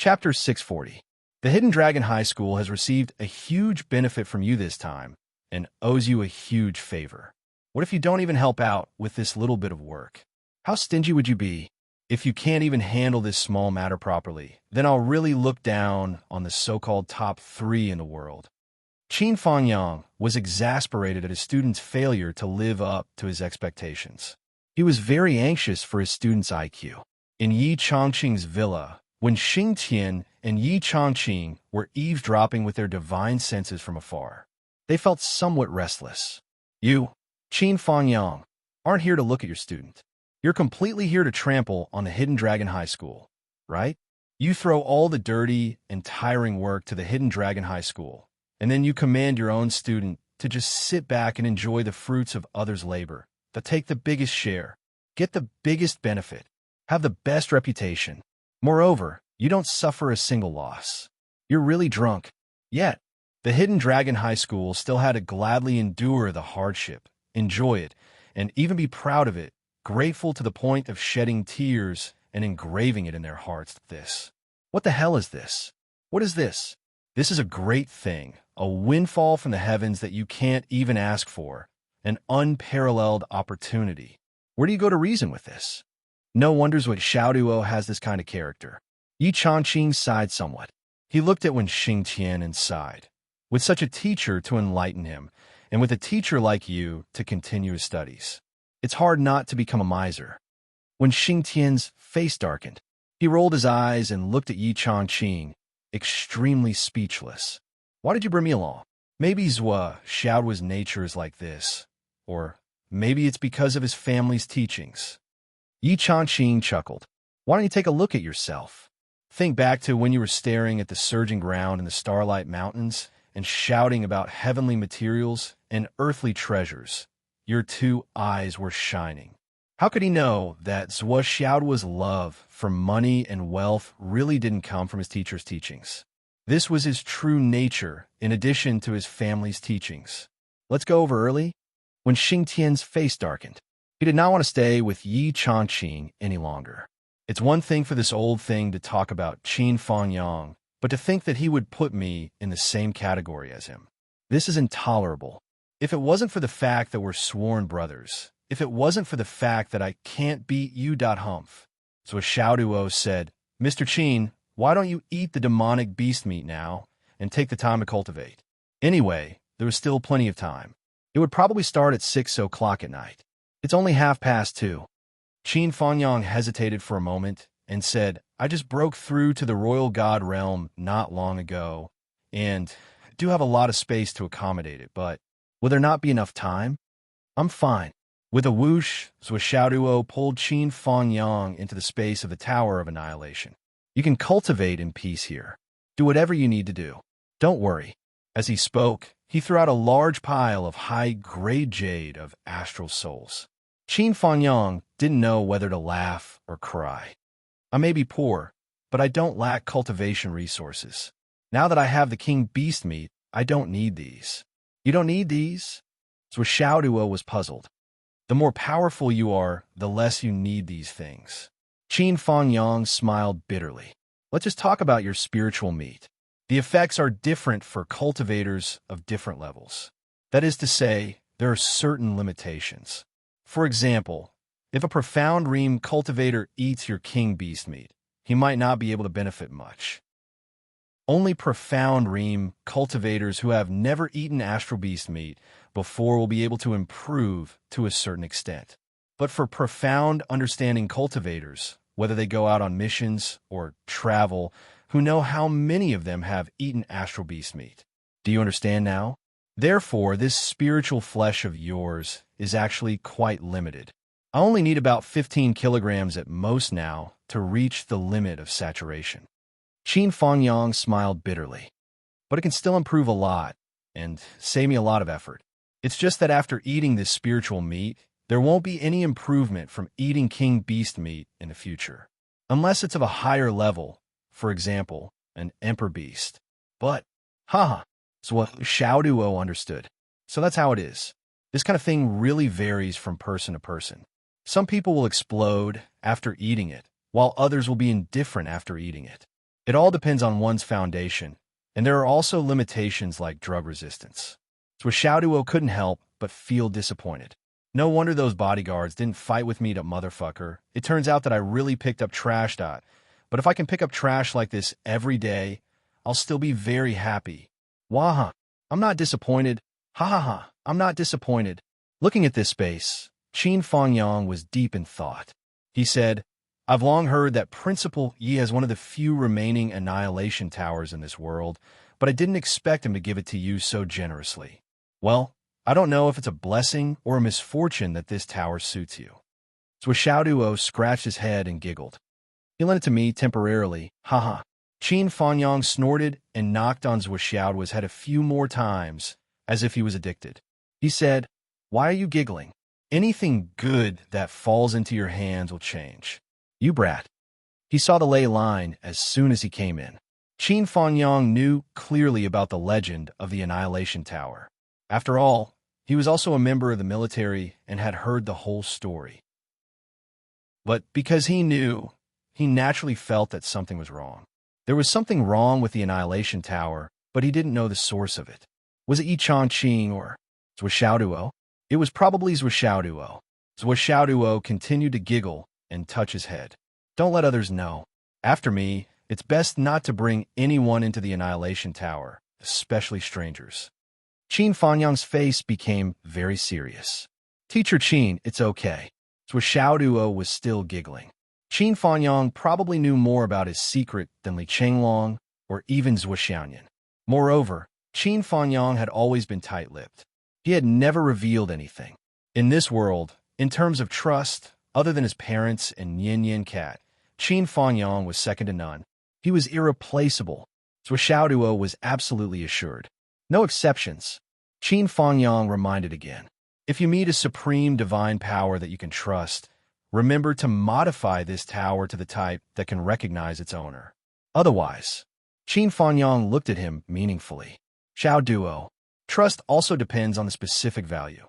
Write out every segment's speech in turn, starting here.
Chapter 640. The Hidden Dragon High School has received a huge benefit from you this time and owes you a huge favor. What if you don't even help out with this little bit of work? How stingy would you be if you can't even handle this small matter properly? Then I'll really look down on the so-called top 3 in the world. Qin Fangyang was exasperated at his student's failure to live up to his expectations. He was very anxious for his student's IQ. In Yi Chongqing's villa, when Xing Tian and Yi Chongqing were eavesdropping with their divine senses from afar, they felt somewhat restless. You, Qin Fangyang, aren't here to look at your student. You're completely here to trample on the Hidden Dragon High School, right? You throw all the dirty and tiring work to the Hidden Dragon High School, and then you command your own student to just sit back and enjoy the fruits of others' labor, to take the biggest share, get the biggest benefit, have the best reputation. Moreover, you don't suffer a single loss. You're really drunk. Yet, the Hidden Dragon High School still had to gladly endure the hardship, enjoy it, and even be proud of it, grateful to the point of shedding tears and engraving it in their hearts. What the hell is this? What is this? This is a great thing, a windfall from the heavens that you can't even ask for, an unparalleled opportunity. Where do you go to reason with this? No wonders what Xiaoduo has this kind of character. Yi Chongqing sighed somewhat. He looked at Wen Xingtian and sighed. With such a teacher to enlighten him, and with a teacher like you to continue his studies, it's hard not to become a miser. When Xingtian's face darkened, he rolled his eyes and looked at Yi Chongqing, extremely speechless. Why did you bring me along? Maybe Xiaoduo's nature is like this, or maybe it's because of his family's teachings. Yi Chongqing chuckled. Why don't you take a look at yourself? Think back to when you were staring at the surging ground in the Starlight Mountains and shouting about heavenly materials and earthly treasures. Your 2 eyes were shining. How could he know that Xiaoduo's love for money and wealth really didn't come from his teacher's teachings? This was his true nature in addition to his family's teachings. Let's go over early. When Xingtian's face darkened, he did not want to stay with Yi Chongqing any longer. It's one thing for this old thing to talk about Qin Fangyang, but to think that he would put me in the same category as him. This is intolerable. If it wasn't for the fact that we're sworn brothers, if it wasn't for the fact that I can't beat you, Humph. So Xiaoduo said, Mr. Qin, why don't you eat the demonic beast meat now and take the time to cultivate? Anyway, there was still plenty of time. It would probably start at 6 o'clock at night. It's only 2:30. Qin Fangyang hesitated for a moment and said, I just broke through to the royal god realm not long ago, and do have a lot of space to accommodate it, but will there not be enough time? I'm fine. With a whoosh, Xiaoduo pulled Qin Fangyang into the space of the Tower of Annihilation. You can cultivate in peace here. Do whatever you need to do. Don't worry. As he spoke, he threw out a large pile of high-grade jade of astral souls. Qin Fangyang didn't know whether to laugh or cry. I may be poor, but I don't lack cultivation resources. Now that I have the king beast meat, I don't need these. You don't need these? So Xiaoduo was puzzled. The more powerful you are, the less you need these things. Qin Fangyang smiled bitterly. Let's just talk about your spiritual meat. The effects are different for cultivators of different levels. That is to say, there are certain limitations. For example, if a profound ream cultivator eats your king beast meat, he might not be able to benefit much. Only profound ream cultivators who have never eaten astral beast meat before will be able to improve to a certain extent. But for profound understanding cultivators, whether they go out on missions or travel, who know how many of them have eaten astral beast meat. Do you understand now? Therefore, this spiritual flesh of yours is actually quite limited. I only need about 15 kilograms at most now to reach the limit of saturation. Qin Fangyang smiled bitterly. But it can still improve a lot, and save me a lot of effort. It's just that after eating this spiritual meat, there won't be any improvement from eating king beast meat in the future. Unless it's of a higher level, for example, an emperor beast. But, so what Xiaoduo understood. So that's how it is. This kind of thing really varies from person to person. Some people will explode after eating it, while others will be indifferent after eating it. It all depends on one's foundation, and there are also limitations like drug resistance. So Xiaoduo couldn't help but feel disappointed. No wonder those bodyguards didn't fight with me, that motherfucker. It turns out that I really picked up trash. But if I can pick up trash like this every day, I'll still be very happy. Waha. I'm not disappointed. Ha ha ha. I'm not disappointed. Looking at this space, Qin Fangyang was deep in thought. He said, I've long heard that Principal Yi has one of the few remaining annihilation towers in this world, but I didn't expect him to give it to you so generously. Well, I don't know if it's a blessing or a misfortune that this tower suits you. Xiaoduo scratched his head and giggled. He lent it to me temporarily, haha. Qin Fangyang snorted and knocked on Xiaoduo's head a few more times, as if he was addicted. He said, Why are you giggling? Anything good that falls into your hands will change. You brat. He saw the ley line as soon as he came in. Qin Fangyang knew clearly about the legend of the Annihilation Tower. After all, he was also a member of the military and had heard the whole story. But because he knew, he naturally felt that something was wrong. There was something wrong with the Annihilation Tower, but he didn't know the source of it. Was it Enchanting or Xiaoduo? It was probably Xiaoduo. Xiaoduo continued to giggle and touch his head. Don't let others know. After me, it's best not to bring anyone into the Annihilation Tower, especially strangers. Qin Fangyang's face became very serious. Teacher Qin, it's okay. Xiaoduo was still giggling. Qin Fangyang probably knew more about his secret than Li Chenglong or even Xiaoyan. Moreover, Qin Fangyang had always been tight-lipped. He had never revealed anything. In this world, in terms of trust, other than his parents and Yin Yin Cat, Qin Fangyang was second to none. He was irreplaceable. Xiaoduo was absolutely assured. No exceptions. Qin Fangyang reminded again. If you meet a supreme divine power that you can trust, remember to modify this tower to the type that can recognize its owner. Otherwise, Qin Fangyang looked at him meaningfully. Xiaoduo, trust also depends on the specific value.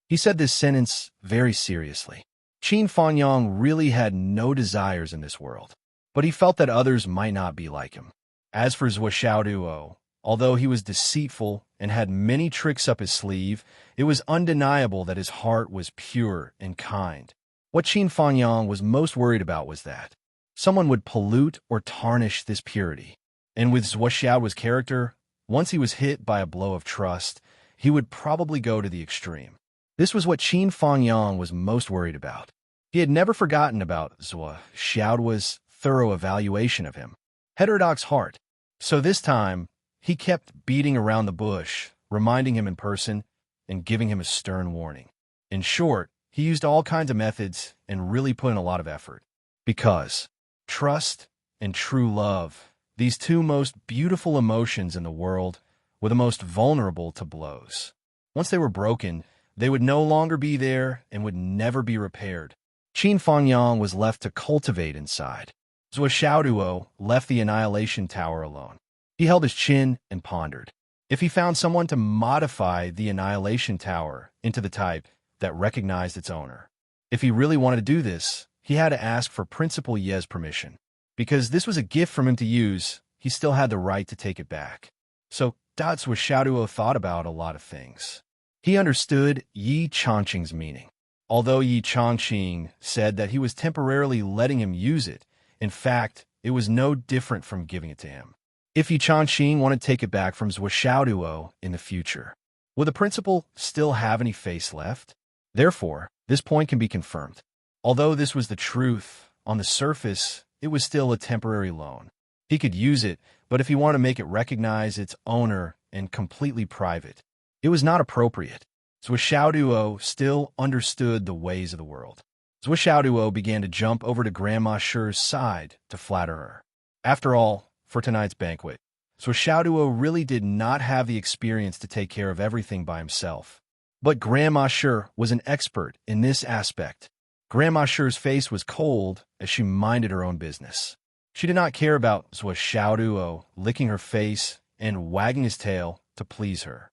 He said this sentence very seriously. Qin Fangyang really had no desires in this world, but he felt that others might not be like him. As for Xiaoduo, although he was deceitful and had many tricks up his sleeve, it was undeniable that his heart was pure and kind. What Qin Fangyang was most worried about was that someone would pollute or tarnish this purity. And with Xiaoduo's character, once he was hit by a blow of trust, he would probably go to the extreme. This was what Qin Fangyang was most worried about. He had never forgotten about Xiaoduo's thorough evaluation of him. Heterodox heart. So this time, he kept beating around the bush, reminding him in person and giving him a stern warning. In short, he used all kinds of methods and really put in a lot of effort. Because trust and true love, these two most beautiful emotions in the world, were the most vulnerable to blows. Once they were broken, they would no longer be there and would never be repaired. Qin Fangyang was left to cultivate inside. Xiaoduo left the Annihilation Tower alone. He held his chin and pondered. If he found someone to modify the Annihilation Tower into the type that recognized its owner. If he really wanted to do this, he had to ask for Principal Ye's permission. Because this was a gift from him to use, he still had the right to take it back. So, Xiaoduo thought about a lot of things. He understood Yi Changqing's meaning. Although Yi Changqing said that he was temporarily letting him use it, in fact, it was no different from giving it to him. If Yi Changqing wanted to take it back from Xiaoduo in the future, will the principal still have any face left? Therefore, this point can be confirmed. Although this was the truth, on the surface, it was still a temporary loan. He could use it, but if he wanted to make it recognize its owner and completely private, it was not appropriate. Xiaoduo still understood the ways of the world. Xiaoduo began to jump over to Grandma Shi's side to flatter her. After all, for tonight's banquet, Xiaoduo really did not have the experience to take care of everything by himself. But Grandma Shi was an expert in this aspect. Grandma Shi's face was cold as she minded her own business. She did not care about Xiaoduo licking her face and wagging his tail to please her.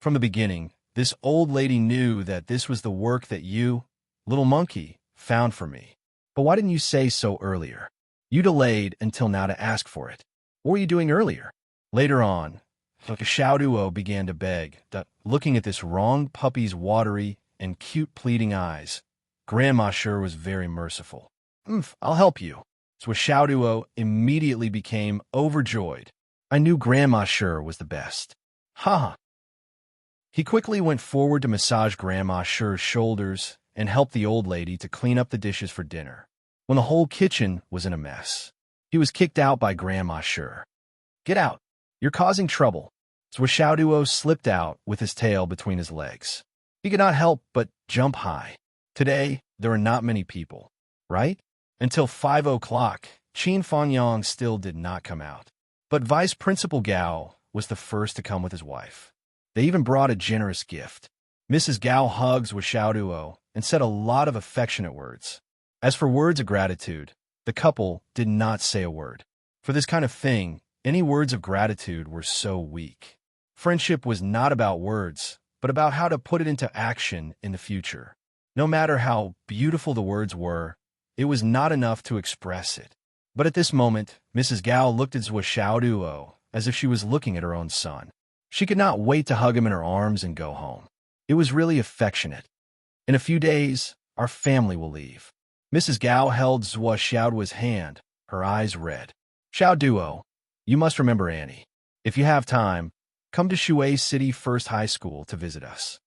From the beginning, this old lady knew that this was the work that you, little monkey, found for me. But why didn't you say so earlier? You delayed until now to ask for it. What were you doing earlier? Later on, the Xiaoduo began to beg, looking at this wrong puppy's watery and cute pleading eyes. Grandma sure was very merciful. I'll help you. So Xiaoduo immediately became overjoyed. I knew Grandma sure was the best. Ha! He quickly went forward to massage Grandma Sure's shoulders and help the old lady to clean up the dishes for dinner. When the whole kitchen was in a mess, he was kicked out by Grandma Sure. Get out! You're causing trouble. So Xiaoduo slipped out with his tail between his legs. He could not help but jump high. Today, there were not many people, right? Until 5 o'clock, Qin Fanyang still did not come out. But Vice Principal Gao was the first to come with his wife. They even brought a generous gift. Mrs. Gao hugs Xiaoduo and said a lot of affectionate words. As for words of gratitude, the couple did not say a word. For this kind of thing, any words of gratitude were so weak. Friendship was not about words, but about how to put it into action in the future. No matter how beautiful the words were, it was not enough to express it. But at this moment, Mrs. Gao looked at Xiaoduo as if she was looking at her own son. She could not wait to hug him in her arms and go home. It was really affectionate. In a few days, our family will leave. Mrs. Gao held Xiaoduo's hand, her eyes red. Xiaoduo, you must remember Annie. If you have time, come to Shui City First High School to visit us.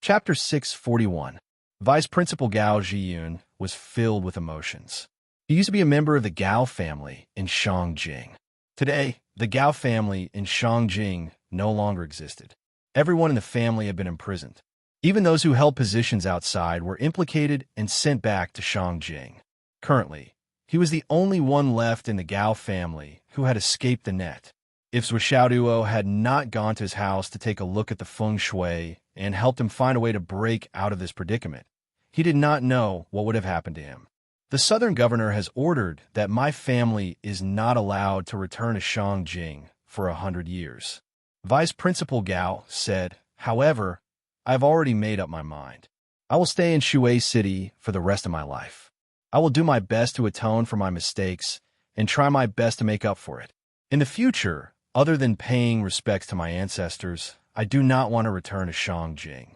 Chapter 641. Vice Principal Gao Zhiyun was filled with emotions. He used to be a member of the Gao family in Shangjing. Today, the Gao family in Shangjing no longer existed. Everyone in the family had been imprisoned. Even those who held positions outside were implicated and sent back to Shangjing. Currently, he was the only one left in the Gao family who had escaped the net. If Xiaoduo had not gone to his house to take a look at the feng shui and helped him find a way to break out of this predicament, he did not know what would have happened to him. The southern governor has ordered that my family is not allowed to return to Shangjing for 100 years. Vice Principal Gao said, however, I've already made up my mind. I will stay in Shui City for the rest of my life. I will do my best to atone for my mistakes and try my best to make up for it. In the future, other than paying respects to my ancestors, I do not want to return to Shangjing.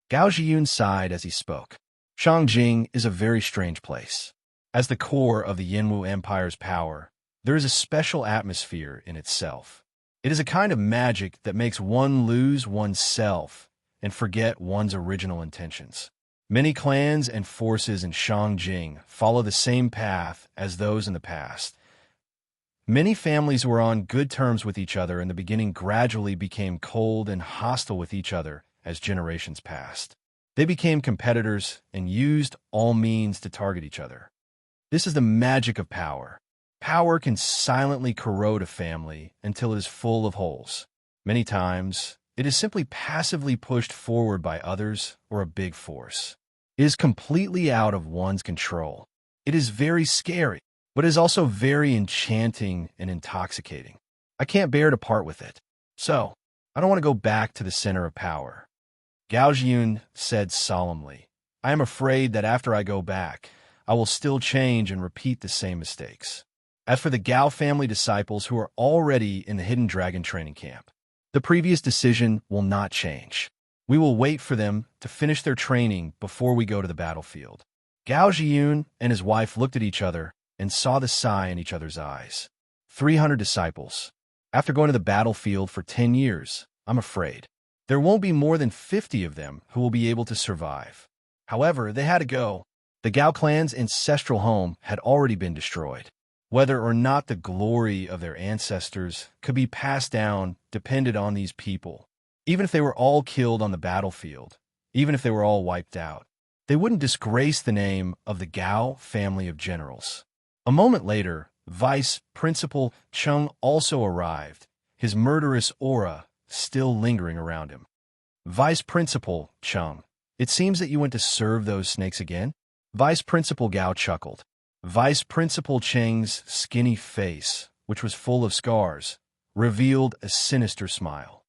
Gao Zhiyun sighed as he spoke. Shangjing is a very strange place. As the core of the Yinwu Empire's power, there is a special atmosphere in itself. It is a kind of magic that makes one lose oneself and forget one's original intentions. Many clans and forces in Shangjing follow the same path as those in the past. Many families who were on good terms with each other in the beginning gradually became cold and hostile with each other as generations passed. They became competitors and used all means to target each other. This is the magic of power. Power can silently corrode a family until it is full of holes. Many times, it is simply passively pushed forward by others or a big force. It is completely out of one's control. It is very scary, but it is also very enchanting and intoxicating. I can't bear to part with it. So, I don't want to go back to the center of power. Gao Zhiyun said solemnly, I am afraid that after I go back, I will still change and repeat the same mistakes. As for the Gao family disciples who are already in the Hidden Dragon training camp, the previous decision will not change. We will wait for them to finish their training before we go to the battlefield. Gao Zhiyun and his wife looked at each other and saw the sigh in each other's eyes. 300 disciples. After going to the battlefield for 10 years, I'm afraid there won't be more than 50 of them who will be able to survive. However, they had to go. The Gao clan's ancestral home had already been destroyed. Whether or not the glory of their ancestors could be passed down depended on these people. Even if they were all killed on the battlefield, even if they were all wiped out, they wouldn't disgrace the name of the Gao family of generals. A moment later, Vice Principal Cheng also arrived, his murderous aura still lingering around him. Vice Principal Cheng, it seems that you went to serve those snakes again? Vice Principal Gao chuckled. Vice Principal Cheng's skinny face, which was full of scars, revealed a sinister smile.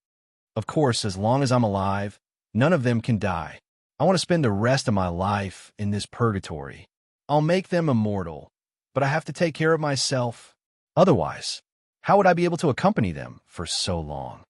Of course, as long as I'm alive, none of them can die. I want to spend the rest of my life in this purgatory. I'll make them immortal, but I have to take care of myself. Otherwise, how would I be able to accompany them for so long?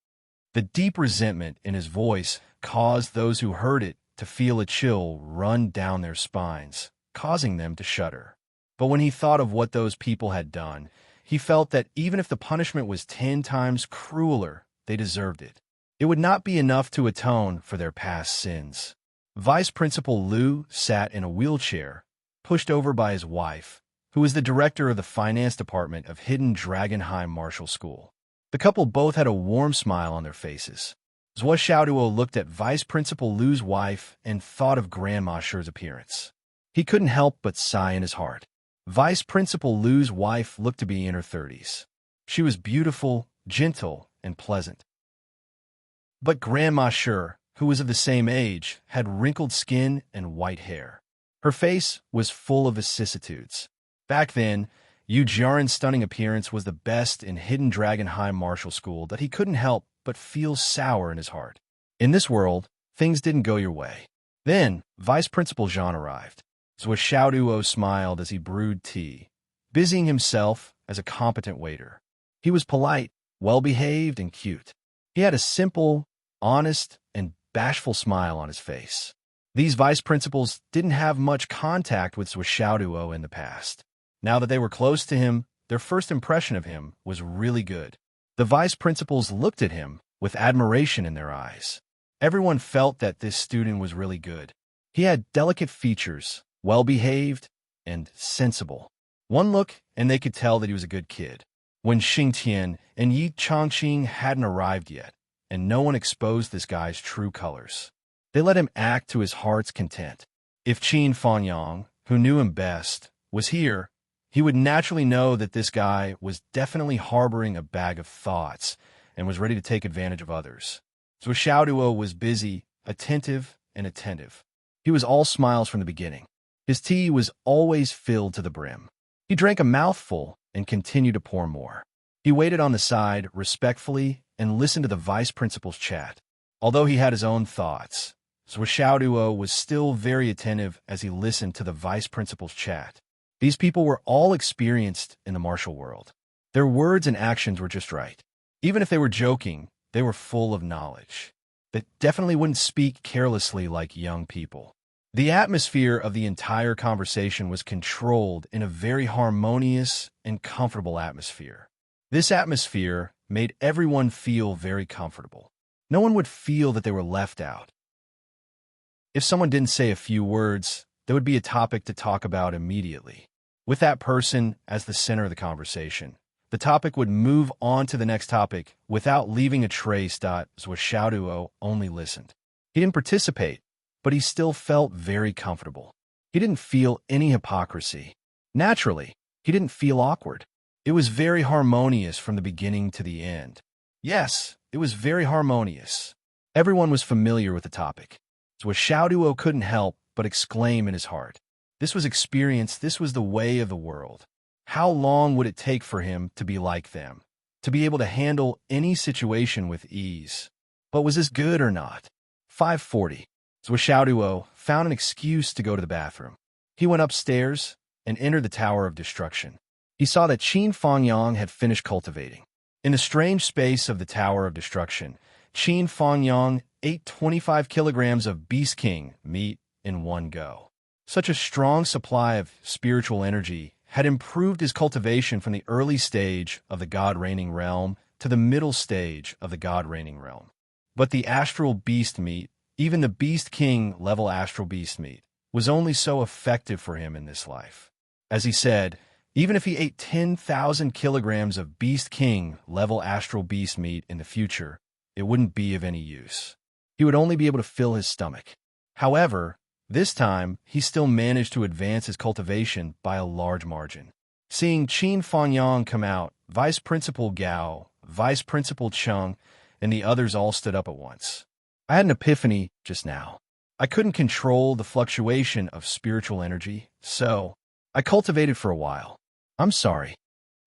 The deep resentment in his voice caused those who heard it to feel a chill run down their spines, causing them to shudder. But when he thought of what those people had done, he felt that even if the punishment was 10 times crueler, they deserved it. It would not be enough to atone for their past sins. Vice Principal Liu sat in a wheelchair, pushed over by his wife, who was the director of the finance department of Hidden Dragon High Martial School. The couple both had a warm smile on their faces. Zhuo Xiaoduo looked at Vice Principal Liu's wife and thought of Grandma Shi's appearance. He couldn't help but sigh in his heart. Vice Principal Liu's wife looked to be in her 30s. She was beautiful, gentle, and pleasant. But Grandma Shi, who was of the same age, had wrinkled skin and white hair. Her face was full of vicissitudes. Back then, Yu Jiaren's stunning appearance was the best in Hidden Dragon High Martial School that he couldn't help but feel sour in his heart. In this world, things didn't go your way. Then, Vice Principal Zhang arrived. Zhuo Xiaoduo smiled as he brewed tea, busying himself as a competent waiter. He was polite, well-behaved, and cute. He had a simple, honest, and bashful smile on his face. These vice principals didn't have much contact with Zhuo Xiaoduo in the past. Now that they were close to him, their first impression of him was really good. The vice principals looked at him with admiration in their eyes. Everyone felt that this student was really good. He had delicate features, well-behaved, and sensible. One look, and they could tell that he was a good kid. When Xing Tian and Yi Chongqing hadn't arrived yet, and no one exposed this guy's true colors, they let him act to his heart's content. If Qin Fangyang, who knew him best, was here, he would naturally know that this guy was definitely harboring a bag of thoughts and was ready to take advantage of others. So Xiaoduo was busy, attentive, and attentive. He was all smiles from the beginning. His tea was always filled to the brim. He drank a mouthful and continued to pour more. He waited on the side respectfully and listened to the vice principal's chat. Although he had his own thoughts, Zhuo Xiaoduo was still very attentive as he listened to the vice principal's chat. These people were all experienced in the martial world. Their words and actions were just right. Even if they were joking, they were full of knowledge. They definitely wouldn't speak carelessly like young people. The atmosphere of the entire conversation was controlled in a very harmonious and comfortable atmosphere. This atmosphere made everyone feel very comfortable. No one would feel that they were left out. If someone didn't say a few words, there would be a topic to talk about immediately. With that person as the center of the conversation, the topic would move on to the next topic without leaving a trace. Zhuo Xiaoduo only listened. He didn't participate, but he still felt very comfortable. He didn't feel any hypocrisy. Naturally, he didn't feel awkward. It was very harmonious from the beginning to the end. Yes, it was very harmonious. Everyone was familiar with the topic. Zhuo Xiaoduo couldn't help but exclaim in his heart. This was experience, this was the way of the world. How long would it take for him to be like them, to be able to handle any situation with ease? But was this good or not? 5:40. Zhuo Xiaoduo found an excuse to go to the bathroom. He went upstairs and entered the Tower of Destruction. He saw that Qin Fangyang had finished cultivating. In the strange space of the Tower of Destruction, Qin Fangyang ate 25 kilograms of Beast King meat in one go. Such a strong supply of spiritual energy had improved his cultivation from the early stage of the God-reigning realm to the middle stage of the God-reigning realm. But the astral beast meat, even the Beast King level astral beast meat, was only so effective for him in this life. As he said, even if he ate 10,000 kilograms of Beast King level astral beast meat in the future, it wouldn't be of any use. He would only be able to fill his stomach. However, this time, he still managed to advance his cultivation by a large margin. Seeing Qin Fangyang come out, Vice Principal Gao, Vice Principal Cheng, and the others all stood up at once. I had an epiphany just now. I couldn't control the fluctuation of spiritual energy, so I cultivated for a while. I'm sorry.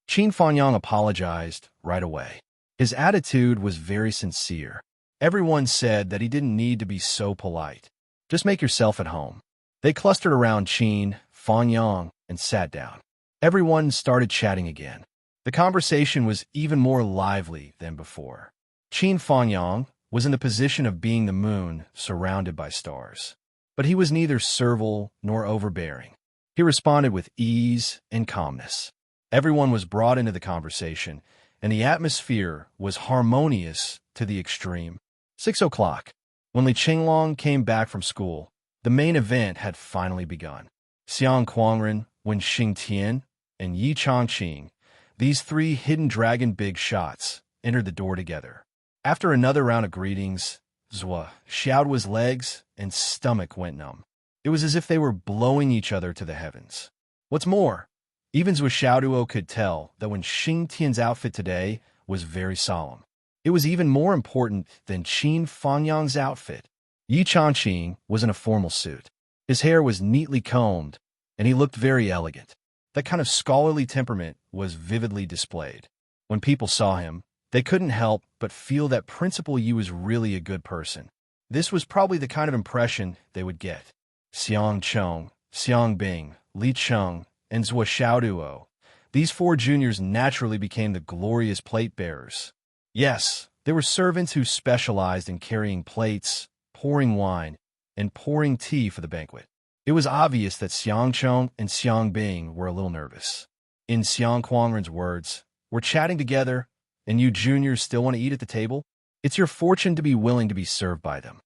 Qin Fangyang apologized right away. His attitude was very sincere. Everyone said that he didn't need to be so polite. Just make yourself at home. They clustered around Qin Fanyang, and sat down. Everyone started chatting again. The conversation was even more lively than before. Qin Fanyang was in the position of being the moon surrounded by stars. But he was neither servile nor overbearing. He responded with ease and calmness. Everyone was brought into the conversation, and the atmosphere was harmonious to the extreme. 6 o'clock. When Li Qinglong came back from school, the main event had finally begun. Xiang Quangren, Wen Xingtian, and Yi Changqing, these three hidden dragon big shots, entered the door together. After another round of greetings, Zhua Xiaoduo's legs and stomach went numb. It was as if they were blowing each other to the heavens. What's more, even Zhua Xiaoduo could tell that Wen Xingtian's outfit today was very solemn. It was even more important than Qin Fanyang's outfit. Yi Changqing was in a formal suit. His hair was neatly combed, and he looked very elegant. That kind of scholarly temperament was vividly displayed. When people saw him, they couldn't help but feel that Principal Yi was really a good person. This was probably the kind of impression they would get. Xiang Chong, Xiang Bing, Li Cheng, and Zhua Xiaoduo, these four juniors naturally became the glorious plate bearers. Yes, they were servants who specialized in carrying plates, pouring wine, and pouring tea for the banquet. It was obvious that Xiang Chong and Xiang Bing were a little nervous. In Xiang Quangren's words, "We're chatting together, and you juniors still want to eat at the table? It's your fortune to be willing to be served by them."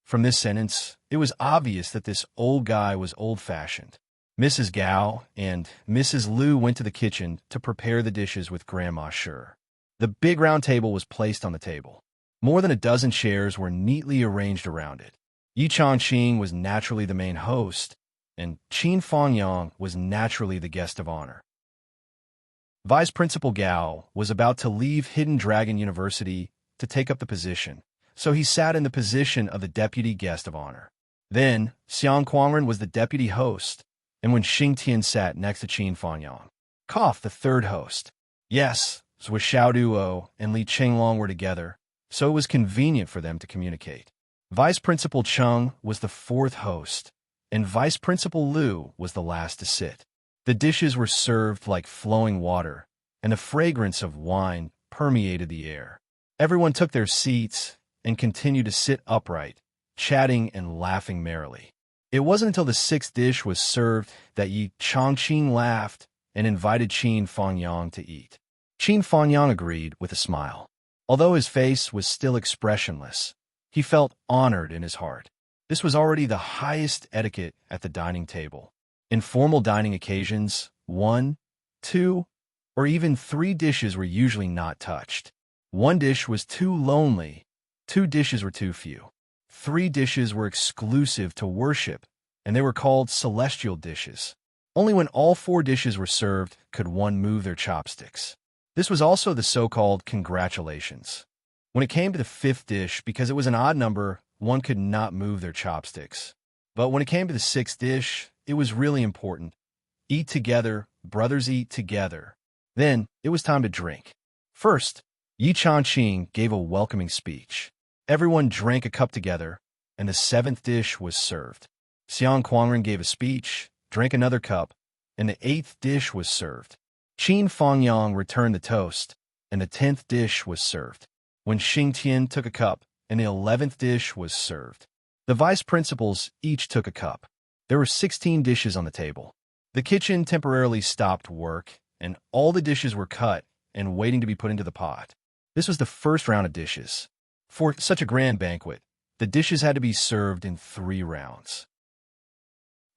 From this sentence, it was obvious that this old guy was old-fashioned. Mrs. Gao and Mrs. Liu went to the kitchen to prepare the dishes with Grandma Sure. The big round table was placed on the table. More than a dozen chairs were neatly arranged around it. Yi Changqing was naturally the main host, and Qin Fanyang was naturally the guest of honor. Vice Principal Gao was about to leave Hidden Dragon University to take up the position, so he sat in the position of the deputy guest of honor. Then, Xiang Quangren was the deputy host, and when Xingtian sat next to Qin Fanyang, Koff, the third host. Yes, Zhua Xiaoduo and Li Qinglong were together, so it was convenient for them to communicate. Vice Principal Cheng was the fourth host, and Vice Principal Liu was the last to sit. The dishes were served like flowing water, and the fragrance of wine permeated the air. Everyone took their seats and continued to sit upright, chatting and laughing merrily. It wasn't until the sixth dish was served that Yi Changqing laughed and invited Qin Fanyang to eat. Qin Fanyang agreed with a smile. Although his face was still expressionless, he felt honored in his heart. This was already the highest etiquette at the dining table. In formal dining occasions, 1, 2, or even 3 dishes were usually not touched. 1 dish was too lonely, 2 dishes were too few. 3 dishes were exclusive to worship, and they were called celestial dishes. Only when all 4 dishes were served could one move their chopsticks. This was also the so-called congratulations. When it came to the 5th dish, because it was an odd number, one could not move their chopsticks. But when it came to the 6th dish, it was really important. Eat together, brothers eat together. Then, it was time to drink. First, Yi Changqing gave a welcoming speech. Everyone drank a cup together, and the 7th dish was served. Xiang Quangren gave a speech, drank another cup, and the 8th dish was served. Qin Fanyang returned the toast, and the 10th dish was served. When Xingtian took a cup, and the 11th dish was served. The vice principals each took a cup. There were 16 dishes on the table. The kitchen temporarily stopped work, and all the dishes were cut and waiting to be put into the pot. This was the first round of dishes. For such a grand banquet, the dishes had to be served in 3 rounds.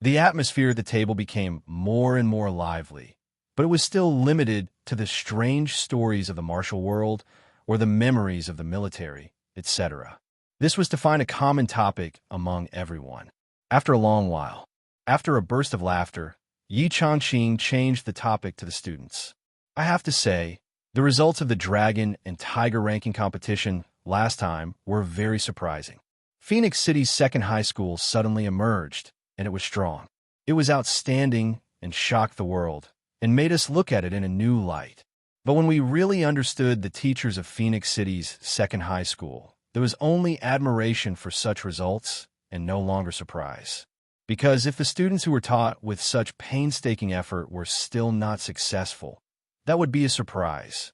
The atmosphere at the table became more and more lively, but it was still limited to the strange stories of the martial world or the memories of the military, etc. This was to find a common topic among everyone. After a long while, after a burst of laughter, Yi Changqing changed the topic to the students. I have to say, the results of the Dragon and Tiger ranking competition last time were very surprising. Phoenix City's second high school suddenly emerged, and it was strong. It was outstanding and shocked the world, and made us look at it in a new light. But when we really understood the teachers of Phoenix City's second high school, there was only admiration for such results and no longer surprise. Because if the students who were taught with such painstaking effort were still not successful, that would be a surprise.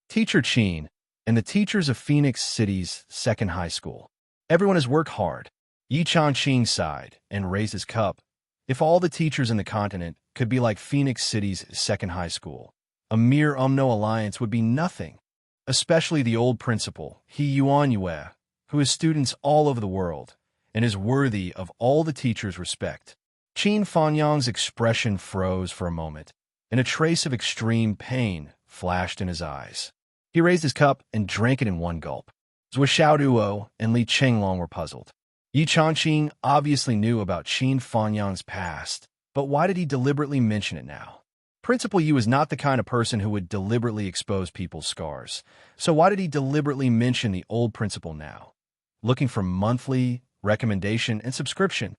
Teacher Chin and the teachers of Phoenix City's second high school. Everyone has worked hard. Yi Changqing sighed and raised his cup. If all the teachers in the continent could be like Phoenix City's second high school, a mere UMNO alliance would be nothing. Especially the old principal, He Yuan Yue, who has students all over the world and is worthy of all the teachers' respect. Qin Fanyang's expression froze for a moment, and a trace of extreme pain flashed in his eyes. He raised his cup and drank it in one gulp. Zhou Xiaoduo and Li Chenglong were puzzled. Yi Changqing obviously knew about Qin Fanyang's past, but why did he deliberately mention it now? Principal Yu is not the kind of person who would deliberately expose people's scars, so why did he deliberately mention the old principal now? Looking for monthly recommendation and subscription.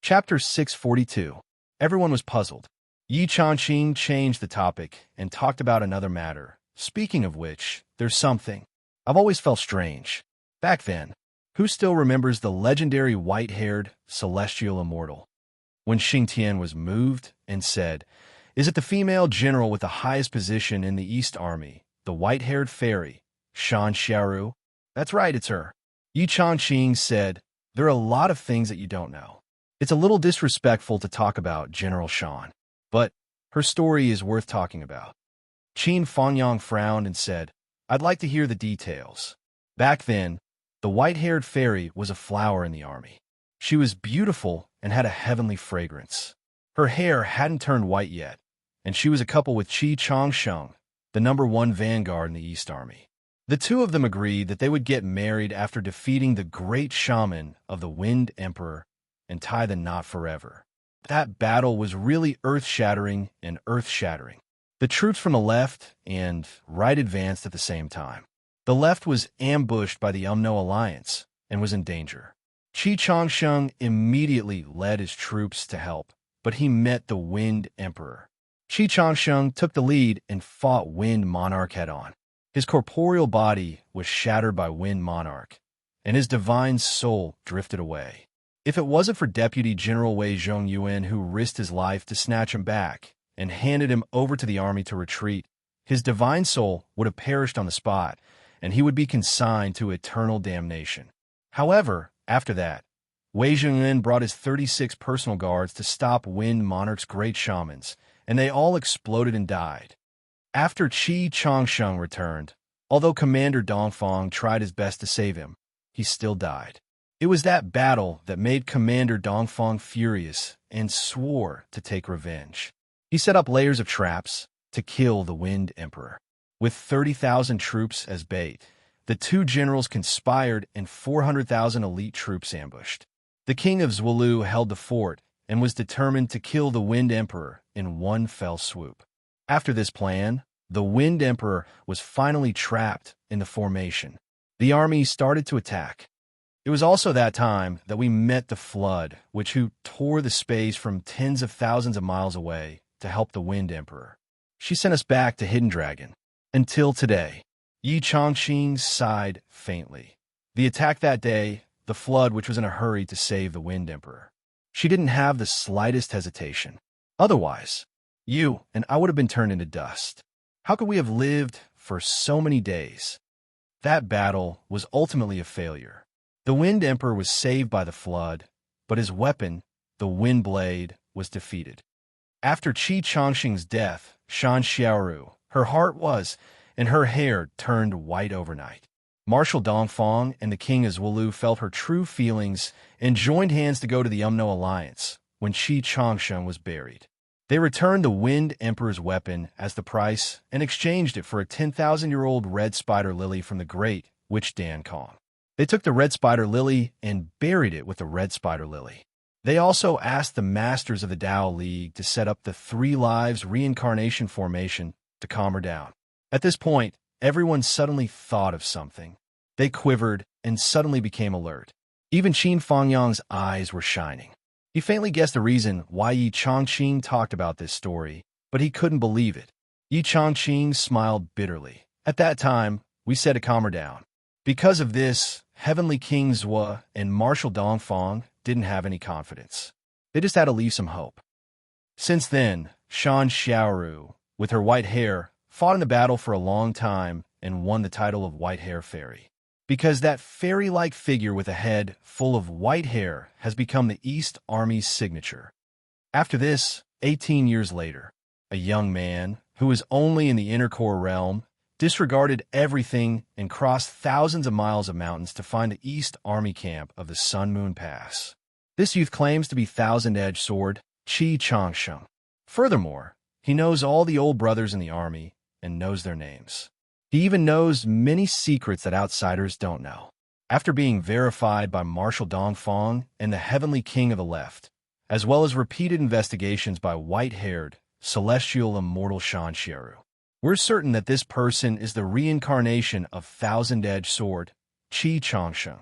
Chapter 642. Everyone was puzzled. Yi Changqing changed the topic and talked about another matter. Speaking of which, there's something I've always felt strange. Back then, who still remembers the legendary white-haired celestial immortal? When Xing Tian was moved and said, "Is it the female general with the highest position in the East Army, the white-haired fairy, Shan Xiaoru?" "That's right, it's her." Yi Changqing said, "There are a lot of things that you don't know. It's a little disrespectful to talk about General Shan, but her story is worth talking about." Qin Fanyang frowned and said, "I'd like to hear the details." Back then, the white-haired fairy was a flower in the army. She was beautiful and had a heavenly fragrance. Her hair hadn't turned white yet, and she was a couple with Qi Changsheng, the #1 vanguard in the East Army. The two of them agreed that they would get married after defeating the great shaman of the Wind Emperor and tie the knot forever. That battle was really earth-shattering and earth-shattering. The troops from the left and right advanced at the same time. The left was ambushed by the UMNO alliance and was in danger. Qi Changsheng immediately led his troops to help, but he met the Wind Emperor. Qi Changsheng took the lead and fought Wind Monarch head-on. His corporeal body was shattered by Wind Monarch, and his divine soul drifted away. If it wasn't for Deputy General Wei Zhongyuan, who risked his life to snatch him back and handed him over to the army to retreat, his divine soul would have perished on the spot, and he would be consigned to eternal damnation. However, after that, Wei Zhongyuan brought his 36 personal guards to stop Wind Monarch's great shamans, and they all exploded and died. After Qi Changsheng returned, although Commander Dongfang tried his best to save him, he still died. It was that battle that made Commander Dongfang furious and swore to take revenge. He set up layers of traps to kill the Wind Emperor. With 30,000 troops as bait, the two generals conspired and 400,000 elite troops ambushed. The king of Zhuolu held the fort and was determined to kill the Wind Emperor in one fell swoop. After this plan, the Wind Emperor was finally trapped in the formation. The army started to attack. It was also that time that we met the Flood, who tore the space from tens of thousands of miles away to help the Wind Emperor. She sent us back to Hidden Dragon. Until today. Yi Changqing sighed faintly. The attack that day, the Flood, which was in a hurry to save the Wind Emperor. She didn't have the slightest hesitation. Otherwise, you and I would have been turned into dust. How could we have lived for so many days? That battle was ultimately a failure. The Wind Emperor was saved by the Flood, but his weapon, the Wind Blade, was defeated. After Qi Changsheng's death, Shan Xiaoru, her heart was, and her hair turned white overnight. Marshal Dongfang and the king of Zhuolu felt her true feelings and joined hands to go to the UMNO alliance when Qi Changsheng was buried. They returned the Wind Emperor's weapon as the price and exchanged it for a 10,000-year-old red spider lily from the great witch Dan Kong. They took the red spider lily and buried it with the red spider lily. They also asked the masters of the Tao League to set up the Three Lives reincarnation formation to calm her down. At this point, everyone suddenly thought of something. They quivered and suddenly became alert. Even Qin Fangyang's eyes were shining. He faintly guessed the reason why Yi Changqing talked about this story, but he couldn't believe it. Yi Changqing smiled bitterly. At that time, we said to calm her down. Because of this, Heavenly King Zhua and Marshal Dongfang didn't have any confidence. They just had to leave some hope. Since then, Shan Xiaoru, with her white hair, fought in the battle for a long time and won the title of White Hair Fairy. Because that fairy-like figure with a head full of white hair has become the East Army's signature. After this, 18 years later, a young man, who was only in the inner core realm, disregarded everything and crossed thousands of miles of mountains to find the East Army camp of the Sun Moon Pass. This youth claims to be Thousand-Edged Sword Qi Changsheng. Furthermore, he knows all the old brothers in the army and knows their names. He even knows many secrets that outsiders don't know. After being verified by Marshal Dongfang and the Heavenly King of the Left, as well as repeated investigations by white-haired, celestial immortal Shan Xiaoru, we're certain that this person is the reincarnation of Thousand-Edged Sword Qi Changsheng.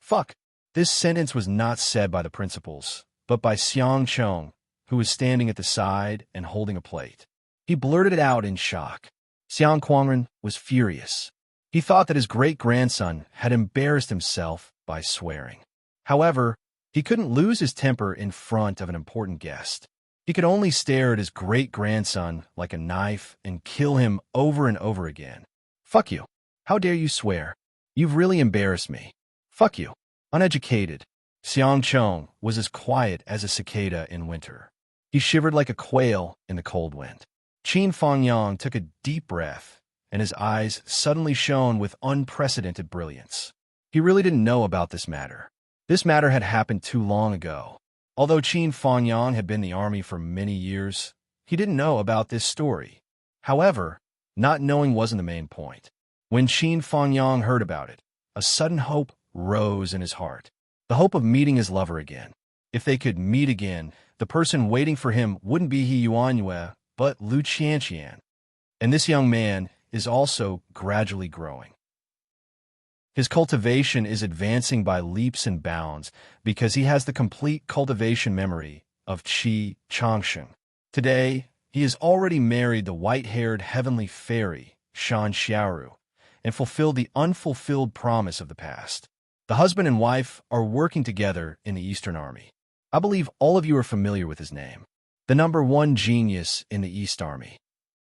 Fuck. This sentence was not said by the principals, but by Xiang Chong, who was standing at the side and holding a plate. He blurted it out in shock. Xiang Quangren was furious. He thought that his great-grandson had embarrassed himself by swearing. However, he couldn't lose his temper in front of an important guest. He could only stare at his great-grandson like a knife and kill him over and over again. Fuck you. How dare you swear? You've really embarrassed me. Fuck you. Uneducated. Xiang Chong was as quiet as a cicada in winter. He shivered like a quail in the cold wind. Qin Fangyang took a deep breath, and his eyes suddenly shone with unprecedented brilliance. He really didn't know about this matter. This matter had happened too long ago. Although Qin Fangyang had been in the army for many years, he didn't know about this story. However, not knowing wasn't the main point. When Qin Fangyang heard about it, a sudden hope rose in his heart. The hope of meeting his lover again. If they could meet again, the person waiting for him wouldn't be He Yuanyue, but Lu Qianqian. And this young man is also gradually growing. His cultivation is advancing by leaps and bounds because he has the complete cultivation memory of Qi Changsheng. Today, he has already married the white-haired heavenly fairy, Shan Xiaoru, and fulfilled the unfulfilled promise of the past. The husband and wife are working together in the Eastern Army. I believe all of you are familiar with his name, the #1 genius in the East Army.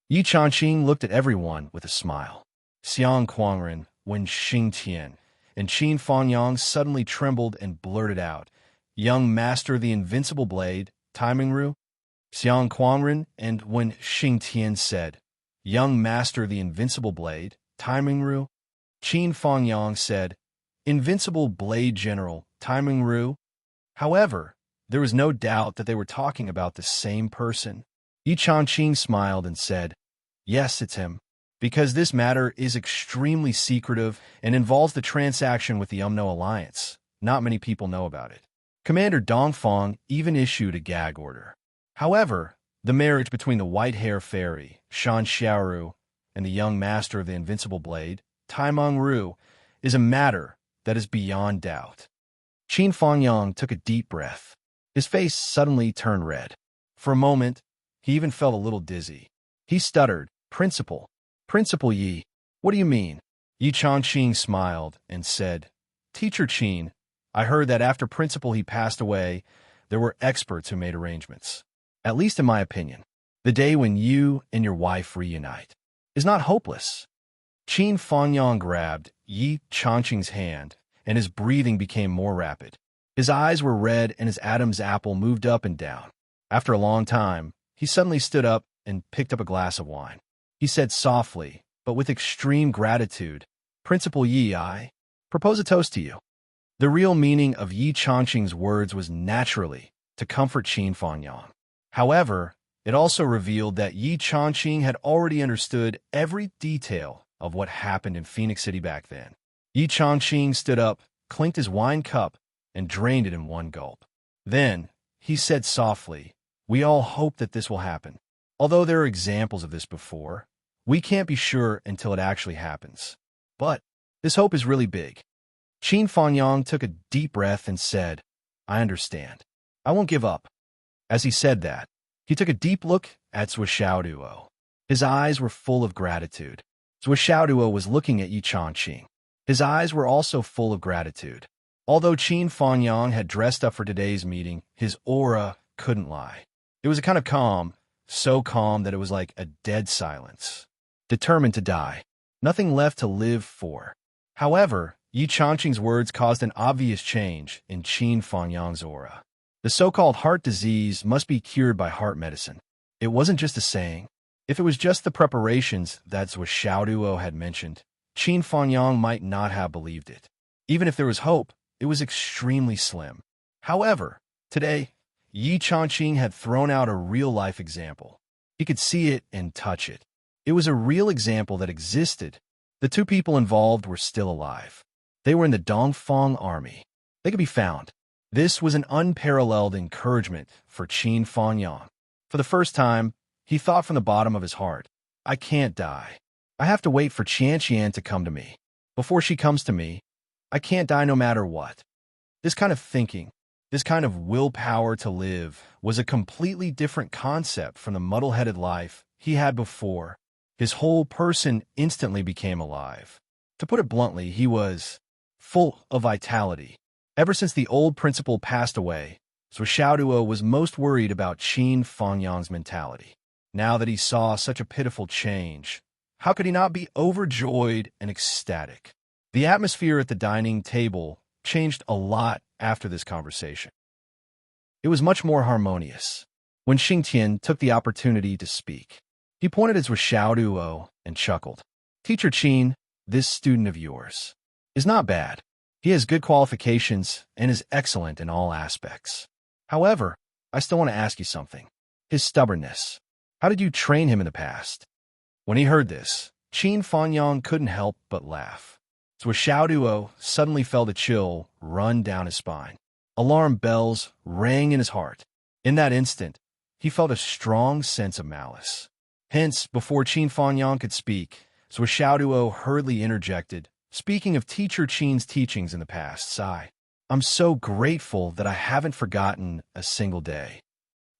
Yi Changqing looked at everyone with a smile. Xiang Quangren, Wen Xingtian, and Qin Fangyang suddenly trembled and blurted out, "Young master of the invincible blade, Timing Ru?" Xiang Quangren and Wen Xingtian said, "Young master of the invincible blade, Timing Ru?" Qin Fangyang said, "Invincible blade general, Timing Ru?" However, there was no doubt that they were talking about the same person. Yi Changqing smiled and said, "Yes, it's him. Because this matter is extremely secretive and involves the transaction with the UMNO Alliance. Not many people know about it. Commander Dongfang even issued a gag order. However, the marriage between the white-hair fairy, Shan Xiaoru, and the young master of the invincible blade, Taimeng Ru, is a matter that is beyond doubt." Qin Fangyang took a deep breath. His face suddenly turned red. For a moment, he even felt a little dizzy. He stuttered, "Principal. Principal Yi, what do you mean?" Yi Changqing smiled and said, "Teacher Qin, I heard that after Principal He passed away, there were experts who made arrangements. At least in my opinion, the day when you and your wife reunite is not hopeless." Qin Fangyang grabbed Yi Changqing's hand, and his breathing became more rapid. His eyes were red and his Adam's apple moved up and down. After a long time, he suddenly stood up and picked up a glass of wine. He said softly, but with extreme gratitude, "Principal Yi, I propose a toast to you." The real meaning of Yi Changqing's words was naturally to comfort Qin Fangyang. However, it also revealed that Yi Changqing had already understood every detail of what happened in Phoenix City back then. Yi Changqing stood up, clinked his wine cup, and drained it in one gulp. Then, he said softly, "We all hope that this will happen. Although there are examples of this before, we can't be sure until it actually happens. But this hope is really big." Qin Fangyang took a deep breath and said, "I understand. I won't give up." As he said that, he took a deep look at Zhou Xiaoduo. His eyes were full of gratitude. Zhou Xiaoduo was looking at Yi Changqing. His eyes were also full of gratitude. Although Qin Fanyang had dressed up for today's meeting, his aura couldn't lie. It was a kind of calm, so calm that it was like a dead silence. Determined to die. Nothing left to live for. However, Yi Changqing's words caused an obvious change in Qin Fanyang's aura. The so-called heart disease must be cured by heart medicine. It wasn't just a saying. If it was just the preparations that what Xiaoduo had mentioned, Qin Fanyang might not have believed it. Even if there was hope, it was extremely slim. However, today, Yi Changqing had thrown out a real-life example. He could see it and touch it. It was a real example that existed. The two people involved were still alive. They were in the Dongfang army. They could be found. This was an unparalleled encouragement for Qin Fanyang. For the first time, he thought from the bottom of his heart, I can't die. I have to wait for Qianqian to come to me. Before she comes to me, I can't die no matter what. This kind of thinking, this kind of willpower to live, was a completely different concept from the muddle-headed life he had before. His whole person instantly became alive. To put it bluntly, he was full of vitality. Ever since the old principal passed away, so Xiaoduo was most worried about Qin Fanyang's mentality. Now that he saw such a pitiful change, how could he not be overjoyed and ecstatic? The atmosphere at the dining table changed a lot after this conversation. It was much more harmonious. When Xingtian took the opportunity to speak, he pointed at Xiaoduo and chuckled. Teacher Qin, this student of yours is not bad. He has good qualifications and is excellent in all aspects. However, I still want to ask you something. His stubbornness. How did you train him in the past? When he heard this, Qin Fanyang couldn't help but laugh. So Xiaoduo suddenly felt a chill run down his spine. Alarm bells rang in his heart. In that instant, he felt a strong sense of malice. Hence, before Qin Fanyang could speak, so Xiaoduo hurriedly interjected, speaking of Teacher Qin's teachings in the past, sigh. I'm so grateful that I haven't forgotten a single day.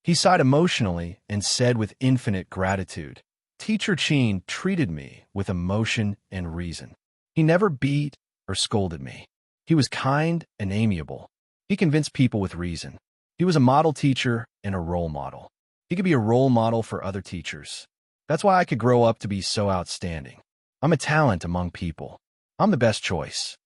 He sighed emotionally and said with infinite gratitude, Teacher Qin treated me with emotion and reason. He never beat or scolded me. He was kind and amiable. He convinced people with reason. He was a model teacher and a role model. He could be a role model for other teachers. That's why I could grow up to be so outstanding. I'm a talent among people. I'm the best choice.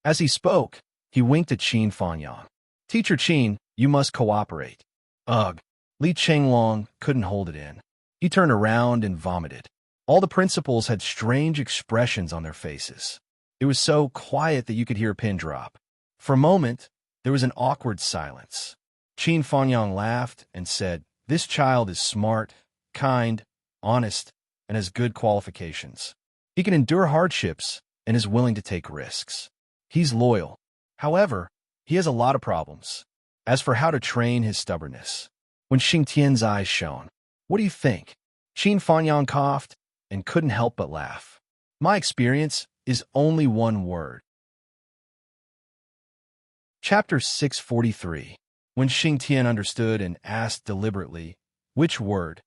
As he spoke, he winked at Qin Fanyang. Teacher Qin, you must cooperate. Ugh. Li Chenglong couldn't hold it in. He turned around and vomited. All the principals had strange expressions on their faces. It was so quiet that you could hear a pin drop. For a moment, there was an awkward silence. Qin Fanyang laughed and said, This child is smart, kind, honest, and has good qualifications. He can endure hardships and is willing to take risks. He's loyal. However, he has a lot of problems. As for how to train his stubbornness, when Xingtian's eyes shone, what do you think? Qin Fanyang coughed and couldn't help but laugh. My experience is only one word. Chapter 643. When Xingtian understood and asked deliberately, which word?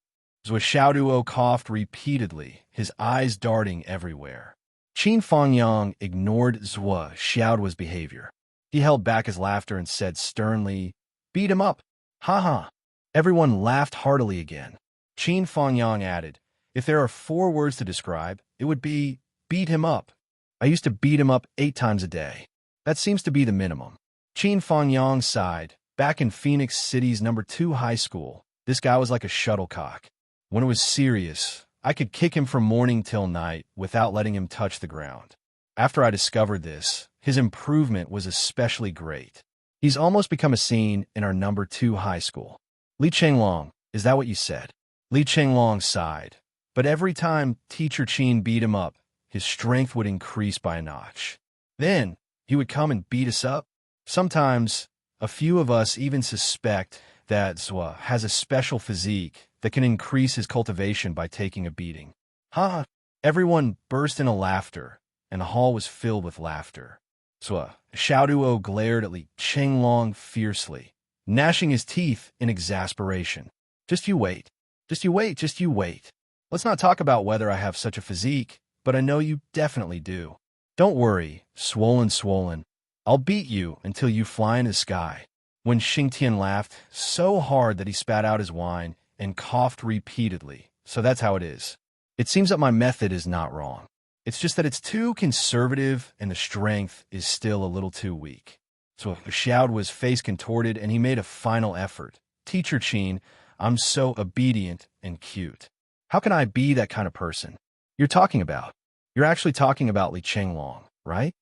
Zhou Xiaoduo coughed repeatedly, his eyes darting everywhere. Qin Fanyang ignored Zhou Xiaoduo's behavior. He held back his laughter and said sternly, Beat him up. Ha ha. Everyone laughed heartily again. Qin Fanyang added, If there are 4 words to describe, it would be, beat him up. I used to beat him up 8 times a day. That seems to be the minimum. Qin Fanyang sighed. Back in Phoenix City's number 2 high school, this guy was like a shuttlecock. When it was serious, I could kick him from morning till night without letting him touch the ground. After I discovered this, his improvement was especially great. He's almost become a scene in our number 2 high school. Li Chenglong, is that what you said? Li Chenglong sighed. But every time Teacher Qin beat him up, his strength would increase by a notch. Then, he would come and beat us up. Sometimes, a few of us even suspect that Zhou has a special physique that can increase his cultivation by taking a beating. Ha! Everyone burst into laughter, and the hall was filled with laughter. Zhou Xiaoduo glared at Li Chenglong fiercely, gnashing his teeth in exasperation. Just you wait. Just you wait. Just you wait. Let's not talk about whether I have such a physique, but I know you definitely do. Don't worry, swollen. I'll beat you until you fly in the sky. When Xingtian laughed so hard that he spat out his wine and coughed repeatedly. So that's how it is. It seems that my method is not wrong. It's just that it's too conservative and the strength is still a little too weak. So Xiao was face contorted and he made a final effort. Teacher Qin, I'm so obedient and cute. How can I be that kind of person you're talking about? You're actually talking about Li Chenglong, right?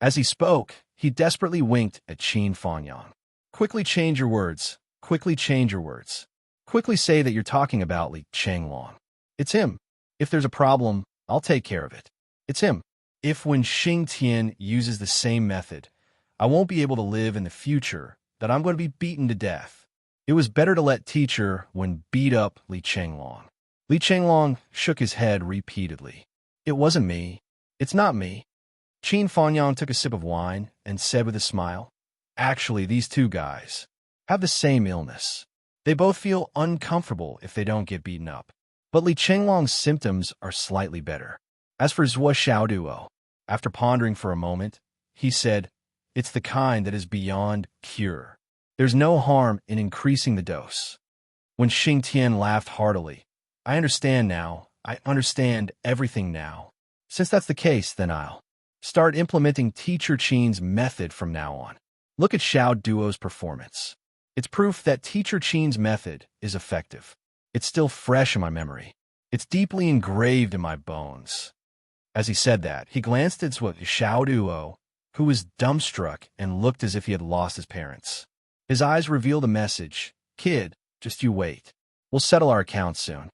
As he spoke, he desperately winked at Qin Fanyang. Quickly change your words. Quickly change your words. Quickly say that you're talking about Li Chenglong. It's him. If there's a problem, I'll take care of it. It's him. If when Xingtian uses the same method, I won't be able to live in the future, that I'm going to be beaten to death. It was better to let teacher when beat up Li Chenglong. Li Chenglong shook his head repeatedly. It wasn't me. It's not me. Qin Fanyang took a sip of wine and said with a smile, actually, these two guys have the same illness. They both feel uncomfortable if they don't get beaten up. But Li Chenglong's symptoms are slightly better. As for Zhuo Xiaoduo, after pondering for a moment, he said, it's the kind that is beyond cure. There's no harm in increasing the dose. When Xingtian laughed heartily, I understand now. I understand everything now. Since that's the case, then I'll start implementing Teacher Qin's method from now on. Look at Xiao Duo's performance. It's proof that Teacher Qin's method is effective. It's still fresh in my memory. It's deeply engraved in my bones. As he said that, he glanced at Xiao Duo, who was dumbstruck and looked as if he had lost his parents. His eyes revealed a message. Kid, just you wait. We'll settle our accounts soon.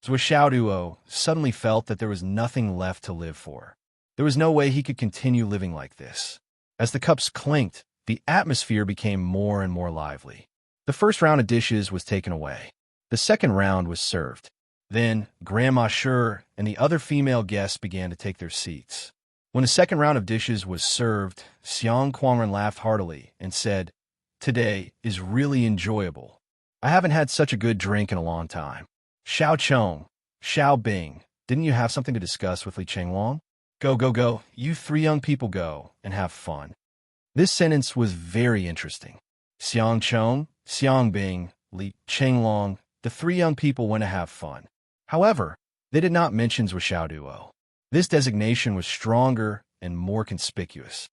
Xiao Duo suddenly felt that there was nothing left to live for. There was no way he could continue living like this. As the cups clinked, the atmosphere became more and more lively. The first round of dishes was taken away. The second round was served. Then, Grandma Sher and the other female guests began to take their seats. When the second round of dishes was served, Xiang Quangren laughed heartily and said, today is really enjoyable. I haven't had such a good drink in a long time. Xiao Chong, Xiao Bing, didn't you have something to discuss with Li Chenglong? Go. You three young people go and have fun. This sentence was very interesting. Xiang Chong, Xiang Bing, Li Chenglong, the three young people went to have fun. However, they did not mention Zhuo Xiaoduo. This designation was stronger and more conspicuous.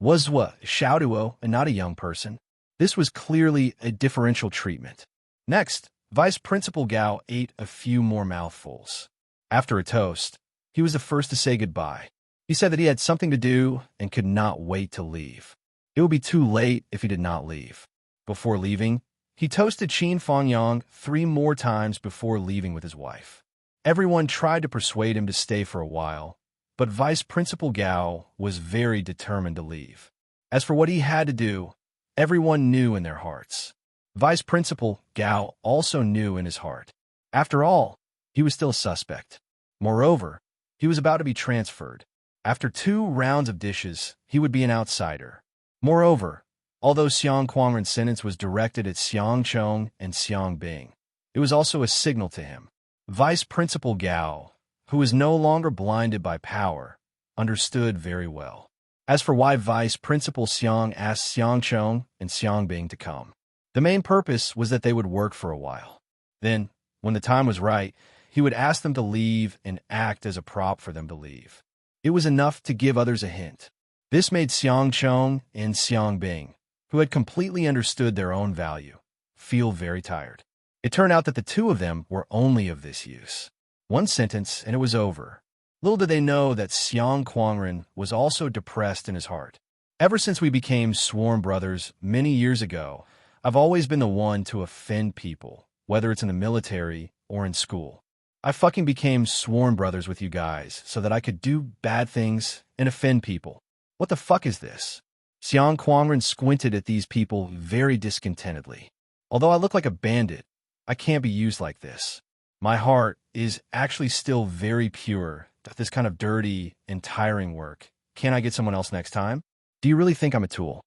Was Zhuo Xiaoduo and not a young person? This was clearly a differential treatment. Next, Vice Principal Gao ate a few more mouthfuls. After a toast, he was the first to say goodbye. He said that he had something to do and could not wait to leave. It would be too late if he did not leave. Before leaving, he toasted Qin Fanyang 3 more times before leaving with his wife. Everyone tried to persuade him to stay for a while, but Vice Principal Gao was very determined to leave. As for what he had to do, everyone knew in their hearts. Vice Principal Gao also knew in his heart. After all, he was still a suspect. Moreover, he was about to be transferred. After 2 rounds of dishes, he would be an outsider. Moreover, although Xiang Quangren's sentence was directed at Xiang Chong and Xiang Bing, it was also a signal to him. Vice Principal Gao, who was no longer blinded by power, understood very well. As for why Vice Principal Xiang asked Xiang Chong and Xiang Bing to come, the main purpose was that they would work for a while. Then, when the time was right, he would ask them to leave and act as a prop for them to leave. It was enough to give others a hint. This made Xiang Chong and Xiang Bing, who had completely understood their own value, feel very tired. It turned out that the 2 of them were only of this use. 1 sentence, and it was over. Little did they know that Xiang Quangren was also depressed in his heart. Ever since we became sworn brothers many years ago, I've always been the one to offend people, whether it's in the military or in school. I fucking became sworn brothers with you guys so that I could do bad things and offend people. What the fuck is this? Xiang Quangren squinted at these people very discontentedly. Although I look like a bandit, I can't be used like this. My heart is actually still very pure. This kind of dirty and tiring work. Can't I get someone else next time? Do you really think I'm a tool?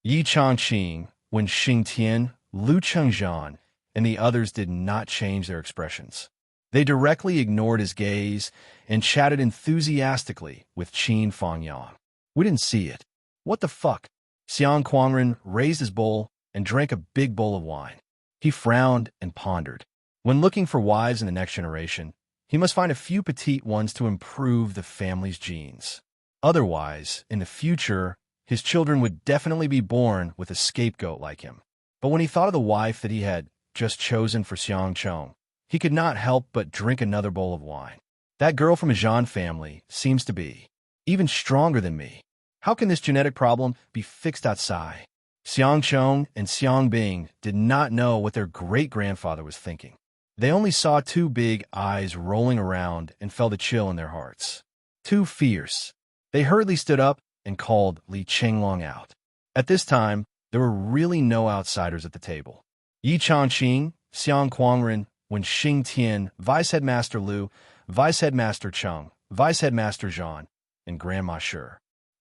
Yi Changqing, when Xingtian, Lu Chengzhan, and the others did not change their expressions. They directly ignored his gaze and chatted enthusiastically with Qin Fangyang. We didn't see it. What the fuck? Xiang Quangren raised his bowl and drank a big bowl of wine. He frowned and pondered. When looking for wives in the next generation, he must find a few petite ones to improve the family's genes. Otherwise, in the future, his children would definitely be born with a scapegoat like him. But when he thought of the wife that he had just chosen for Xiang Chong, he could not help but drink another bowl of wine. That girl from a Zhan family seems to be even stronger than me. How can this genetic problem be fixed outside? Xiang Chong and Xiang Bing did not know what their great-grandfather was thinking. They only saw two big eyes rolling around and felt a chill in their hearts. Too fierce. They hurriedly stood up and called Li Chenglong out. At this time, there were really no outsiders at the table. Yi Changqing, Xiang Quangren, Wen Xingtian, Vice Headmaster Liu, Vice Headmaster Cheng, Vice Headmaster Zhan, and Grandma Shi.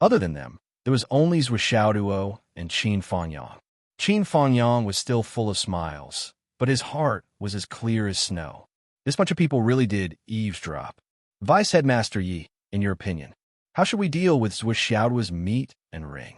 Other than them, there was only Zhu Xiaoduo and Qin Fangyang. Qin Fangyang was still full of smiles, but his heart was as clear as snow. This bunch of people really did eavesdrop. Vice Headmaster Yi, in your opinion, how should we deal with Zhu Xiaoduo's meat and ring?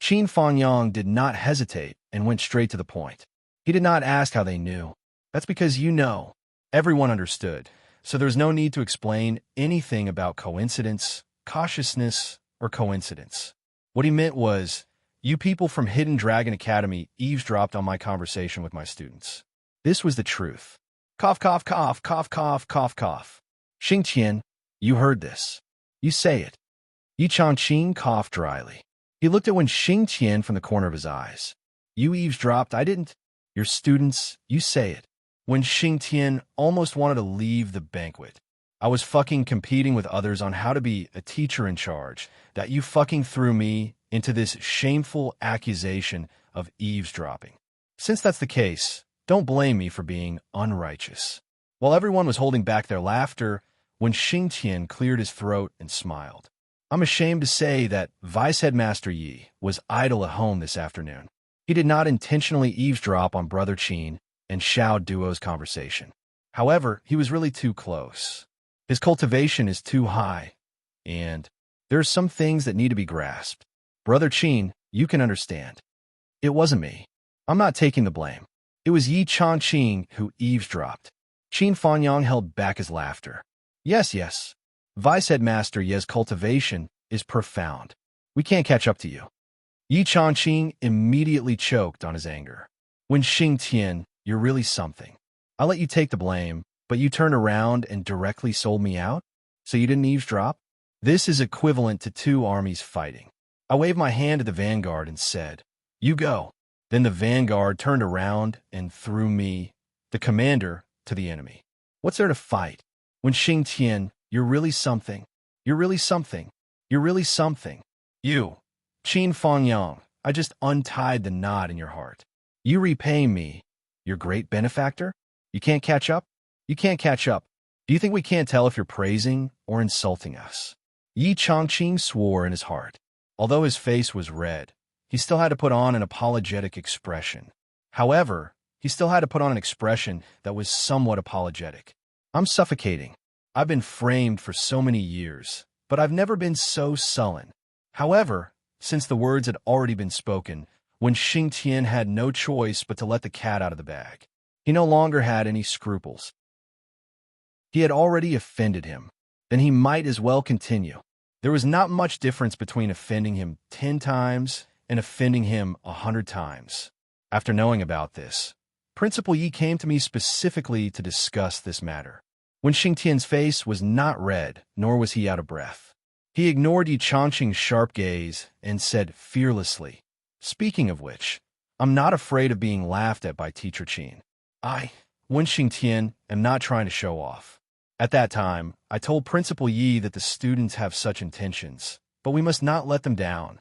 Qin Fangyang did not hesitate and went straight to the point. He did not ask how they knew. That's because you know. Everyone understood, so there's no need to explain anything about coincidence, cautiousness, or coincidence. What he meant was, you people from Hidden Dragon Academy eavesdropped on my conversation with my students. This was the truth. Cough, cough, cough, cough, cough, cough, cough. Xingtian, you heard this. You say it. Yi Changqing coughed dryly. He looked at Wen Xingtian from the corner of his eyes. You eavesdropped, I didn't. Your students, you say it. Wen Xingtian almost wanted to leave the banquet. I was fucking competing with others on how to be a teacher in charge, that you fucking threw me into this shameful accusation of eavesdropping. Since that's the case, don't blame me for being unrighteous. While everyone was holding back their laughter, Wen Xingtian cleared his throat and smiled. I'm ashamed to say that Vice Headmaster Yi was idle at home this afternoon. He did not intentionally eavesdrop on Brother Qin and Xiao Duo's conversation. However, he was really too close. His cultivation is too high, and there are some things that need to be grasped. Brother Qin, you can understand. It wasn't me. I'm not taking the blame. It was Yi Changqing who eavesdropped. Qin Fangyang held back his laughter. Yes. Vice Headmaster Ye's cultivation is profound. We can't catch up to you. Yi Changqing immediately choked on his anger. Wen Xingtian, you're really something. I let you take the blame, but you turned around and directly sold me out? So you didn't eavesdrop? This is equivalent to two armies fighting. I waved my hand at the vanguard and said, you go. Then the vanguard turned around and threw me, the commander, to the enemy. What's there to fight? Wen Xingtian, you're really something. You're really something. You're really something. You, Qin Fangyang, I just untied the knot in your heart. You repay me, your great benefactor? You can't catch up? You can't catch up. Do you think we can't tell if you're praising or insulting us? Yi Changqing swore in his heart. Although his face was red, he still had to put on an apologetic expression. However, he still had to put on an expression that was somewhat apologetic. I'm suffocating. I've been framed for so many years, but I've never been so sullen. However, since the words had already been spoken, Wen Xingtian had no choice but to let the cat out of the bag. He no longer had any scruples. He had already offended him. Then he might as well continue. There was not much difference between offending him 10 times and offending him 100 times. After knowing about this, Principal Yi came to me specifically to discuss this matter. Wen Xingtian's face was not red, nor was he out of breath. He ignored Yi Changqing's sharp gaze and said fearlessly, speaking of which, I'm not afraid of being laughed at by Teacher Qin. I, Wen Xingtian, am not trying to show off. At that time, I told Principal Yi that the students have such intentions, but we must not let them down.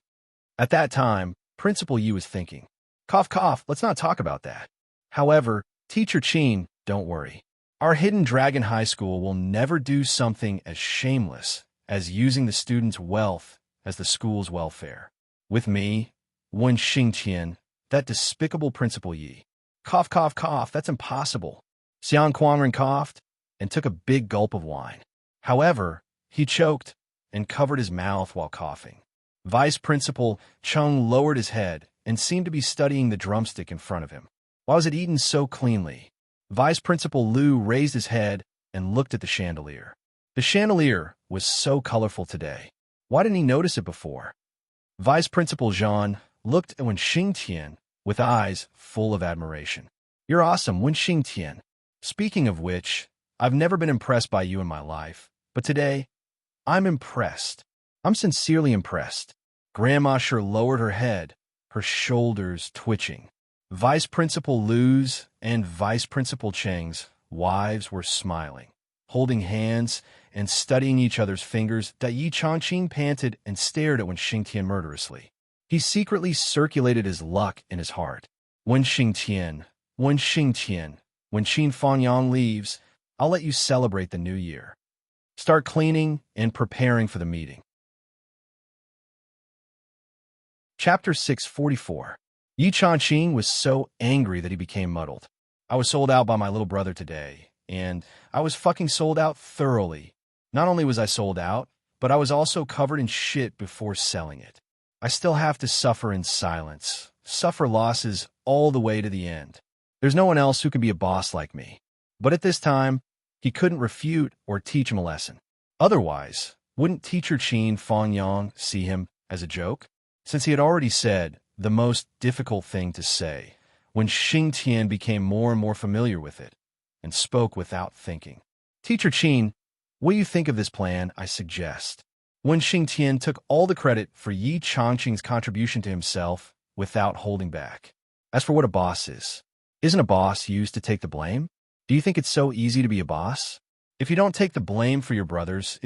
At that time, Principal Yi was thinking, cough, cough, let's not talk about that. However, Teacher Qin, don't worry. Our Hidden Dragon High School will never do something as shameless as using the students' wealth as the school's welfare. With me, Wen Xingtian, that despicable Principal Yi. Cough, cough, cough, that's impossible. Xiang Quangren coughed. and took a big gulp of wine. However, he choked and covered his mouth while coughing. Vice Principal Chung lowered his head and seemed to be studying the drumstick in front of him. Why was it eaten so cleanly? Vice Principal Liu raised his head and looked at the chandelier. The chandelier was so colorful today. Why didn't he notice it before? Vice Principal Zhan looked at Wen Xingtian with eyes full of admiration. You're awesome, Wen Xingtian. Speaking of which, I've never been impressed by you in my life, but today, I'm impressed. I'm sincerely impressed. Grandma sure lowered her head, her shoulders twitching. Vice Principal Liu's and Vice Principal Cheng's wives were smiling, holding hands and studying each other's fingers. Yi Changqing panted and stared at Wen Xingtian murderously. He secretly circulated his luck in his heart. Wen Xingtian, when Qin Fangyang leaves, I'll let you celebrate the new year. Start cleaning and preparing for the meeting. Chapter 644. Yi Changqing was so angry that he became muddled. I was sold out by my little brother today, and I was fucking sold out thoroughly. Not only was I sold out, but I was also covered in shit before selling it. I still have to suffer in silence, suffer losses all the way to the end. There's no one else who can be a boss like me. But at this time, he couldn't refute or teach him a lesson. Otherwise, wouldn't Teacher Qin Fangyang see him as a joke? Since he had already said the most difficult thing to say, when Xingtian became more and more familiar with it, and spoke without thinking. Teacher Qin, what do you think of this plan I suggest? When Xingtian took all the credit for Yi Changqing's contribution to himself without holding back. As for what a boss is, isn't a boss used to take the blame? Do you think it's so easy to be a boss? If you don't take the blame for your brothers,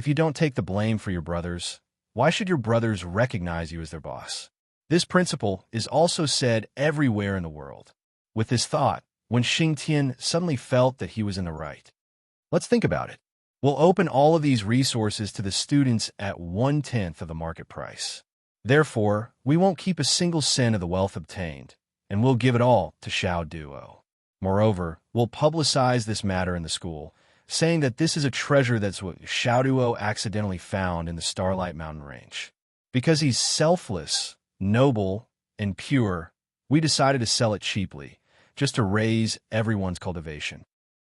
why should your brothers recognize you as their boss? This principle is also said everywhere in the world. With this thought, when Xingtian suddenly felt that he was in the right. Let's think about it. We'll open all of these resources to the students at 1/10 of the market price. Therefore, we won't keep a single cent of the wealth obtained, and we'll give it all to Xiao Duo. Moreover, we'll publicize this matter in the school, saying that this is a treasure that's what Xiao Duo accidentally found in the Starlight Mountain Range. Because he's selfless, noble, and pure, we decided to sell it cheaply, just to raise everyone's cultivation.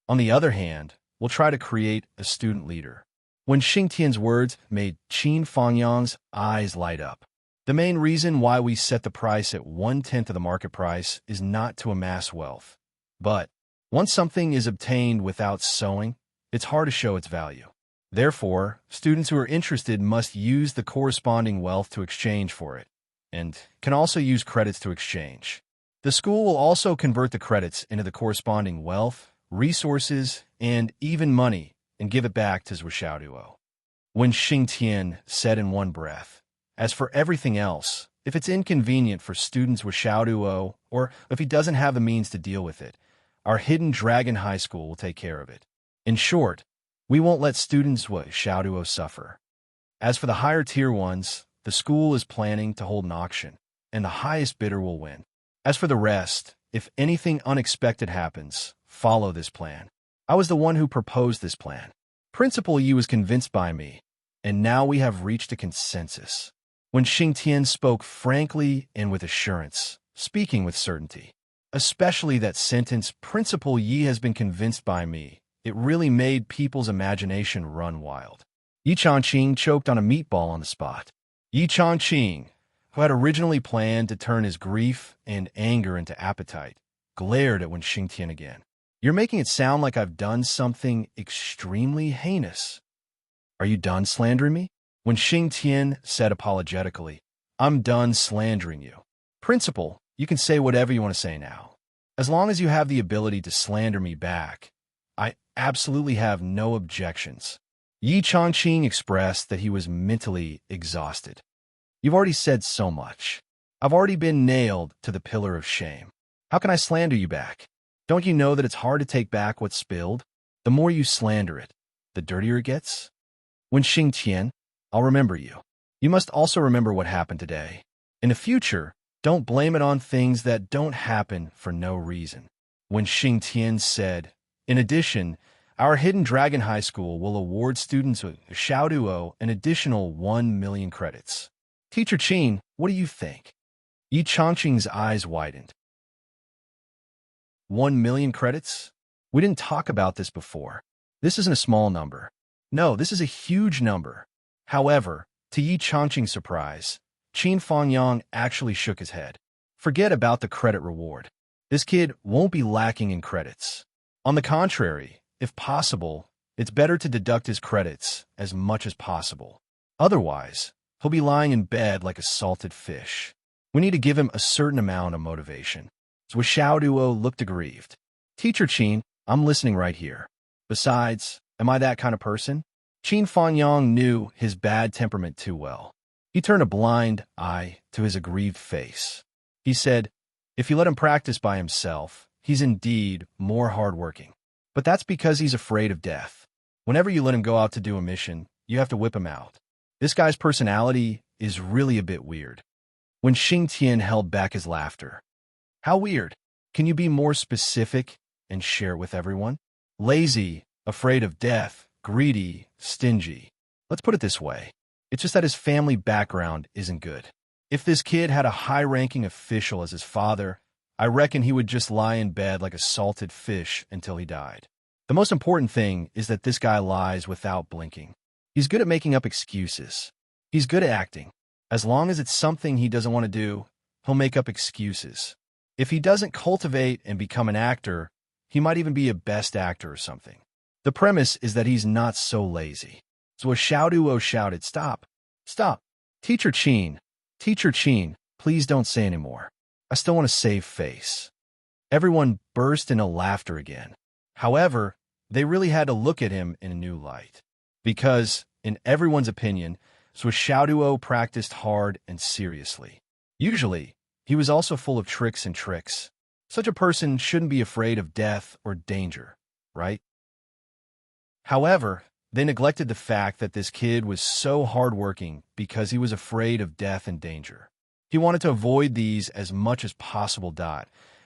On the other hand, we'll try to create a student leader. When Xingtian's words made Qin Fangyang's eyes light up. The main reason why we set the price at 1/10 of the market price is not to amass wealth. But once something is obtained without sowing, it's hard to show its value. Therefore, students who are interested must use the corresponding wealth to exchange for it, and can also use credits to exchange. The school will also convert the credits into the corresponding wealth, resources, and even money, and give it back to Xiao Duo. When Xingtian said in one breath, as for everything else, if it's inconvenient for students with Xiao Duo, or if he doesn't have the means to deal with it, our Hidden Dragon High School will take care of it. In short, we won't let students with Xiao Duo suffer. As for the higher tier ones, the school is planning to hold an auction, and the highest bidder will win. As for the rest, if anything unexpected happens, follow this plan. I was the one who proposed this plan. Principal Yi was convinced by me, and now we have reached a consensus. When Xingtian spoke frankly and with assurance, speaking with certainty, especially that sentence, Principal Yi has been convinced by me, it really made people's imagination run wild. Yi Changqing choked on a meatball on the spot. Yi Changqing, who had originally planned to turn his grief and anger into appetite, glared at Wen Xingtian again. You're making it sound like I've done something extremely heinous. Are you done slandering me? When Xingtian said apologetically, I'm done slandering you. Principal, you can say whatever you want to say now. As long as you have the ability to slander me back, I absolutely have no objections. Yi Changqing expressed that he was mentally exhausted. You've already said so much. I've already been nailed to the pillar of shame. How can I slander you back? Don't you know that it's hard to take back what's spilled? The more you slander it, the dirtier it gets. When Xingtian, I'll remember you. You must also remember what happened today. In the future, don't blame it on things that don't happen for no reason. When Xingtian said, in addition, Our Hidden Dragon High School will award students of Xiaoduo an additional 1 million credits. Teacher Qin, what do you think? Yi Changqing's eyes widened. 1 million credits? We didn't talk about this before. This isn't a small number. No, this is a huge number. However, to Yi Changqing's surprise, Qin Fangyang actually shook his head. Forget about the credit reward. This kid won't be lacking in credits. On the contrary, if possible, it's better to deduct his credits as much as possible. Otherwise, he'll be lying in bed like a salted fish. We need to give him a certain amount of motivation. So Xiaoduo looked aggrieved. Teacher Qin, I'm listening right here. Besides, am I that kind of person? Qin Fangyang knew his bad temperament too well. He turned a blind eye to his aggrieved face. He said, if you let him practice by himself, he's indeed more hardworking. But that's because he's afraid of death. Whenever you let him go out to do a mission, you have to whip him out. This guy's personality is really a bit weird. When Xing Tian held back his laughter. How weird? Can you be more specific and share it with everyone? Lazy, afraid of death, greedy, stingy. Let's put it this way. It's just that his family background isn't good. If this kid had a high-ranking official as his father, I reckon he would just lie in bed like a salted fish until he died. The most important thing is that this guy lies without blinking. He's good at making up excuses. He's good at acting. As long as it's something he doesn't want to do, he'll make up excuses. If he doesn't cultivate and become an actor, he might even be a best actor or something. The premise is that he's not so lazy. So Xiaoduo shouted, Stop! Stop! Teacher Qin, please don't say anymore. I still want to save face. Everyone burst into laughter again. However, they really had to look at him in a new light. Because, in everyone's opinion, Xiaoduo practiced hard and seriously. Usually, he was also full of tricks and tricks. Such a person shouldn't be afraid of death or danger, right? However, they neglected the fact that this kid was so hardworking because he was afraid of death and danger. He wanted to avoid these as much as possible.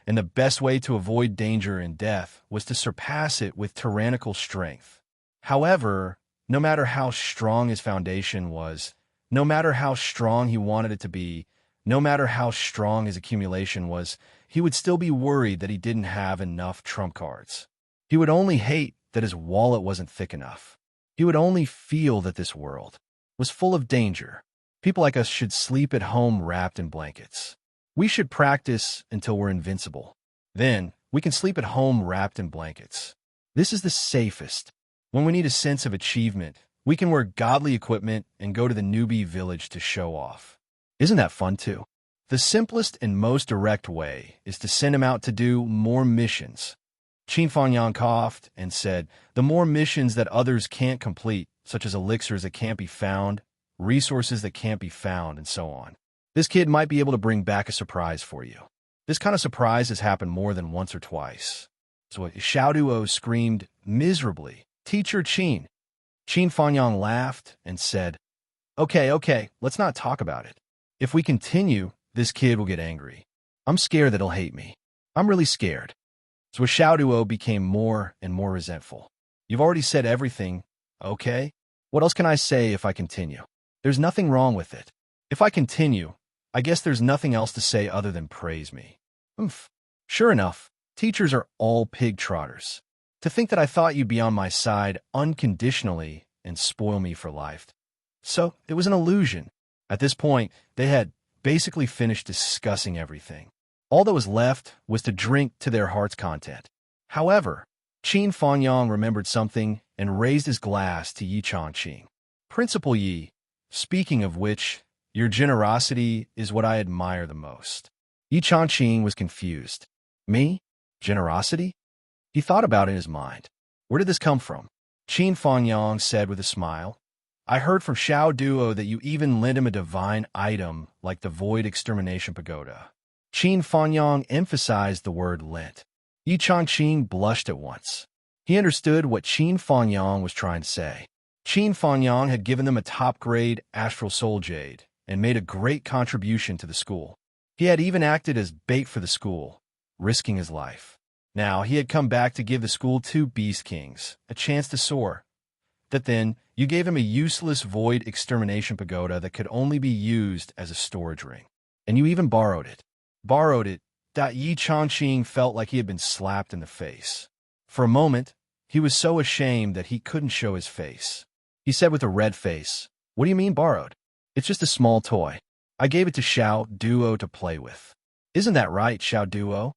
And the best way to avoid danger and death was to surpass it with tyrannical strength. However, no matter how strong his foundation was, no matter how strong he wanted it to be, no matter how strong his accumulation was, he would still be worried that he didn't have enough trump cards. He would only hate that his wallet wasn't thick enough. He would only feel that this world was full of danger. People like us should sleep at home wrapped in blankets. We should practice until we're invincible. Then, we can sleep at home wrapped in blankets. This is the safest. When we need a sense of achievement, we can wear godly equipment and go to the newbie village to show off. Isn't that fun too? The simplest and most direct way is to send him out to do more missions. Qin Fangyang coughed and said, the more missions that others can't complete, such as elixirs that can't be found, resources that can't be found, and so on. This kid might be able to bring back a surprise for you. This kind of surprise has happened more than once or twice. So Xiaoduo screamed miserably, Teacher Qin. Qin Fangyang laughed and said, Okay, let's not talk about it. If we continue, this kid will get angry. I'm scared that he'll hate me. I'm really scared. So Xiaoduo became more and more resentful. You've already said everything, okay? What else can I say if I continue? There's nothing wrong with it. If I continue, I guess there's nothing else to say other than praise me. Oomph. Sure enough, teachers are all pig trotters. To think that I thought you'd be on my side unconditionally and spoil me for life. So, it was an illusion. At this point, they had basically finished discussing everything. All that was left was to drink to their heart's content. However, Qin Fangyang remembered something and raised his glass to Yi Changqing. Principal Yi, speaking of which, your generosity is what I admire the most. Yi Changqing was confused. Me? Generosity? He thought about it in his mind. Where did this come from? Qin Fangyang said with a smile, I heard from Xiaoduo that you even lent him a divine item like the Void Extermination Pagoda. Qin Fangyang emphasized the word lent. Yi Changqing blushed at once. He understood what Qin Fangyang was trying to say. Qin Fangyang had given them a top-grade Astral Soul Jade and made a great contribution to the school. He had even acted as bait for the school, risking his life. Now, he had come back to give the school 2 Beast Kings a chance to soar. That then, you gave him a useless void extermination pagoda that could only be used as a storage ring. And you even borrowed it. Borrowed it. Yi Changqing felt like he had been slapped in the face. For a moment, he was so ashamed that he couldn't show his face. He said with a red face, "What do you mean borrowed? It's just a small toy. I gave it to Xiao Duo to play with." "Isn't that right, Xiao Duo?"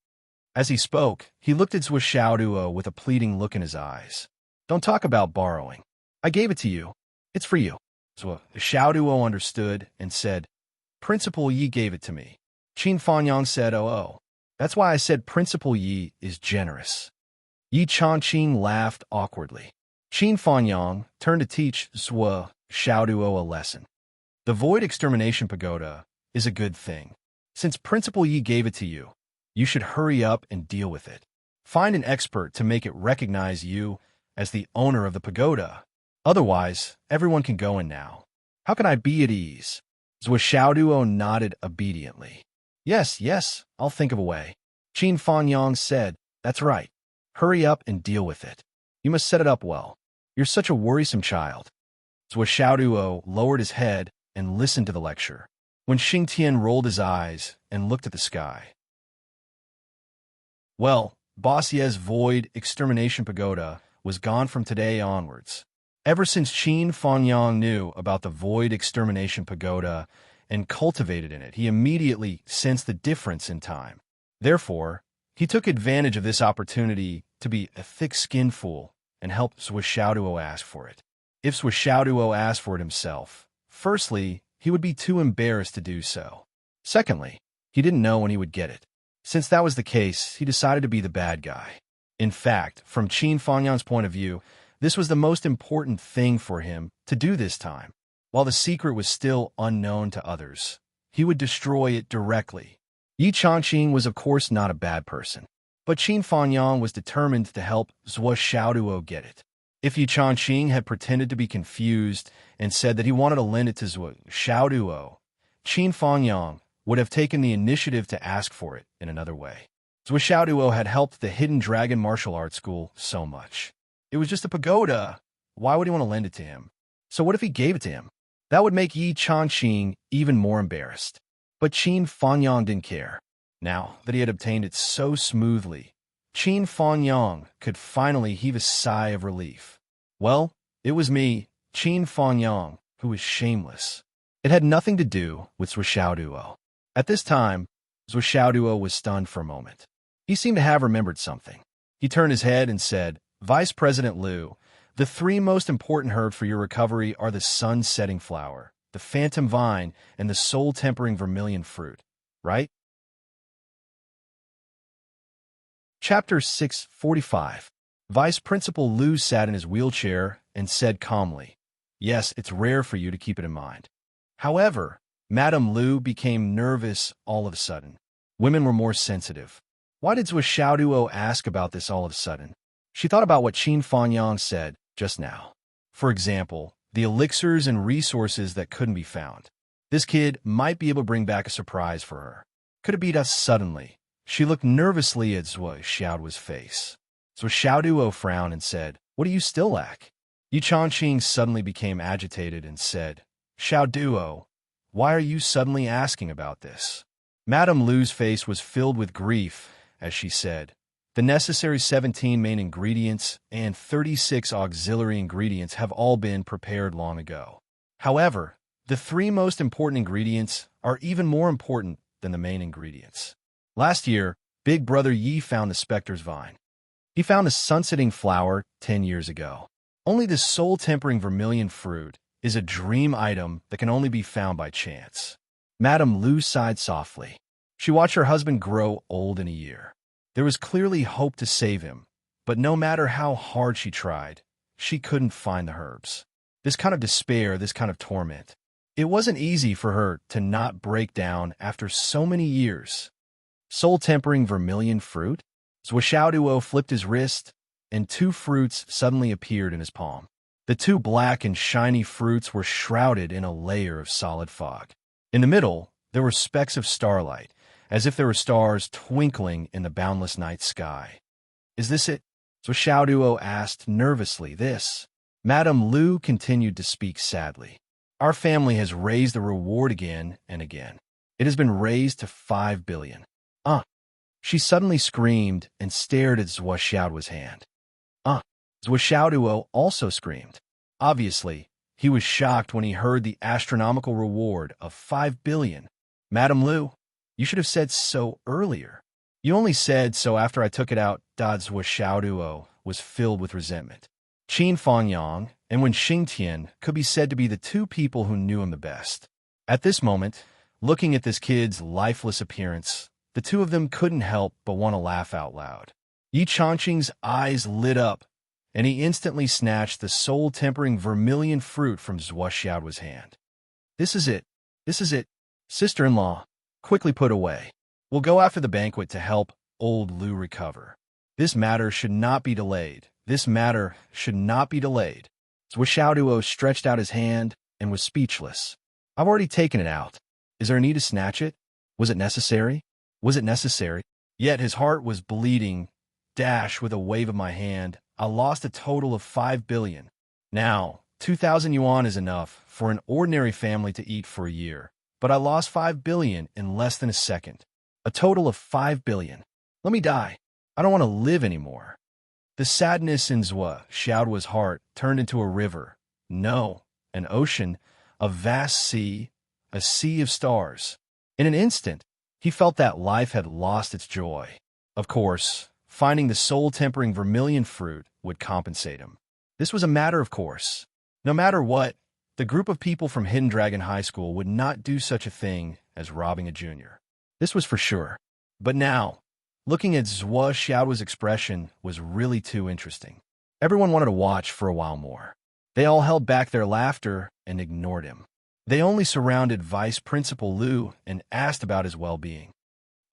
As he spoke, he looked at Xiao Duo with a pleading look in his eyes. "Don't talk about borrowing. I gave it to you. It's for you." So Xiao Duo understood and said, "Principal Yi gave it to me." Qin Fanyang said, "Oh, that's why I said Principal Yi is generous." Yi Changqing laughed awkwardly. Qin Fanyang turned to teach Xiao Duo a lesson. The Void Extermination Pagoda is a good thing. Since Principal Yi gave it to you, you should hurry up and deal with it. Find an expert to make it recognize you as the owner of the pagoda. Otherwise, everyone can go in now. How can I be at ease? Xiao Duo nodded obediently. Yes, I'll think of a way. Qin Fanyang said, "That's right. Hurry up and deal with it. You must set it up well. You're such a worrisome child." Xiao Duo lowered his head and listened to the lecture. When Xing Tian rolled his eyes and looked at the sky. Well, Boss Ye's Void Extermination Pagoda was gone from today onwards. Ever since Qin Fanyang knew about the Void Extermination Pagoda and cultivated in it, he immediately sensed the difference in time. Therefore, he took advantage of this opportunity to be a thick-skinned fool and help Xiao Duo ask for it. If Xiao Duo asked for it himself, firstly, he would be too embarrassed to do so. Secondly, he didn't know when he would get it. Since that was the case, he decided to be the bad guy. In fact, from Qin Fanyang's point of view, this was the most important thing for him to do this time. While the secret was still unknown to others, he would destroy it directly. Yi Changqing was of course not a bad person, but Qin Fanyang was determined to help Xiao Duo get it. If Yi Changqing had pretended to be confused and said that he wanted to lend it to Xiao Duo, Qin Fanyang would have taken the initiative to ask for it in another way. Xiao Duo had helped the Hidden Dragon Martial Arts School so much. It was just a pagoda. Why would he want to lend it to him? So what if he gave it to him? That would make Yi Changqing even more embarrassed. But Qin Fanyang didn't care. Now that he had obtained it so smoothly, Qin Fanyang could finally heave a sigh of relief. Well, it was me, Qin Fanyang, who was shameless. It had nothing to do with Xiao Duo. At this time, Xiao Duo was stunned for a moment. He seemed to have remembered something. He turned his head and said, "Vice President Liu, the 3 most important herbs for your recovery are the sun-setting flower, the phantom vine, and the soul-tempering vermilion fruit, right?" Chapter 645. Vice Principal Liu sat in his wheelchair and said calmly, "Yes, it's rare for you to keep it in mind." However, Madame Liu became nervous all of a sudden. Women were more sensitive. Why did Xiao Duo ask about this all of a sudden? She thought about what Qin Fanyang said just now. For example, the elixirs and resources that couldn't be found. This kid might be able to bring back a surprise for her. Could it be us suddenly? She looked nervously at Xiao Duo's face. Xiao Duo frowned and said, "What do you still lack?" Yi Changqing suddenly became agitated and said, "Xiao Duo, why are you suddenly asking about this?" Madame Liu's face was filled with grief as she said, "The necessary 17 main ingredients and 36 auxiliary ingredients have all been prepared long ago. However, the 3 most important ingredients are even more important than the main ingredients. Last year, Big Brother Yi found the Spectre's Vine. He found the sunsetting flower 10 years ago. Only the soul-tempering vermilion fruit is a dream item that can only be found by chance." Madame Liu sighed softly. She watched her husband grow old in a year. There was clearly hope to save him, but no matter how hard she tried, she couldn't find the herbs. This kind of despair, this kind of torment. It wasn't easy for her to not break down after so many years. Soul-tempering vermilion fruit? Xiao Duo flipped his wrist, and 2 fruits suddenly appeared in his palm. The 2 black and shiny fruits were shrouded in a layer of solid fog. In the middle, there were specks of starlight, as if there were stars twinkling in the boundless night sky. Is this it? Zhuo Duo asked nervously. This. Madame Lu continued to speak sadly. Our family has raised the reward again and again. It has been raised to 5 billion. She suddenly screamed and stared at Zhuo Xiaoduo's hand. Zhuo Xiaoduo also screamed. Obviously, he was shocked when he heard the astronomical reward of 5 billion. Madame Lu, you should have said so earlier. You only said so after I took it out. Zhuo Xiaoduo was filled with resentment. Qin Fangyang and Wen Xingtian could be said to be the two people who knew him the best. At this moment, looking at this kid's lifeless appearance, the two of them couldn't help but want to laugh out loud. Yi Changqing's eyes lit up, and he instantly snatched the soul-tempering vermilion fruit from Zhuo Xiaoduo's hand. This is it. This is it. Sister-in-law, quickly put away. We'll go after the banquet to help old Lu recover. This matter should not be delayed. This matter should not be delayed. Zhuo Xiaoduo stretched out his hand and was speechless. I've already taken it out. Is there a need to snatch it? Was it necessary? Was it necessary? Yet his heart was bleeding. Dash with a wave of my hand. I lost a total of 5 billion. Now, 2,000 yuan is enough for an ordinary family to eat for a year. But I lost 5 billion in less than a second. A total of 5 billion. Let me die. I don't want to live anymore. The sadness in Zhuo Xiaoduo's heart turned into a river. No, an ocean, a vast sea, a sea of stars. In an instant, he felt that life had lost its joy. Of course, finding the soul-tempering vermilion fruit would compensate him. This was a matter of course. No matter what, the group of people from Hidden Dragon High School would not do such a thing as robbing a junior. This was for sure. But now, looking at Zhuo Xiaoduo's expression was really too interesting. Everyone wanted to watch for a while more. They all held back their laughter and ignored him. They only surrounded Vice Principal Lu and asked about his well-being.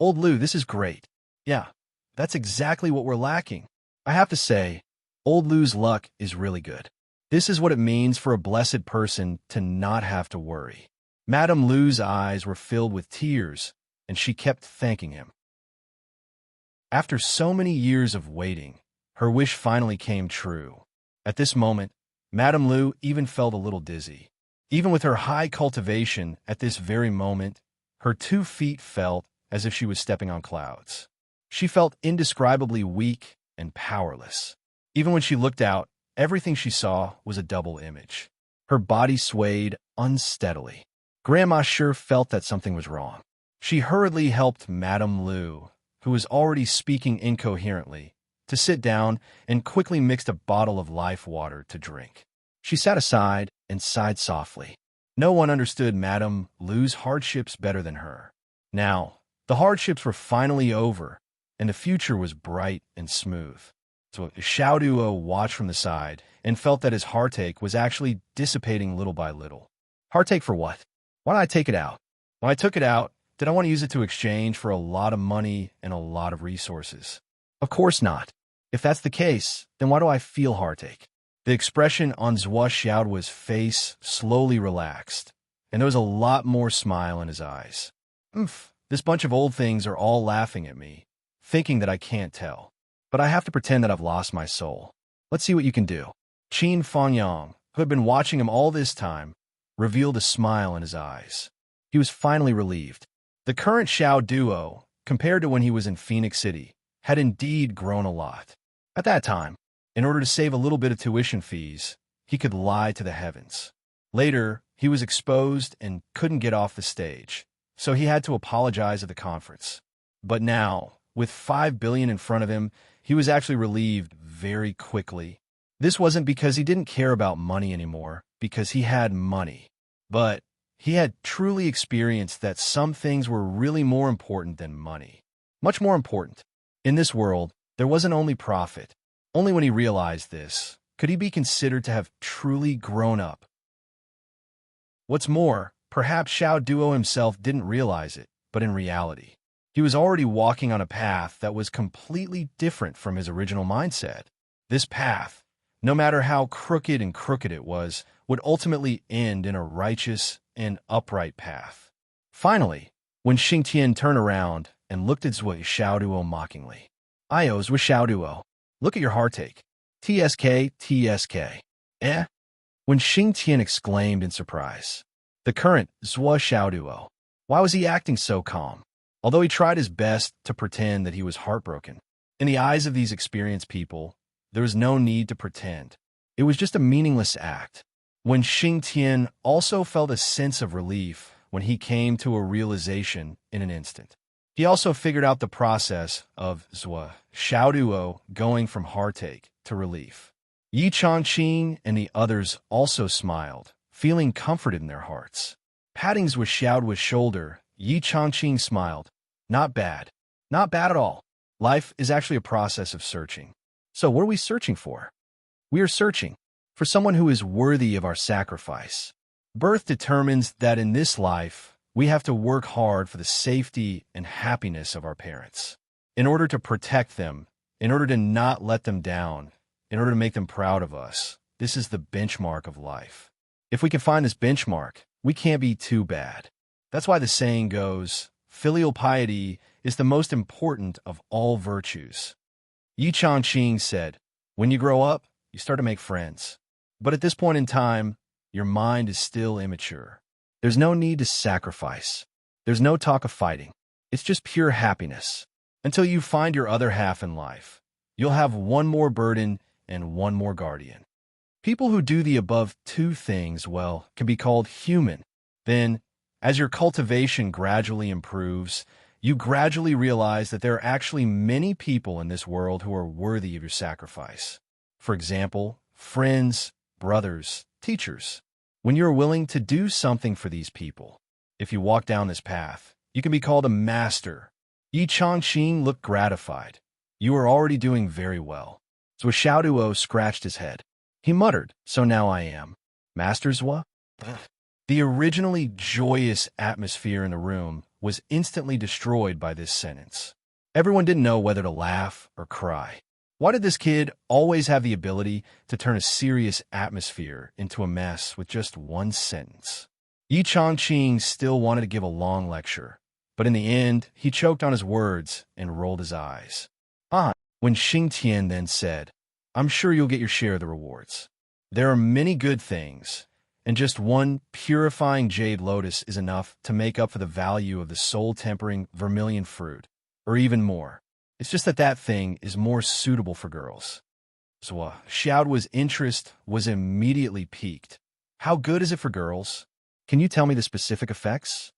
Old Lu, this is great. Yeah, that's exactly what we're lacking. I have to say, Old Lu's luck is really good. This is what it means for a blessed person to not have to worry. Madame Lu's eyes were filled with tears, and she kept thanking him. After so many years of waiting, her wish finally came true. At this moment, Madame Lu even felt a little dizzy. Even with her high cultivation at this very moment, her 2 feet felt as if she was stepping on clouds. She felt indescribably weak and powerless. Even when she looked out, everything she saw was a double image. Her body swayed unsteadily. Grandma sure felt that something was wrong. She hurriedly helped Madame Lu, who was already speaking incoherently, to sit down and quickly mixed a bottle of life water to drink. She sat aside and sighed softly. No one understood Madame Lu's hardships better than her. Now, the hardships were finally over, and the future was bright and smooth. So Xiaoduo watched from the side and felt that his heartache was actually dissipating little by little. Heartache for what? Why did I take it out? When I took it out, did I want to use it to exchange for a lot of money and a lot of resources? Of course not. If that's the case, then why do I feel heartache? The expression on Zhuo Xiaoduo's face slowly relaxed, and there was a lot more smile in his eyes. This bunch of old things are all laughing at me, thinking that I can't tell. But I have to pretend that I've lost my soul. Let's see what you can do. Qin Fangyang, who had been watching him all this time, revealed a smile in his eyes. He was finally relieved. The current Xiao Duo, compared to when he was in Phoenix City, had indeed grown a lot. At that time, in order to save a little bit of tuition fees, he could lie to the heavens. Later, he was exposed and couldn't get off the stage, so he had to apologize at the conference. But now, with 5 billion in front of him, he was actually relieved very quickly. This wasn't because he didn't care about money anymore, because he had money. But he had truly experienced that some things were really more important than money. Much more important. In this world, there wasn't only profit. Only when he realized this could he be considered to have truly grown up. What's more, perhaps Xiao Duo himself didn't realize it, but in reality, he was already walking on a path that was completely different from his original mindset. This path, no matter how crooked it was, would ultimately end in a righteous and upright path. Finally, when Xingtian turned around and looked at Zhuo Xiaoduo mockingly, "I was Xiaoduo. Look at your heartache. TSK, TSK. Eh? When Xing Tian exclaimed in surprise. The current Zhuo Xiaoduo. Why was he acting so calm? Although he tried his best to pretend that he was heartbroken. In the eyes of these experienced people, there was no need to pretend. It was just a meaningless act. When Xing Tian also felt a sense of relief when he came to a realization in an instant. He also figured out the process of Zhuo Xiaoduo going from heartache to relief. Yi Changqing and the others also smiled, feeling comforted in their hearts. Patting Zhuo Xiaoduo's shoulder, Yi Changqing smiled. Not bad. Not bad at all. Life is actually a process of searching. So what are we searching for? We are searching for someone who is worthy of our sacrifice. Birth determines that in this life, we have to work hard for the safety and happiness of our parents. In order to protect them, in order to not let them down, in order to make them proud of us. This is the benchmark of life. If we can find this benchmark, we can't be too bad. That's why the saying goes, filial piety is the most important of all virtues. Yi Changqing said, when you grow up, you start to make friends. But at this point in time, your mind is still immature. There's no need to sacrifice. There's no talk of fighting. It's just pure happiness. Until you find your other half in life, you'll have one more burden and one more guardian. People who do the above two things well can be called human. Then, as your cultivation gradually improves, you gradually realize that there are actually many people in this world who are worthy of your sacrifice. For example, friends, brothers, teachers. When you're willing to do something for these people, if you walk down this path, you can be called a master. Yi Changqing looked gratified. You are already doing very well. So Xiaoduo scratched his head. He muttered, so now I am. Master Zhuo? The originally joyous atmosphere in the room was instantly destroyed by this sentence. Everyone didn't know whether to laugh or cry. Why did this kid always have the ability to turn a serious atmosphere into a mess with just one sentence? Yi Changqing still wanted to give a long lecture, but in the end, he choked on his words and rolled his eyes. When Xing Tian then said, I'm sure you'll get your share of the rewards. There are many good things, and just one purifying jade lotus is enough to make up for the value of the soul-tempering vermilion fruit, or even more. It's just that that thing is more suitable for girls. Zhuo Xiaoduo's interest was immediately piqued. How good is it for girls? Can you tell me the specific effects?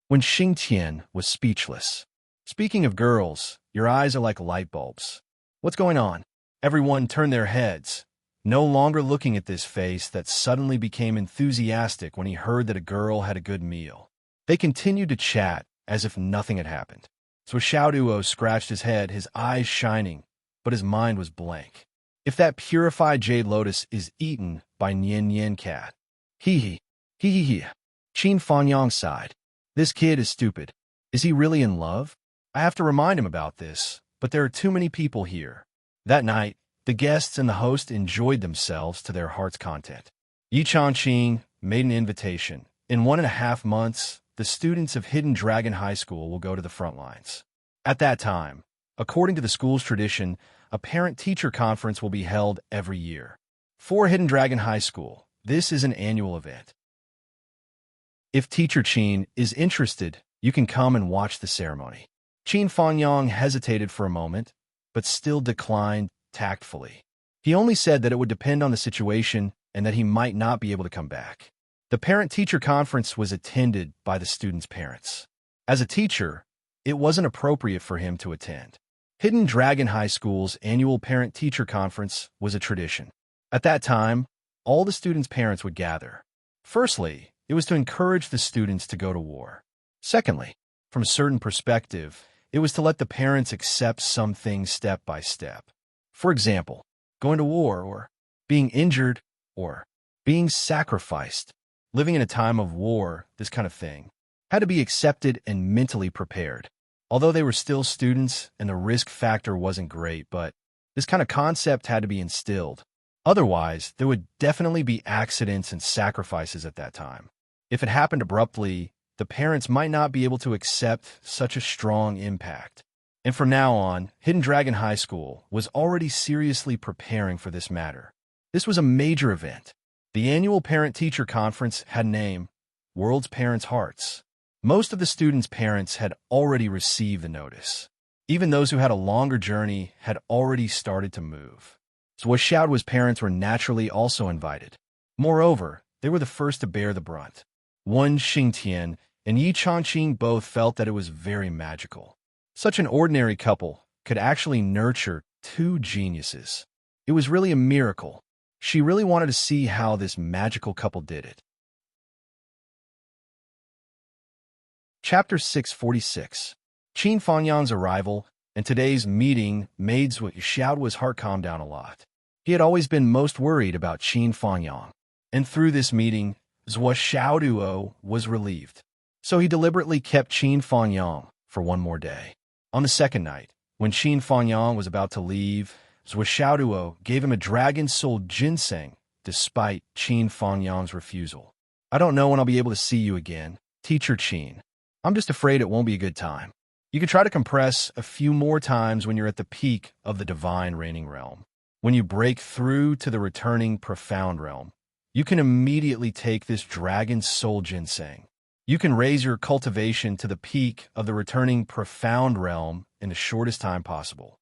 When Xing Tian was speechless. Speaking of girls, your eyes are like light bulbs. What's going on? Everyone turned their heads, no longer looking at this face that suddenly became enthusiastic when he heard that a girl had a good meal. They continued to chat as if nothing had happened. So Xiaoduo scratched his head, his eyes shining, but his mind was blank. If that purified jade lotus is eaten by Nian Nian cat. Hee. Qin Fanyang sighed. This kid is stupid. Is he really in love? I have to remind him about this, but there are too many people here. That night, the guests and the host enjoyed themselves to their heart's content. Yi Changqing made an invitation. In 1.5 months, the students of Hidden Dragon High School will go to the front lines. At that time, according to the school's tradition, a parent-teacher conference will be held every year. For Hidden Dragon High School, this is an annual event. If Teacher Qin is interested, you can come and watch the ceremony. Qin Fanyang hesitated for a moment, but still declined tactfully. He only said that it would depend on the situation and that he might not be able to come back. The parent-teacher conference was attended by the students' parents. As a teacher, it wasn't appropriate for him to attend. Hidden Dragon High School's annual parent-teacher conference was a tradition. At that time, all the students' parents would gather. Firstly, it was to encourage the students to go to war. Secondly, from a certain perspective, it was to let the parents accept some things step by step. For example, going to war, or being injured, or being sacrificed. Living in a time of war, this kind of thing, had to be accepted and mentally prepared. Although they were still students and the risk factor wasn't great, but this kind of concept had to be instilled. Otherwise, there would definitely be accidents and sacrifices at that time. If it happened abruptly, the parents might not be able to accept such a strong impact. And from now on, Hidden Dragon High School was already seriously preparing for this matter. This was a major event. The annual Parent-Teacher Conference had a name, World's Parents' Hearts. Most of the students' parents had already received the notice. Even those who had a longer journey had already started to move. So Xiaoduo's parents were naturally also invited. Moreover, they were the first to bear the brunt. Wen Xingtian and Yi Changqing both felt that it was very magical. Such an ordinary couple could actually nurture two geniuses. It was really a miracle. She really wanted to see how this magical couple did it. Chapter 646. Qin Fangyang's arrival and today's meeting made Xiaoduo's heart calm down a lot. He had always been most worried about Qin Fangyang, and through this meeting, Xiaoduo was relieved. So he deliberately kept Qin Fangyang for one more day. On the second night, when Qin Fangyang was about to leave, Xiaoduo gave him a dragon soul ginseng despite Qin Fangyang's refusal. I don't know when I'll be able to see you again, Teacher Qin. I'm just afraid it won't be a good time. You can try to compress a few more times when you're at the peak of the divine reigning realm. When you break through to the returning profound realm, you can immediately take this dragon soul ginseng. You can raise your cultivation to the peak of the returning profound realm in the shortest time possible.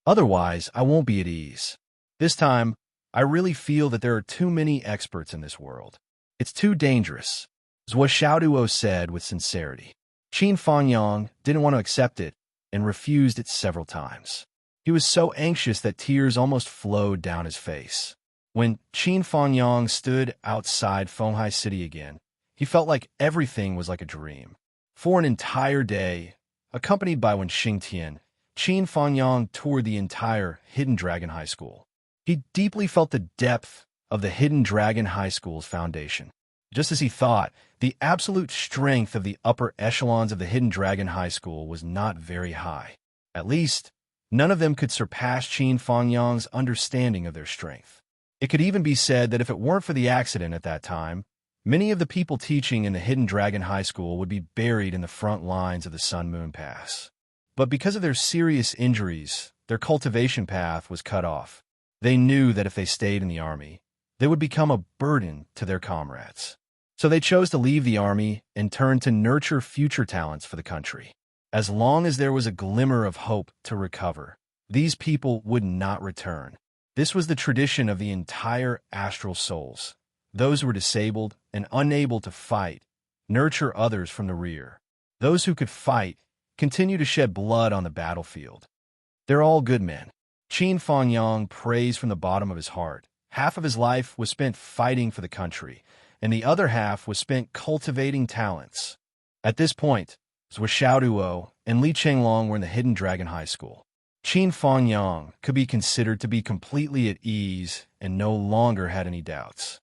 Otherwise, I won't be at ease. This time, I really feel that there are too many experts in this world. It's too dangerous, is what Xiaoduo said with sincerity. Qin Fangyang didn't want to accept it and refused it several times. He was so anxious that tears almost flowed down his face. When Qin Fangyang stood outside Fenghai City again, he felt like everything was like a dream. For an entire day, accompanied by Wen Xingtian, Qin Fangyang toured the entire Hidden Dragon High School. He deeply felt the depth of the Hidden Dragon High School's foundation. Just as he thought, the absolute strength of the upper echelons of the Hidden Dragon High School was not very high. At least, none of them could surpass Qin Fangyang's understanding of their strength. It could even be said that if it weren't for the accident at that time, many of the people teaching in the Hidden Dragon High School would be buried in the front lines of the Sun Moon Pass. But because of their serious injuries, their cultivation path was cut off. They knew that if they stayed in the army, they would become a burden to their comrades. So they chose to leave the army and turn to nurture future talents for the country. As long as there was a glimmer of hope to recover, these people would not return. This was the tradition of the entire astral souls. Those who were disabled and unable to fight, nurture others from the rear. Those who could fight continue to shed blood on the battlefield. They're all good men. Qin Fangyang prays from the bottom of his heart. Half of his life was spent fighting for the country, and the other half was spent cultivating talents. At this point, Xiaoduo and Li Chenglong were in the Hidden Dragon High School. Qin Fangyang could be considered to be completely at ease and no longer had any doubts.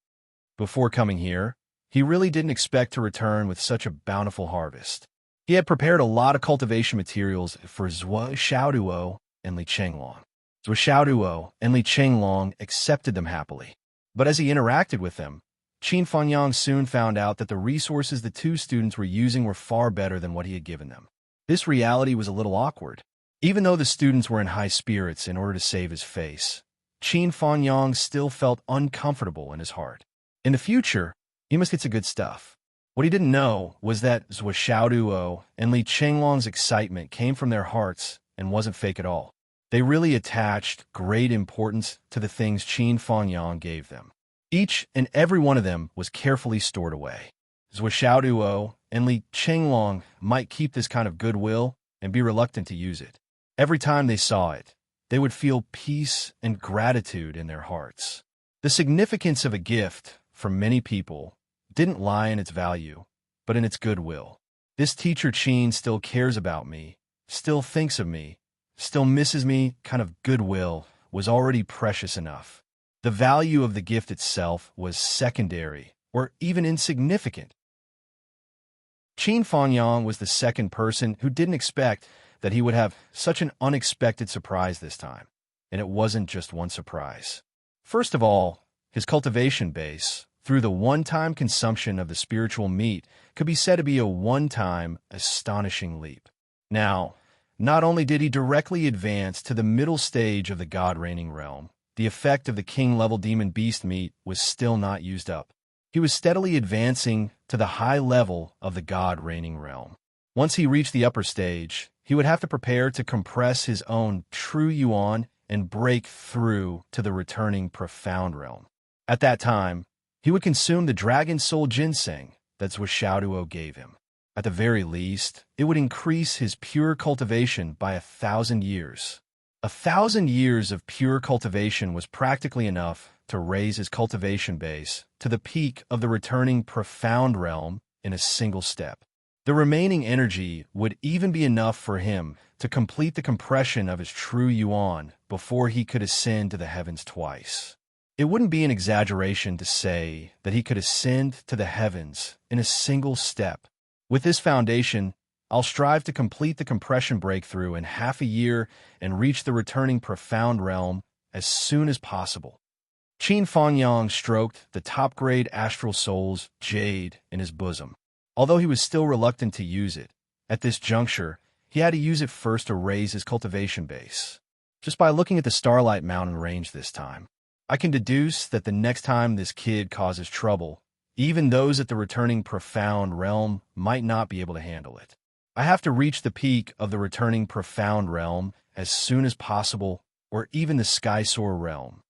Before coming here, he really didn't expect to return with such a bountiful harvest. He had prepared a lot of cultivation materials for Xiaoduo and Li Chenglong. Xiaoduo and Li Chenglong accepted them happily. But as he interacted with them, Qin Fangyang soon found out that the resources the two students were using were far better than what he had given them. This reality was a little awkward. Even though the students were in high spirits in order to save his face, Qin Fangyang still felt uncomfortable in his heart. In the future, he must get some good stuff. What he didn't know was that Xiaoduo and Li Chenglong's excitement came from their hearts and wasn't fake at all. They really attached great importance to the things Qin Fangyang gave them. Each and every one of them was carefully stored away. Xiaoduo and Li Chenglong might keep this kind of goodwill and be reluctant to use it. Every time they saw it, they would feel peace and gratitude in their hearts. The significance of a gift, for many people, didn't lie in its value, but in its goodwill. This teacher Qin still cares about me, still thinks of me, still misses me kind of goodwill was already precious enough. The value of the gift itself was secondary or even insignificant. Qin Fangyang was the second person who didn't expect that he would have such an unexpected surprise this time. And it wasn't just one surprise. First of all, his cultivation base, through the one-time consumption of the spiritual meat, could be said to be a one-time, astonishing leap. Now, Not only did he directly advance to the middle stage of the god-reigning realm, the effect of the king-level demon beast meat was still not used up. He was steadily advancing to the high level of the god-reigning realm. Once he reached the upper stage, he would have to prepare to compress his own true yuan and break through to the returning profound realm. At that time, he would consume the dragon soul ginseng that Zhuo gave him. At the very least, it would increase his pure cultivation by 1,000 years. 1,000 years of pure cultivation was practically enough to raise his cultivation base to the peak of the returning profound realm in a single step. The remaining energy would even be enough for him to complete the compression of his true yuan before he could ascend to the heavens twice. It wouldn't be an exaggeration to say that he could ascend to the heavens in a single step. With this foundation, I'll strive to complete the compression breakthrough in half a year and reach the returning profound realm as soon as possible. Qin Fangyang stroked the top-grade astral soul's jade in his bosom. Although he was still reluctant to use it, at this juncture, he had to use it first to raise his cultivation base. Just by looking at the Starlight Mountain range this time, I can deduce that the next time this kid causes trouble, even those at the returning profound realm might not be able to handle it. I have to reach the peak of the returning profound realm as soon as possible, or even the Skysoar realm.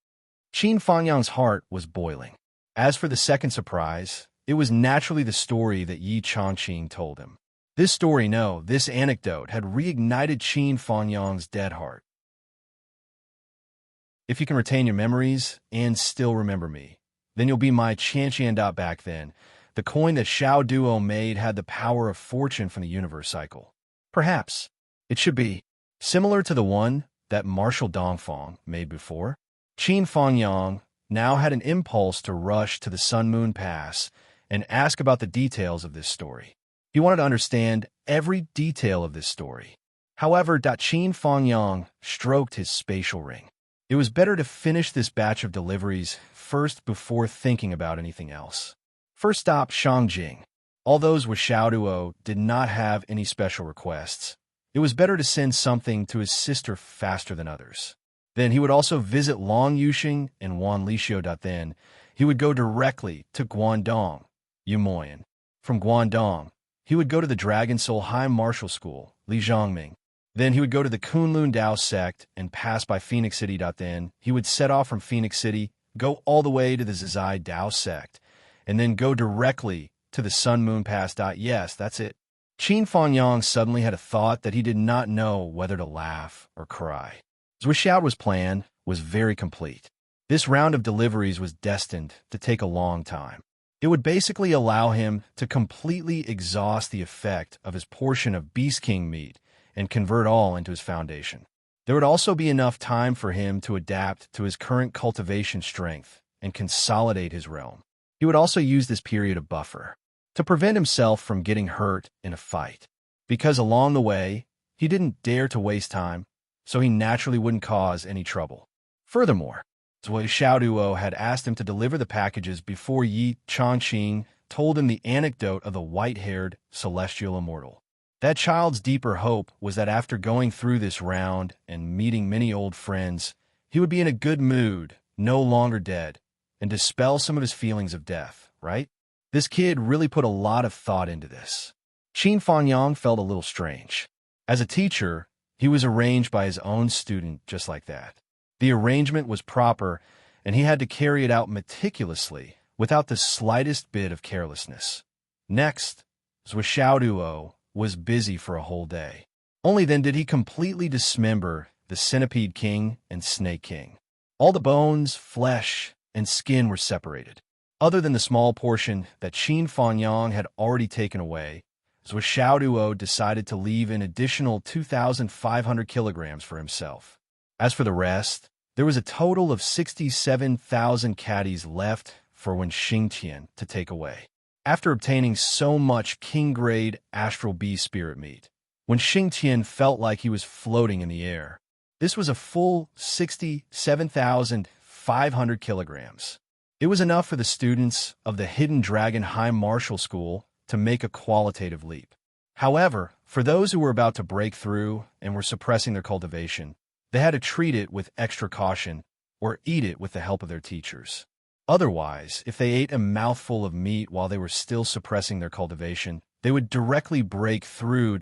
Qin Fangyang's heart was boiling. As for the second surprise, it was naturally the story that Yi Changqing told him. This anecdote had reignited Qin Fangyang's dead heart. If you can retain your memories and still remember me, then you'll be my Qianqian. Back then, the coin that Xiao Duo made had the power of fortune from the universe cycle. Perhaps it should be similar to the one that Marshal Dongfang made before. Qin Fangyang now had an impulse to rush to the Sun Moon Pass and ask about the details of this story. He wanted to understand every detail of this story. However, Qin Fangyang stroked his spatial ring. It was better to finish this batch of deliveries first before thinking about anything else. First stop, Shangjing. Although Xiao Duo did not have any special requests, it was better to send something to his sister faster than others. Then he would also visit Long Yuxing and Wan Lixio. Then he would go directly to Guangdong, Yumoyan. From Guangdong, he would go to the Dragon Soul High Martial School, Li Zhongming. Then he would go to the Kunlun Dao sect and pass by Phoenix City. Then he would set off from Phoenix City, go all the way to the Zizai Dao sect, and then go directly to the Sun Moon Pass. Yes, that's it. Qin Fangyang suddenly had a thought that he did not know whether to laugh or cry. Zhuo plan was very complete. This round of deliveries was destined to take a long time. It would basically allow him to completely exhaust the effect of his portion of Beast King meat and convert all into his foundation. There would also be enough time for him to adapt to his current cultivation strength and consolidate his realm. He would also use this period of buffer to prevent himself from getting hurt in a fight, because along the way, he didn't dare to waste time, so he naturally wouldn't cause any trouble. Furthermore, Xiao Duo had asked him to deliver the packages before Yi Changqing told him the anecdote of the white-haired celestial immortal. That child's deeper hope was that after going through this round and meeting many old friends, he would be in a good mood, no longer dead, and dispel some of his feelings of death, right? This kid really put a lot of thought into this. Qin Fangyang felt a little strange. As a teacher, he was arranged by his own student just like that. The arrangement was proper, and he had to carry it out meticulously, without the slightest bit of carelessness. Next, Xiao Duo was busy for a whole day. Only then did he completely dismember the Centipede King and Snake King. All the bones, flesh, and skin were separated. Other than the small portion that Qin Fangyang had already taken away, Xiao Duo decided to leave an additional 2,500 kilograms for himself. As for the rest, there was a total of 67,000 caddies left for Wen Xingtian to take away. After obtaining so much king-grade astral bee spirit meat, Wen Xingtian felt like he was floating in the air. This was a full 67,500 kilograms. It was enough for the students of the Hidden Dragon High Martial School to make a qualitative leap. However, for those who were about to break through and were suppressing their cultivation, they had to treat it with extra caution or eat it with the help of their teachers. Otherwise, if they ate a mouthful of meat while they were still suppressing their cultivation, they would directly break through.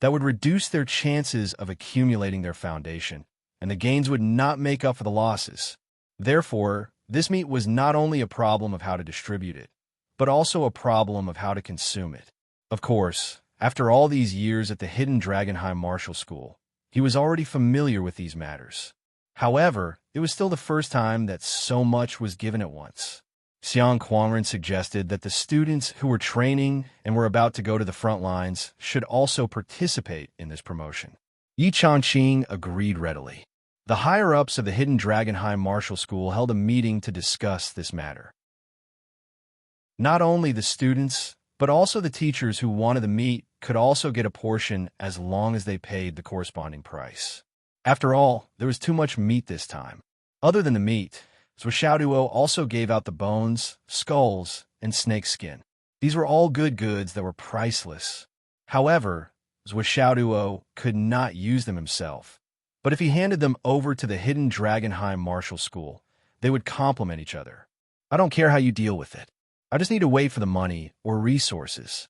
That would reduce their chances of accumulating their foundation, and the gains would not make up for the losses. Therefore, this meat was not only a problem of how to distribute it, but also a problem of how to consume it. Of course, after all these years at the Hidden Dragonheim Martial School, he was already familiar with these matters. However, it was still the first time that so much was given at once. Xiang Quangren suggested that the students who were training and were about to go to the front lines should also participate in this promotion. Yi Changqing agreed readily. The higher-ups of the Hidden Dragonheim Martial School held a meeting to discuss this matter. Not only the students, but also the teachers who wanted the meat could also get a portion as long as they paid the corresponding price. After all, there was too much meat this time. Other than the meat, Zhuo also gave out the bones, skulls, and snake skin. These were all good goods that were priceless. However, Zhuo could not use them himself. But if he handed them over to the Hidden Dragonheim Martial School, they would complement each other. I don't care how you deal with it. I just need to wait for the money or resources.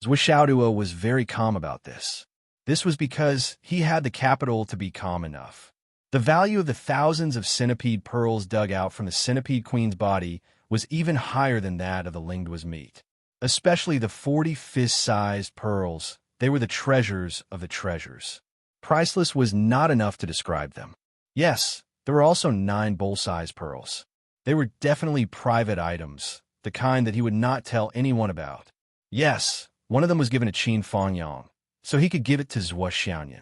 Zhuo was very calm about this. This was because he had the capital to be calm enough. The value of the thousands of centipede pearls dug out from the centipede queen's body was even higher than that of the Lingdua's meat. Especially the 40 fist-sized pearls, they were the treasures of the treasures. Priceless was not enough to describe them. Yes, there were also 9 bowl-sized pearls. They were definitely private items, the kind that he would not tell anyone about. Yes, one of them was given to Qin Fangyang, so he could give it to Zhuo Xianyan.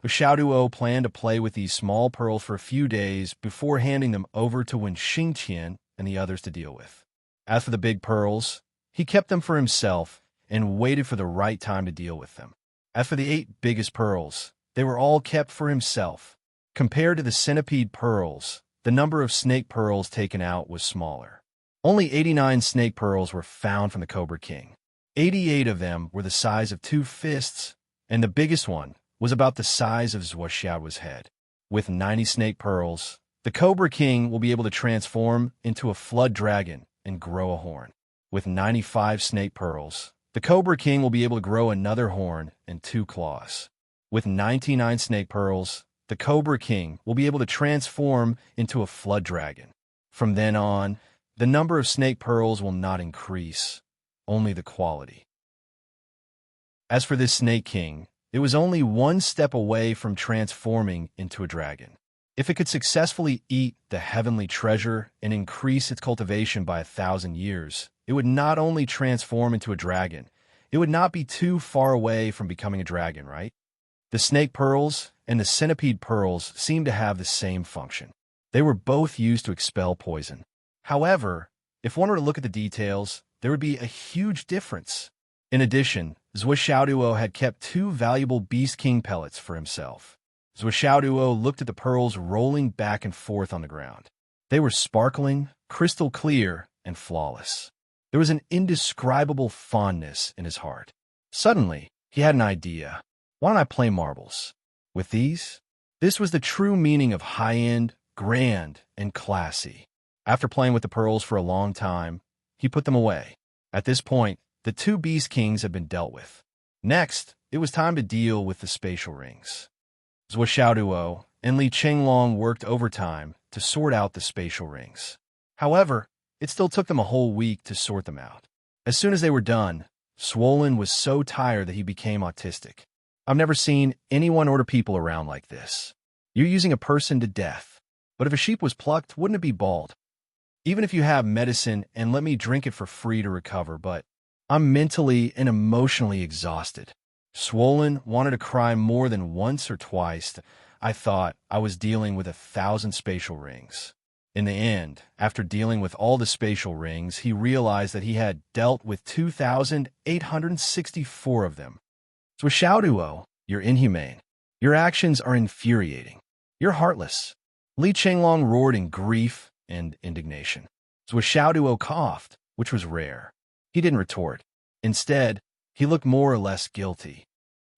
Xiaoduo planned to play with these small pearls for a few days before handing them over to Wen Xingqian and the others to deal with. As for the big pearls, he kept them for himself and waited for the right time to deal with them. As for the 8 biggest pearls, they were all kept for himself. Compared to the centipede pearls, the number of snake pearls taken out was smaller. Only 89 snake pearls were found from the Cobra King. 88 of them were the size of 2 fists, and the biggest one was about the size of Zhuo Xiaoduo's head. With 90 snake pearls, the Cobra King will be able to transform into a flood dragon and grow a horn. With 95 snake pearls, the Cobra King will be able to grow another horn and 2 claws. With 99 snake pearls, the Cobra King will be able to transform into a flood dragon. From then on, the number of snake pearls will not increase, only the quality. As for this Snake King, it was only one step away from transforming into a dragon. If it could successfully eat the heavenly treasure and increase its cultivation by 1,000 years, it would not only transform into a dragon, it would not be too far away from becoming a dragon, right? The snake pearls and the centipede pearls seemed to have the same function. They were both used to expel poison. However, if one were to look at the details, there would be a huge difference. In addition, Zhuo Xiaoduo had kept 2 valuable Beast King pellets for himself. Zhuo Xiaoduo looked at the pearls rolling back and forth on the ground. They were sparkling, crystal clear, and flawless. There was an indescribable fondness in his heart. Suddenly, he had an idea. Why don't I play marbles? With these? This was the true meaning of high-end, grand, and classy. After playing with the pearls for a long time, he put them away. At this point, the 2 Beast Kings had been dealt with. Next, it was time to deal with the spatial rings. Zhuo Xiaoduo and Li Qinglong worked overtime to sort out the spatial rings. However, it still took them a whole week to sort them out. As soon as they were done, Swollen was so tired that he became autistic. I've never seen anyone order people around like this. You're using a person to death. But if a sheep was plucked, wouldn't it be bald? Even if you have medicine and let me drink it for free to recover, but I'm mentally and emotionally exhausted. Swollen wanted to cry more than once or twice. I thought I was dealing with 1,000 spatial rings. In the end, after dealing with all the spatial rings, he realized that he had dealt with 2,864 of them. So Xiaoduo, you're inhumane. Your actions are infuriating. You're heartless. Li Qinglong roared in grief and indignation. So Xiaoduo coughed, which was rare. He didn't retort. Instead, He looked more or less guilty.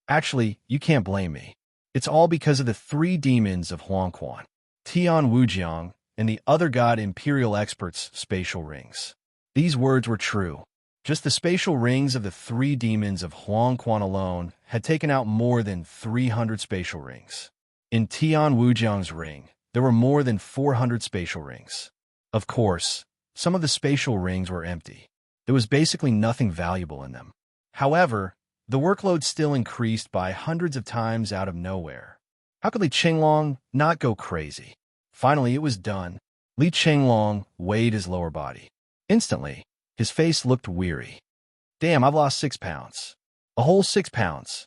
Actually, you can't blame me. It's all because of the three demons of Huangquan, Tian Wujiang, and the other god Imperial Expert's spatial rings. These words were true. Just the spatial rings of the three demons of Huangquan alone had taken out more than 300 spatial rings. In Tian Wujiang's ring, there were more than 400 spatial rings. Of course, some of the spatial rings were empty. There was basically nothing valuable in them. However, the workload still increased by hundreds of times out of nowhere. How could Li Qinglong not go crazy? Finally, it was done. Li Qinglong weighed his lower body. Instantly, his face looked weary. Damn, I've lost 6 pounds. A whole 6 pounds.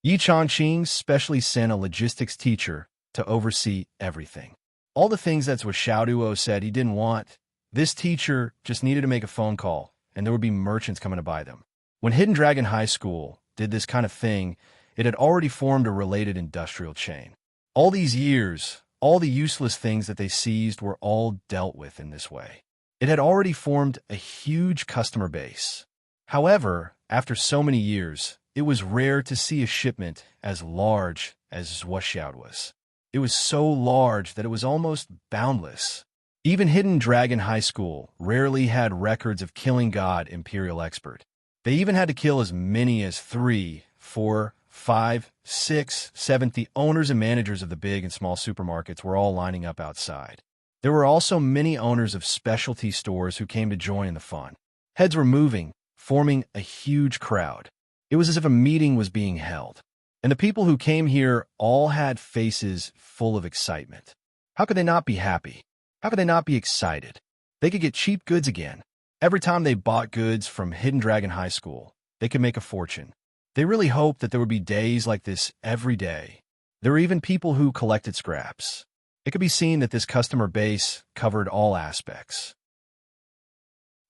Yi Changqing specially sent a logistics teacher to oversee everything. All the things that Xiaoduo said he didn't want, this teacher just needed to make a phone call, and there would be merchants coming to buy them. When Hidden Dragon High School did this kind of thing, it had already formed a related industrial chain. All these years, all the useless things that they seized were all dealt with in this way. It had already formed a huge customer base. However, after so many years, it was rare to see a shipment as large as Zhuoxiao was. It was so large that it was almost boundless. Even Hidden Dragon High School rarely had records of killing God Imperial Expert. They even had to kill as many as 3, 4, 5, 6, 7. The owners and managers of the big and small supermarkets were all lining up outside. There were also many owners of specialty stores who came to join in the fun. Heads were moving, forming a huge crowd. It was as if a meeting was being held. And the people who came here all had faces full of excitement. How could they not be happy? How could they not be excited? They could get cheap goods again. Every time they bought goods from Hidden Dragon High School, they could make a fortune. They really hoped that there would be days like this every day. There were even people who collected scraps. It could be seen that this customer base covered all aspects.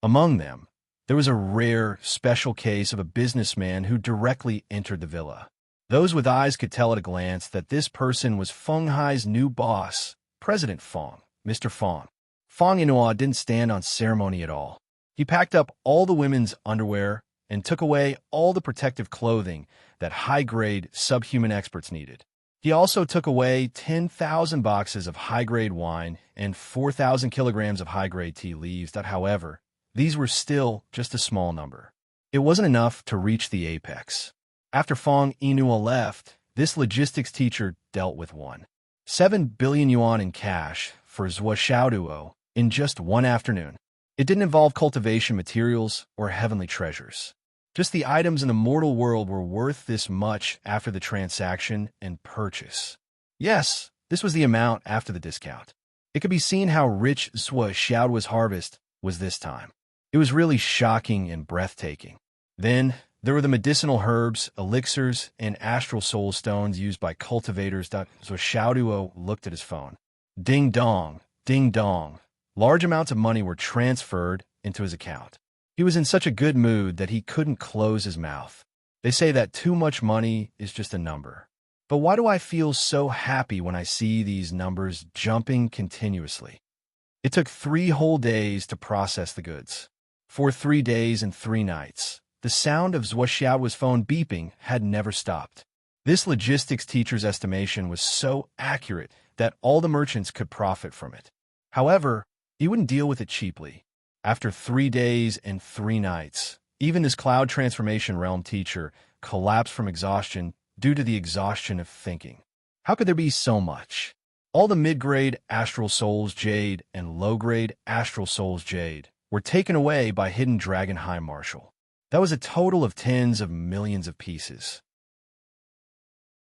Among them, there was a rare, special case of a businessman who directly entered the villa. Those with eyes could tell at a glance that this person was Feng Hai's new boss, President Feng, Mr. Feng. Feng Yinhua didn't stand on ceremony at all. He packed up all the women's underwear and took away all the protective clothing that high-grade subhuman experts needed. He also took away 10,000 boxes of high-grade wine and 4,000 kilograms of high-grade tea leaves. However, these were still just a small number. It wasn't enough to reach the apex. After Feng Yinhua left, this logistics teacher dealt with 7 billion yuan in cash for Zhuoxiao in just one afternoon. It didn't involve cultivation materials or heavenly treasures. Just the items in the mortal world were worth this much after the transaction and purchase. Yes, this was the amount after the discount. It could be seen how rich Zhuoxiao's harvest was this time. It was really shocking and breathtaking. Then, there were the medicinal herbs, elixirs, and astral soul stones used by cultivators. Zhuoxiao looked at his phone. Ding dong, ding dong. Large amounts of money were transferred into his account. He was in such a good mood that he couldn't close his mouth. They say that too much money is just a number. But why do I feel so happy when I see these numbers jumping continuously? It took 3 whole days to process the goods. For 3 days and 3 nights, the sound of Zhuoxiao's phone beeping had never stopped. This logistics teacher's estimation was so accurate that all the merchants could profit from it. However, he wouldn't deal with it cheaply. After 3 days and 3 nights, even this cloud transformation realm teacher collapsed from exhaustion due to the exhaustion of thinking. How could there be so much? All the mid-grade Astral Souls Jade and low-grade Astral Souls Jade were taken away by Hidden Dragon High Marshal. That was a total of tens of millions of pieces.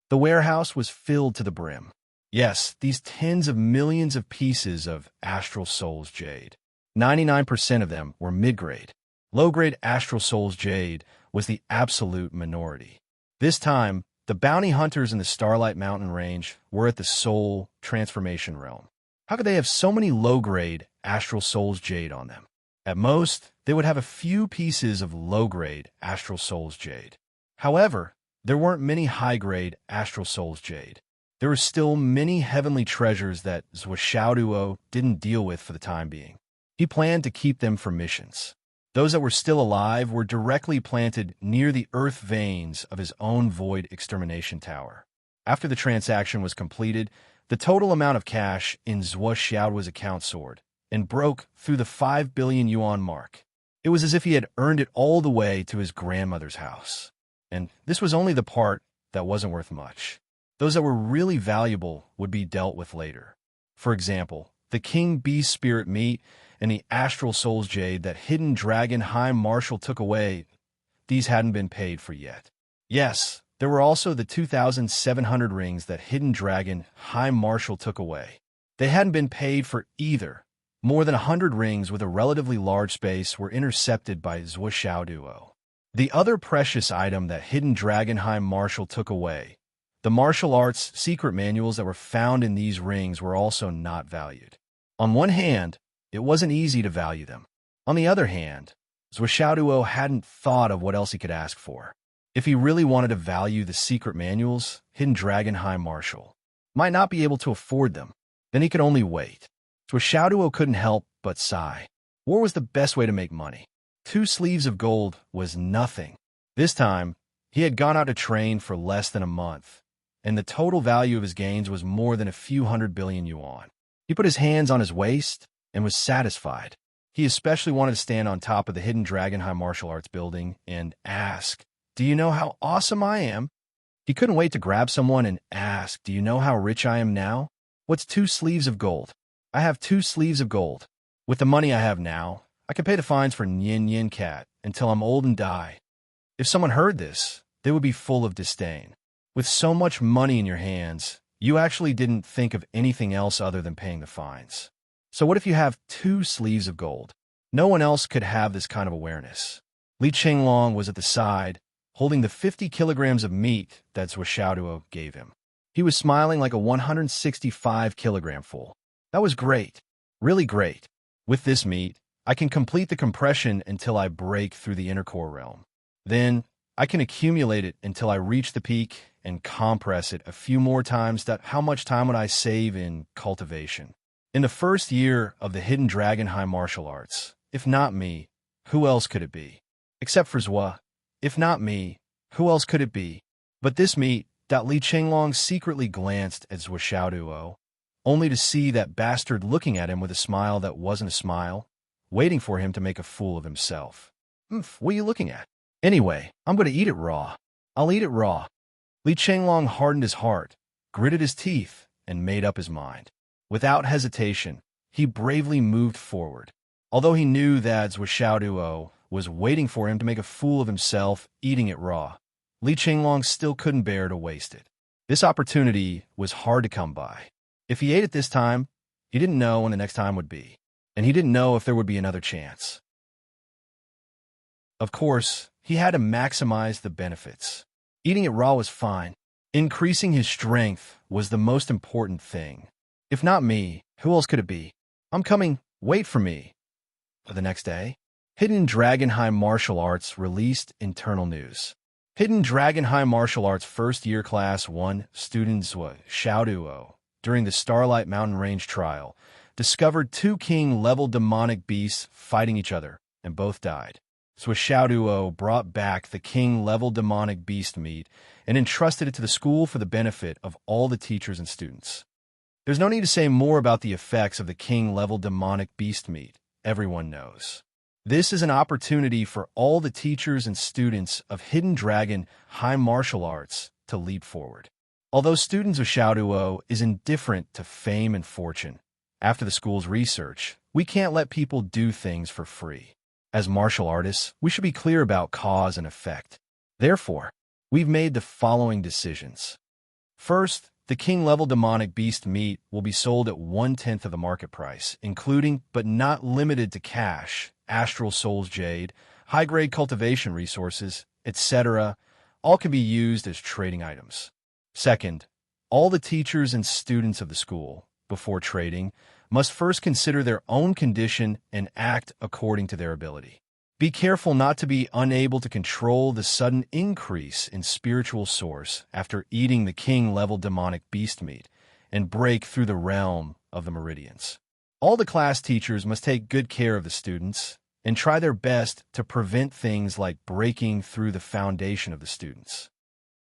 The warehouse was filled to the brim. Yes, these tens of millions of pieces of Astral Souls Jade. 99% of them were mid-grade. Low-grade Astral Souls Jade was the absolute minority. This time, the bounty hunters in the Starlight Mountain Range were at the Soul Transformation Realm. How could they have so many low-grade Astral Souls Jade on them? At most, they would have a few pieces of low-grade Astral Souls Jade. However, there weren't many high-grade Astral Souls Jade. There were still many heavenly treasures that Zhuoxiao didn't deal with for the time being. He planned to keep them for missions. Those that were still alive were directly planted near the earth veins of his own void extermination tower. After the transaction was completed, the total amount of cash in Zhuo Xiaoduo's account soared and broke through the 5 billion yuan mark. It was as if he had earned it all the way to his grandmother's house. And this was only the part that wasn't worth much. Those that were really valuable would be dealt with later. For example, the King Beast Spirit Meat and the Astral Souls Jade that Hidden Dragon High Marshal took away, these hadn't been paid for yet. Yes, there were also the 2,700 rings that Hidden Dragon High Marshal took away. They hadn't been paid for either. More than 100 rings with a relatively large space were intercepted by Zhuo Xiaoduo. The other precious item that Hidden Dragon High Marshal took away, the martial arts secret manuals that were found in these rings, were also not valued. On one hand, it wasn't easy to value them. On the other hand, Zhuo Xiaoduo hadn't thought of what else he could ask for. If he really wanted to value the secret manuals, Hidden Dragon High Marshal might not be able to afford them. Then he could only wait. Zhuo Xiaoduo couldn't help but sigh. War was the best way to make money. 2 sleeves of gold was nothing. This time, he had gone out to train for less than a month, and the total value of his gains was more than a few 100 billion yuan. He put his hands on his waist and was satisfied. He especially wanted to stand on top of the Hidden Dragon High Martial Arts building and ask, "Do you know how awesome I am?" He couldn't wait to grab someone and ask, "Do you know how rich I am now?" "What's 2 sleeves of gold?" "I have 2 sleeves of gold. With the money I have now, I can pay the fines for Yin Yin Cat until I'm old and die." If someone heard this, they would be full of disdain. With so much money in your hands, you actually didn't think of anything else other than paying the fines. So what if you have 2 sleeves of gold? No one else could have this kind of awareness. Li Chenglong was at the side, holding the 50 kilograms of meat that Zhuo Xiaoduo gave him. He was smiling like a 165-kilogram fool. That was great. Really great. With this meat, I can complete the compression until I break through the inner core realm. Then, I can accumulate it until I reach the peak and compress it a few more times. How much time would I save in cultivation? In the first year of the Hidden Dragon High Martial Arts, if not me, who else could it be? Except for Zhuo. If not me, who else could it be? But this meat, Li Chenglong secretly glanced at Zhuo Xiaoduo, only to see that bastard looking at him with a smile that wasn't a smile, waiting for him to make a fool of himself. What are you looking at? Anyway, I'm going to eat it raw. I'll eat it raw. Li Chenglong hardened his heart, gritted his teeth, and made up his mind. Without hesitation, he bravely moved forward. Although he knew that Zhuo Xiaoduo was waiting for him to make a fool of himself eating it raw, Li Chenglong still couldn't bear to waste it. This opportunity was hard to come by. If he ate it this time, he didn't know when the next time would be, and he didn't know if there would be another chance. Of course, he had to maximize the benefits. Eating it raw was fine. Increasing his strength was the most important thing. If not me, who else could it be? I'm coming, wait for me. The next day, Hidden Dragon High Martial Arts released internal news. Hidden Dragon High Martial Arts First Year Class 1 student Zhuo Xiaoduo, during the Starlight Mountain Range trial, discovered 2 king-level demonic beasts fighting each other, and both died. Zhuo Xiaoduo brought back the king-level demonic beast meat and entrusted it to the school for the benefit of all the teachers and students. There's no need to say more about the effects of the king-level demonic beast meat. Everyone knows. This is an opportunity for all the teachers and students of Hidden Dragon High Martial Arts to leap forward. Although students of Xiaoduo is indifferent to fame and fortune, after the school's research, we can't let people do things for free. As martial artists, we should be clear about cause and effect. Therefore, we've made the following decisions. First, the king-level demonic beast meat will be sold at 1/10 of the market price, including but not limited to cash, astral souls jade, high-grade cultivation resources, etc. All can be used as trading items. Second, all the teachers and students of the school, before trading, must first consider their own condition and act according to their ability. Be careful not to be unable to control the sudden increase in spiritual source after eating the king-level demonic beast meat and break through the realm of the meridians. All the class teachers must take good care of the students, and try their best to prevent things like breaking through the foundation of the students.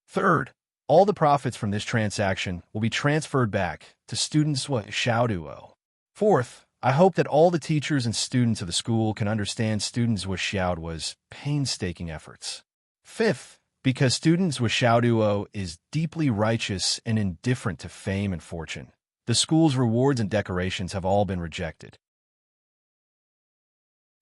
Third, all the profits from this transaction will be transferred back to students what Xiaoduo. Fourth, I hope that all the teachers and students of the school can understand students with Xiaoduo's painstaking efforts. Fifth, because students with Xiaoduo is deeply righteous and indifferent to fame and fortune, the school's rewards and decorations have all been rejected.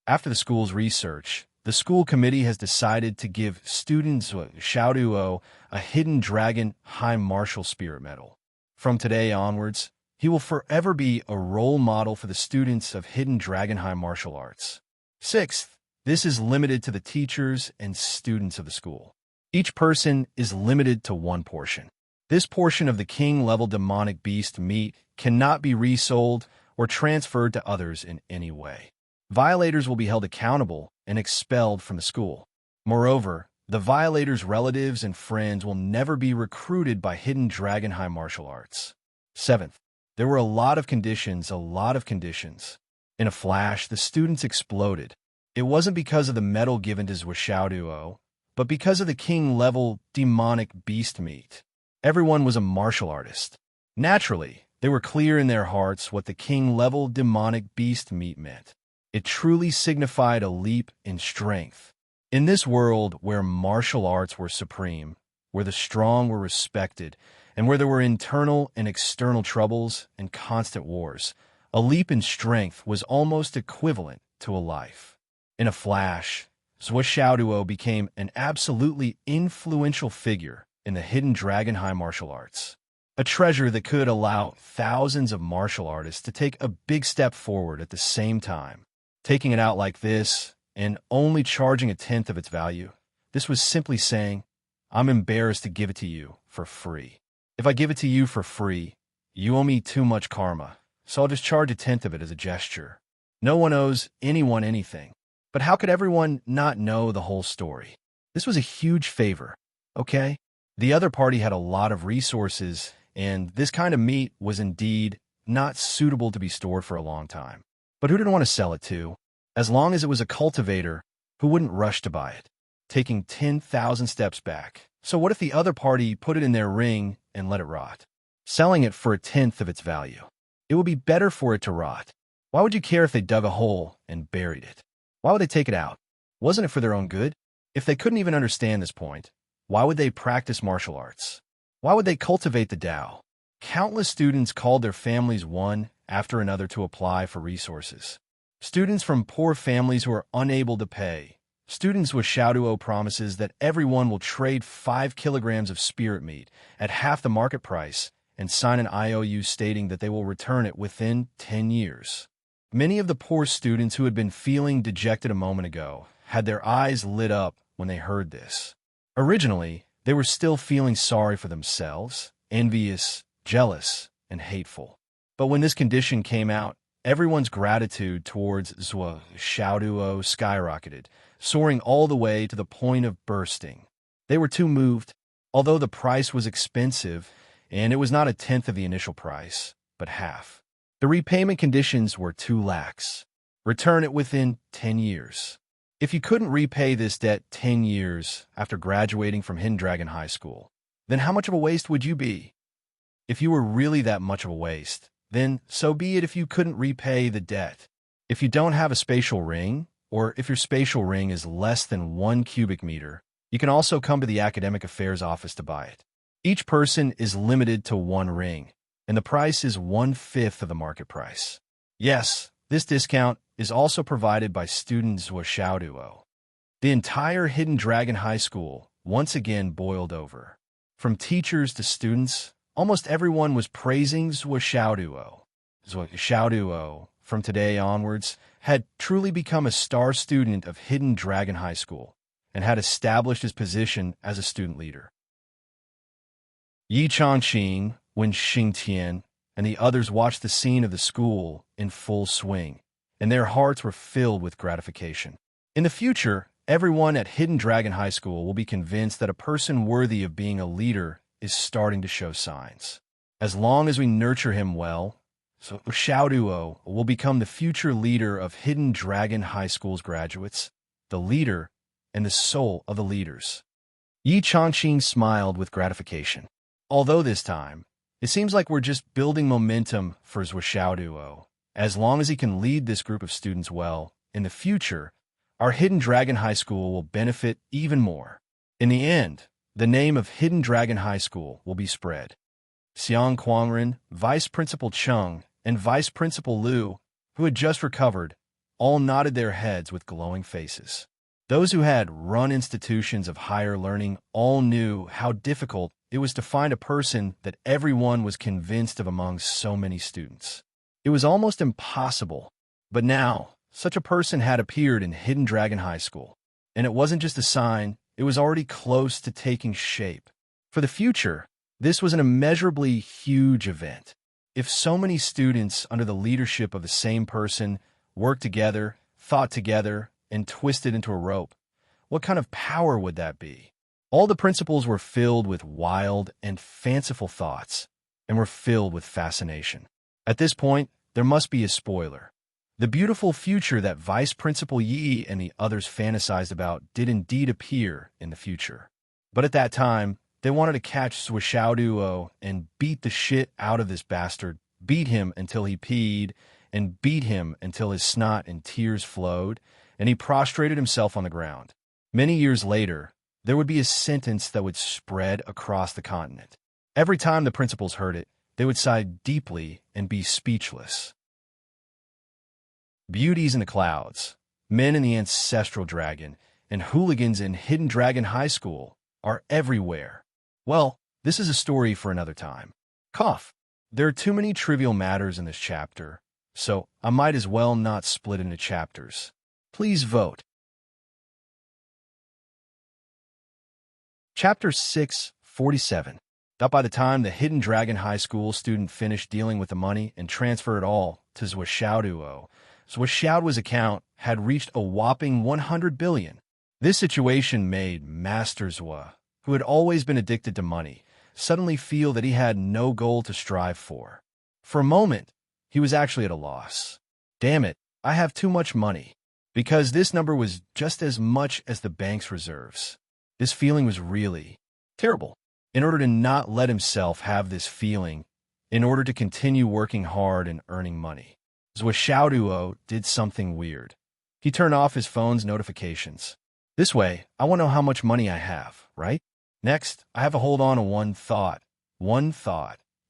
After the school's research, the school committee has decided to give students with Xiaoduo a Hidden Dragon High Martial Spirit Medal. From today onwards, he will forever be a role model for the students of Hidden Dragon High Martial Arts. Sixth, this is limited to the teachers and students of the school. Each person is limited to one portion. This portion of the king-level demonic beast meat cannot be resold or transferred to others in any way. Violators will be held accountable and expelled from the school. Moreover, the violators' relatives and friends will never be recruited by Hidden Dragon High Martial Arts. Seventh, there were a lot of conditions. In a flash, the students exploded. It wasn't because of the medal given to Xiaoduo, but because of the king-level demonic beast meat. Everyone was a martial artist. Naturally, they were clear in their hearts what the king-level demonic beast meat meant. It truly signified a leap in strength. In this world where martial arts were supreme, where the strong were respected, and where there were internal and external troubles and constant wars, a leap in strength was almost equivalent to a life. In a flash, Xiaoduo became an absolutely influential figure in the Hidden Dragon High Martial Arts. A treasure that could allow thousands of martial artists to take a big step forward at the same time. Taking it out like this, and only charging a tenth of its value, this was simply saying, I'm embarrassed to give it to you for free. If I give it to you for free, you owe me too much karma, so I'll just charge a tenth of it as a gesture. No one owes anyone anything. But how could everyone not know the whole story? This was a huge favor, okay? The other party had a lot of resources, and this kind of meat was indeed not suitable to be stored for a long time. But who didn't want to sell it to? As long as it was a cultivator, who wouldn't rush to buy it? Taking 10,000 steps back. So what if the other party put it in their ring and let it rot? Selling it for a tenth of its value. It would be better for it to rot. Why would you care if they dug a hole and buried it? Why would they take it out? Wasn't it for their own good? If they couldn't even understand this point, why would they practice martial arts? Why would they cultivate the Tao? Countless students called their families one after another to apply for resources. Students from poor families who are unable to pay. Students with Xiaoduo promises that everyone will trade 5 kilograms of spirit meat at half the market price and sign an IOU stating that they will return it within 10 years. Many of the poor students who had been feeling dejected a moment ago had their eyes lit up when they heard this. Originally, they were still feeling sorry for themselves, envious, jealous, and hateful. But when this condition came out, everyone's gratitude towards Xiaoduo skyrocketed, soaring all the way to the point of bursting. They were too moved, although the price was expensive, and it was not a tenth of the initial price, but half. The repayment conditions were too lax. Return it within 10 years. If you couldn't repay this debt 10 years after graduating from Hidden Dragon High School, then how much of a waste would you be? If you were really that much of a waste, then so be it if you couldn't repay the debt. If you don't have a spatial ring, or if your spatial ring is less than 1 cubic meter, you can also come to the Academic Affairs office to buy it. Each person is limited to 1 ring, and the price is 1/5 of the market price. Yes, this discount is also provided by students with Xiaoduo. The entire Hidden Dragon High School once again boiled over. From teachers to students, almost everyone was praising Xiaoduo. Xiaoduo, from today onwards, had truly become a star student of Hidden Dragon High School and had established his position as a student leader. Yi Changqing, Wen Xingtian, and the others watched the scene of the school in full swing, and their hearts were filled with gratification. In the future, everyone at Hidden Dragon High School will be convinced that a person worthy of being a leader is starting to show signs. As long as we nurture him well, So Xiaoduo will become the future leader of Hidden Dragon High School's graduates, the leader and the soul of the leaders. Yi Changqing smiled with gratification. Although this time, it seems like we're just building momentum for Zhuo Xiaoduo. As long as he can lead this group of students well, in the future, our Hidden Dragon High School will benefit even more. In the end, the name of Hidden Dragon High School will be spread. Xiang Quangren, Vice Principal Cheng, and Vice Principal Liu, who had just recovered, all nodded their heads with glowing faces. Those who had run institutions of higher learning all knew how difficult it was to find a person that everyone was convinced of among so many students. It was almost impossible, but now, such a person had appeared in Hidden Dragon High School, and it wasn't just a sign, it was already close to taking shape. For the future, this was an immeasurably huge event. If so many students under the leadership of the same person worked together, thought together, and twisted into a rope, what kind of power would that be? All the principals were filled with wild and fanciful thoughts, and were filled with fascination. At this point, there must be a spoiler. The beautiful future that Vice Principal Yi and the others fantasized about did indeed appear in the future. But at that time, they wanted to catch Zhuo Xiaoduo and beat the shit out of this bastard, beat him until he peed, and beat him until his snot and tears flowed, and he prostrated himself on the ground. Many years later, there would be a sentence that would spread across the continent. Every time the principals heard it, they would sigh deeply and be speechless. Beauties in the clouds, men in the ancestral dragon, and hooligans in Hidden Dragon High School are everywhere. Well, this is a story for another time. Cough. There are too many trivial matters in this chapter, so I might as well not split into chapters. Please vote. Chapter 647. That by the time the Hidden Dragon High School student finished dealing with the money and transferred it all to Zhuo Xiaoduo, Zhuo Xiaoduo's account had reached a whopping 100 billion. This situation made Master Zhuo, who had always been addicted to money, suddenly feel that he had no goal to strive for. For a moment, he was actually at a loss. Damn it, I have too much money. Because this number was just as much as the bank's reserves. This feeling was really terrible. In order to not let himself have this feeling, in order to continue working hard and earning money, Zhuo Xiaoduo did something weird. He turned off his phone's notifications. This way, I won't know how much money I have, right? Next, I have to hold on to one thought,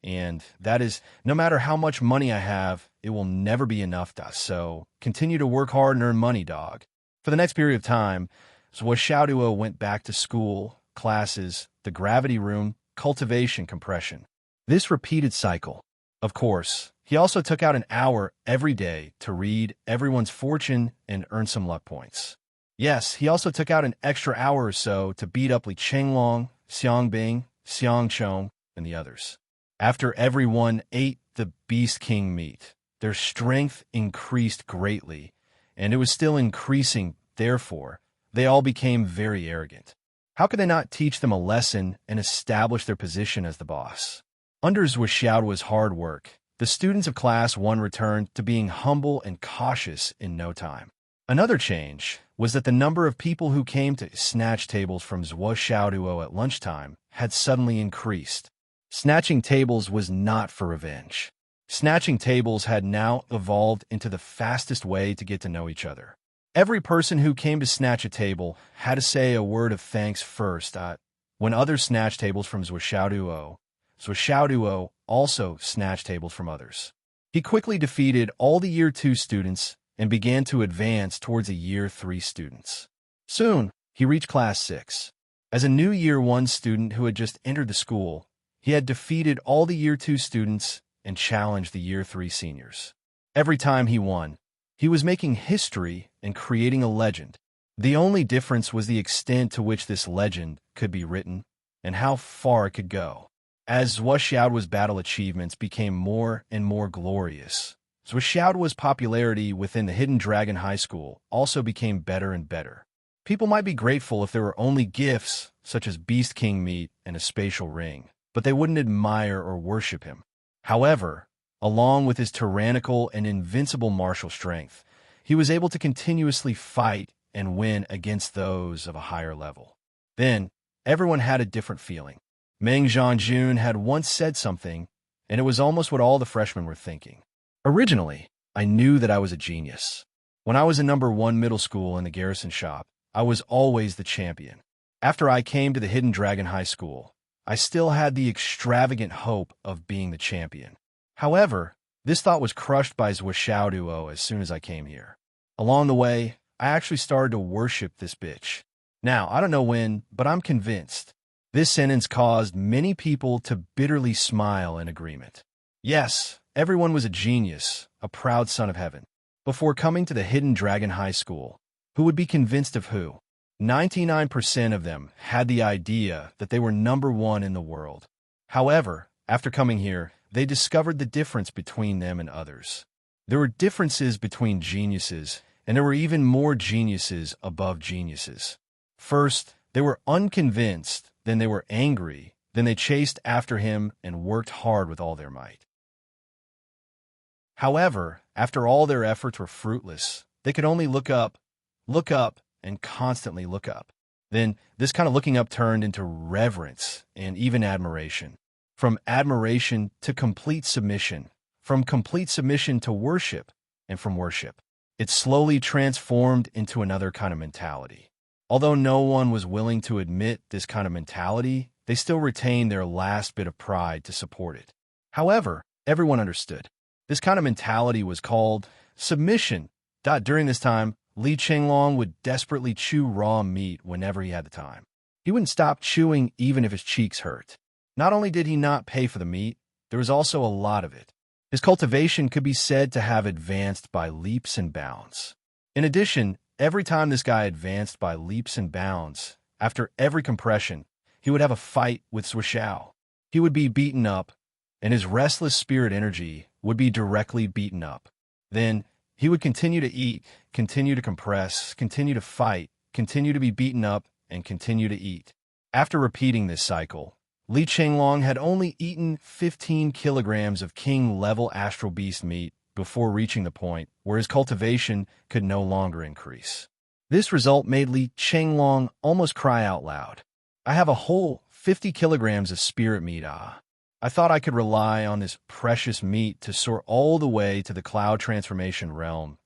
and that is, no matter how much money I have, it will never be enough, so continue to work hard and earn money, dog. For the next period of time, Zhuo Xiaoduo went back to school, classes, the gravity room, cultivation, compression. This repeated cycle. Of course, he also took out an hour every day to read everyone's fortune and earn some luck points. Yes, he also took out an extra hour or so to beat up Li Chenglong, Xiang Bing, Xiang Chong, and the others. After everyone ate the Beast King meat, their strength increased greatly, and it was still increasing, therefore, they all became very arrogant. How could they not teach them a lesson and establish their position as the boss? Under Zhuo Xiaoduo's hard work, the students of Class 1 returned to being humble and cautious in no time. Another change was that the number of people who came to snatch tables from Zhuo Xiaoduo at lunchtime had suddenly increased. Snatching tables was not for revenge. Snatching tables had now evolved into the fastest way to get to know each other. Every person who came to snatch a table had to say a word of thanks first. When others snatched tables from Zhuo Xiaoduo also snatched tables from others. He quickly defeated all the Year 2 students and began to advance towards the Year 3 students. Soon, he reached Class 6. As a new Year 1 student who had just entered the school, he had defeated all the Year 2 students and challenged the Year 3 seniors. Every time he won, he was making history and creating a legend. The only difference was the extent to which this legend could be written and how far it could go. As Zhuo Xiaoduo's battle achievements became more and more glorious, Zhuo Xiaoduo's popularity within the Hidden Dragon High School also became better and better. People might be grateful if there were only gifts, such as Beast King meat and a spatial ring, but they wouldn't admire or worship him. However, Along with his tyrannical and invincible martial strength, he was able to continuously fight and win against those of a higher level. Then, everyone had a different feeling. Meng Jianjun had once said something, and it was almost what all the freshmen were thinking. Originally, I knew that I was a genius. When I was in #1 middle school in the garrison shop, I was always the champion. After I came to the Hidden Dragon High School, I still had the extravagant hope of being the champion. However, this thought was crushed by Zhuo Duo as soon as I came here. Along the way, I actually started to worship this bitch. Now, I don't know when, but I'm convinced. This sentence caused many people to bitterly smile in agreement. Yes, everyone was a genius, a proud son of heaven. Before coming to the Hidden Dragon High School, who would be convinced of who? 99% of them had the idea that they were #1 in the world. However, after coming here, they discovered the difference between them and others. There were differences between geniuses, and there were even more geniuses above geniuses. First, they were unconvinced, then they were angry, then they chased after him and worked hard with all their might. However, after all their efforts were fruitless, they could only look up, and constantly look up. Then, this kind of looking up turned into reverence and even admiration. From admiration to complete submission, from complete submission to worship, and from worship, it slowly transformed into another kind of mentality. Although no one was willing to admit this kind of mentality, they still retained their last bit of pride to support it. However, everyone understood. This kind of mentality was called submission. During this time, Li Chenglong would desperately chew raw meat whenever he had the time. He wouldn't stop chewing even if his cheeks hurt. Not only did he not pay for the meat, there was also a lot of it. His cultivation could be said to have advanced by leaps and bounds. In addition, every time this guy advanced by leaps and bounds, after every compression, he would have a fight with Zhuo. He would be beaten up, and his restless spirit energy would be directly beaten up. Then, he would continue to eat, continue to compress, continue to fight, continue to be beaten up, and continue to eat. After repeating this cycle, Li Chenglong had only eaten 15 kilograms of king-level astral beast meat before reaching the point where his cultivation could no longer increase. This result made Li Chenglong almost cry out loud. I have a whole 50 kilograms of spirit meat, I thought I could rely on this precious meat to soar all the way to the cloud transformation realm.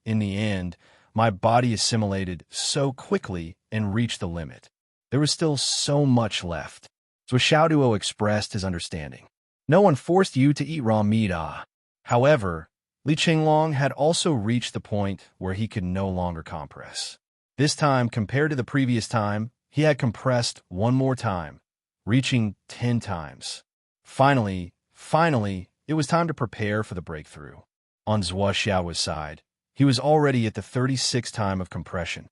In the end, my body assimilated so quickly and reached the limit. There was still so much left. So Xiaoduo expressed his understanding. No one forced you to eat raw meat, However, Li Chenglong had also reached the point where he could no longer compress. This time, compared to the previous time, he had compressed one more time, reaching 10 times. Finally, it was time to prepare for the breakthrough. On Zhuo Xiao's side, he was already at the 36th time of compression.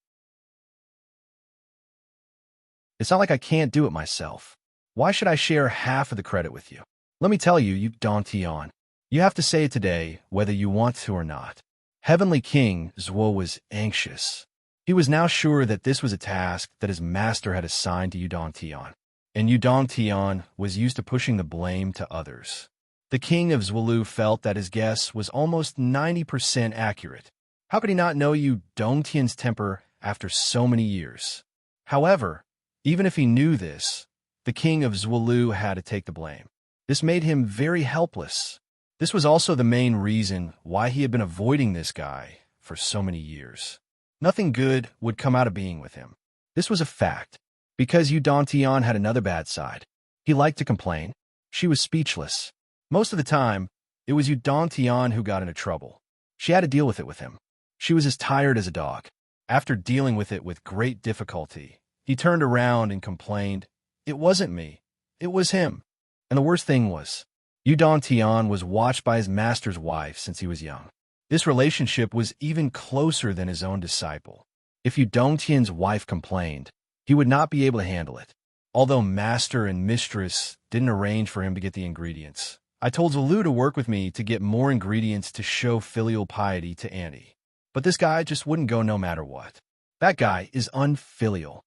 It's not like I can't do it myself. Why should I share half of the credit with you? Let me tell you, you Dantian. You have to say it today, whether you want to or not. Heavenly King Zhuo was anxious. He was now sure that this was a task that his master had assigned to Yudong Tian, and Yudong Tian was used to pushing the blame to others. The king of Zhuolu felt that his guess was almost 90% accurate. How could he not know Yudong Tian's temper after so many years? However, even if he knew this, the king of Zhuolu had to take the blame. This made him very helpless. This was also the main reason why he had been avoiding this guy for so many years. Nothing good would come out of being with him. This was a fact, because Yudong Tian had another bad side. He liked to complain. She was speechless. Most of the time, it was Yudong Tian who got into trouble. She had to deal with it with him. She was as tired as a dog. After dealing with it with great difficulty, he turned around and complained, "It wasn't me. It was him." And the worst thing was, Yudong Tian was watched by his master's wife since he was young. This relationship was even closer than his own disciple. If Yudong Tian's wife complained, he would not be able to handle it. Although master and mistress didn't arrange for him to get the ingredients, I told Zulu to work with me to get more ingredients to show filial piety to Annie. But this guy just wouldn't go no matter what. That guy is unfilial.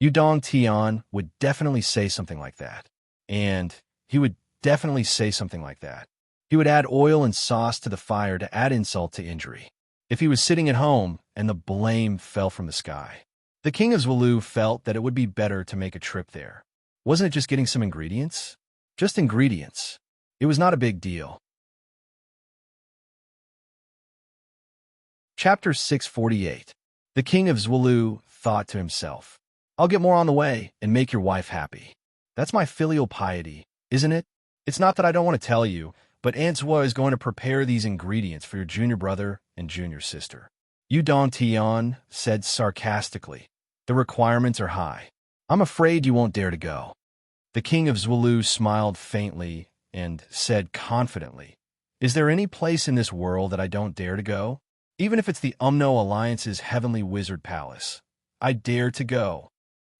Yudong Tian would definitely say something like that. And he would definitely say something like that. He would add oil and sauce to the fire to add insult to injury. If he was sitting at home and the blame fell from the sky, the king of Zwolu felt that it would be better to make a trip there. Wasn't it just getting some ingredients? Just ingredients. It was not a big deal. Chapter 648. The king of Zwolu thought to himself, I'll get more on the way and make your wife happy. That's my filial piety, isn't it? It's not that I don't want to tell you, but Aunt Zwa is going to prepare these ingredients for your junior brother and junior sister. Yu Dong-Tian said sarcastically, the requirements are high. I'm afraid you won't dare to go. The king of Zwolu smiled faintly and said confidently, Is there any place in this world that I don't dare to go? Even if it's the Umno Alliance's heavenly wizard palace, I dare to go.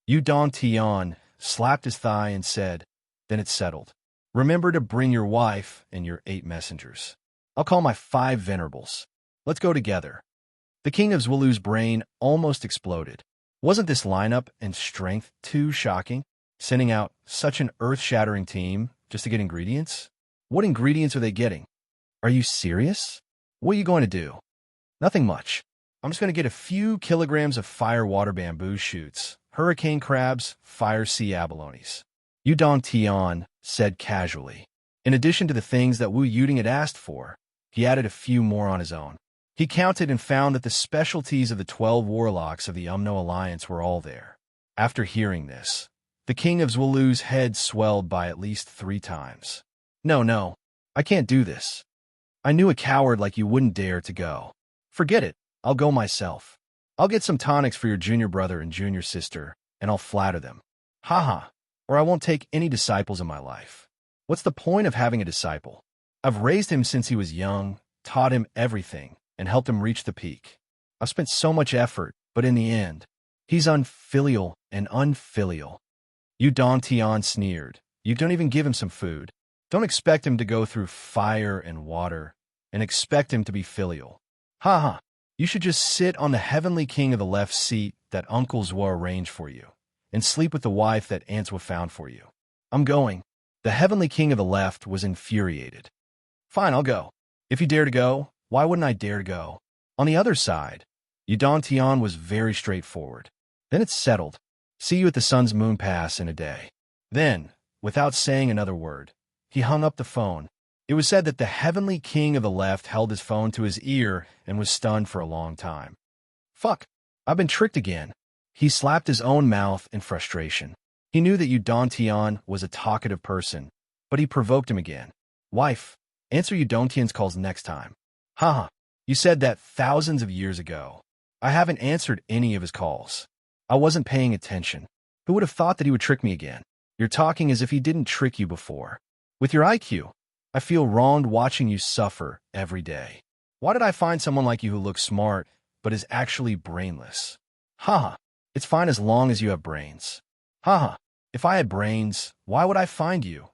Yu Dong-Tian slapped his thigh and said, Then it's settled. Remember to bring your wife and your 8 messengers. I'll call my 5 venerables. Let's go together. The king of Zwolu's brain almost exploded. Wasn't this lineup and strength too shocking? Sending out such an earth-shattering team just to get ingredients? What ingredients are they getting? Are you serious? What are you going to do? Nothing much. I'm just going to get a few kilograms of fire-water bamboo shoots, hurricane crabs, fire sea abalones. Yu Dong-Tian said casually. In addition to the things that Wu Yuding had asked for, he added a few more on his own. He counted and found that the specialties of the 12 warlocks of the Umno Alliance were all there. After hearing this, the king of Zwolu's head swelled by at least 3 times. No, I can't do this. I knew a coward like you wouldn't dare to go. Forget it, I'll go myself. I'll get some tonics for your junior brother and junior sister, and I'll flatter them. Haha, or I won't take any disciples in my life. What's the point of having a disciple? I've raised him since he was young, taught him everything, and helped him reach the peak. I've spent so much effort, but in the end, he's unfilial and unfilial. Yu Dong-Tian sneered. You don't even give him some food. Don't expect him to go through fire and water, and expect him to be filial. Haha, you should just sit on the heavenly king of the left seat that Uncle Zwa arranged for you, and sleep with the wife that Aunt Zwa found for you. I'm going. The heavenly king of the left was infuriated. Fine, I'll go. If you dare to go, why wouldn't I dare to go? On the other side, Yu Dong-Tian was very straightforward. Then it's settled. See you at the sun's moon pass in a day. Then, without saying another word, he hung up the phone. It was said that the heavenly king of the left held his phone to his ear and was stunned for a long time. Fuck, I've been tricked again. He slapped his own mouth in frustration. He knew that Yu Dong-Tian was a talkative person, but he provoked him again. Wife, answer Yu Dong-Tian's calls next time. Haha, you said that thousands of years ago. I haven't answered any of his calls. I wasn't paying attention. Who would have thought that he would trick me again? You're talking as if he didn't trick you before. With your IQ, I feel wronged watching you suffer every day. Why did I find someone like you who looks smart, but is actually brainless? Haha, it's fine as long as you have brains. Haha, if I had brains, why would I find you?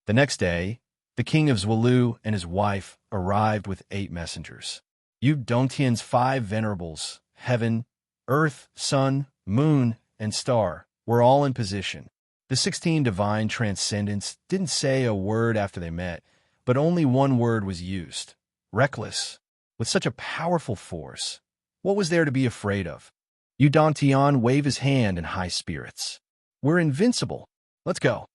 The next day, the king of Zwolu and his wife arrived with 8 messengers. Yu Dong-Tian's 5 venerables, heaven, earth, sun, moon, and star, were all in position. The 16 divine transcendents didn't say a word after they met, but only one word was used. Reckless. With such a powerful force, what was there to be afraid of? Yu Dong-Tian waved his hand in high spirits. We're invincible. Let's go.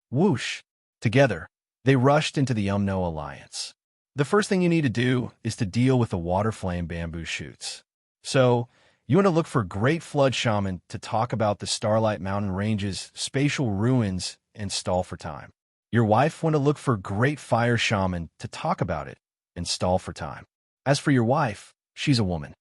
Whoosh. Together, they rushed into the Umno Alliance. The first thing you need to do is to deal with the water flame bamboo shoots. So, you want to look for Great Flood Shaman to talk about the Starlight Mountain Range's spatial ruins and stall for time. Your wife want to look for Great Fire Shaman to talk about it and stall for time. As for your wife, she's a woman.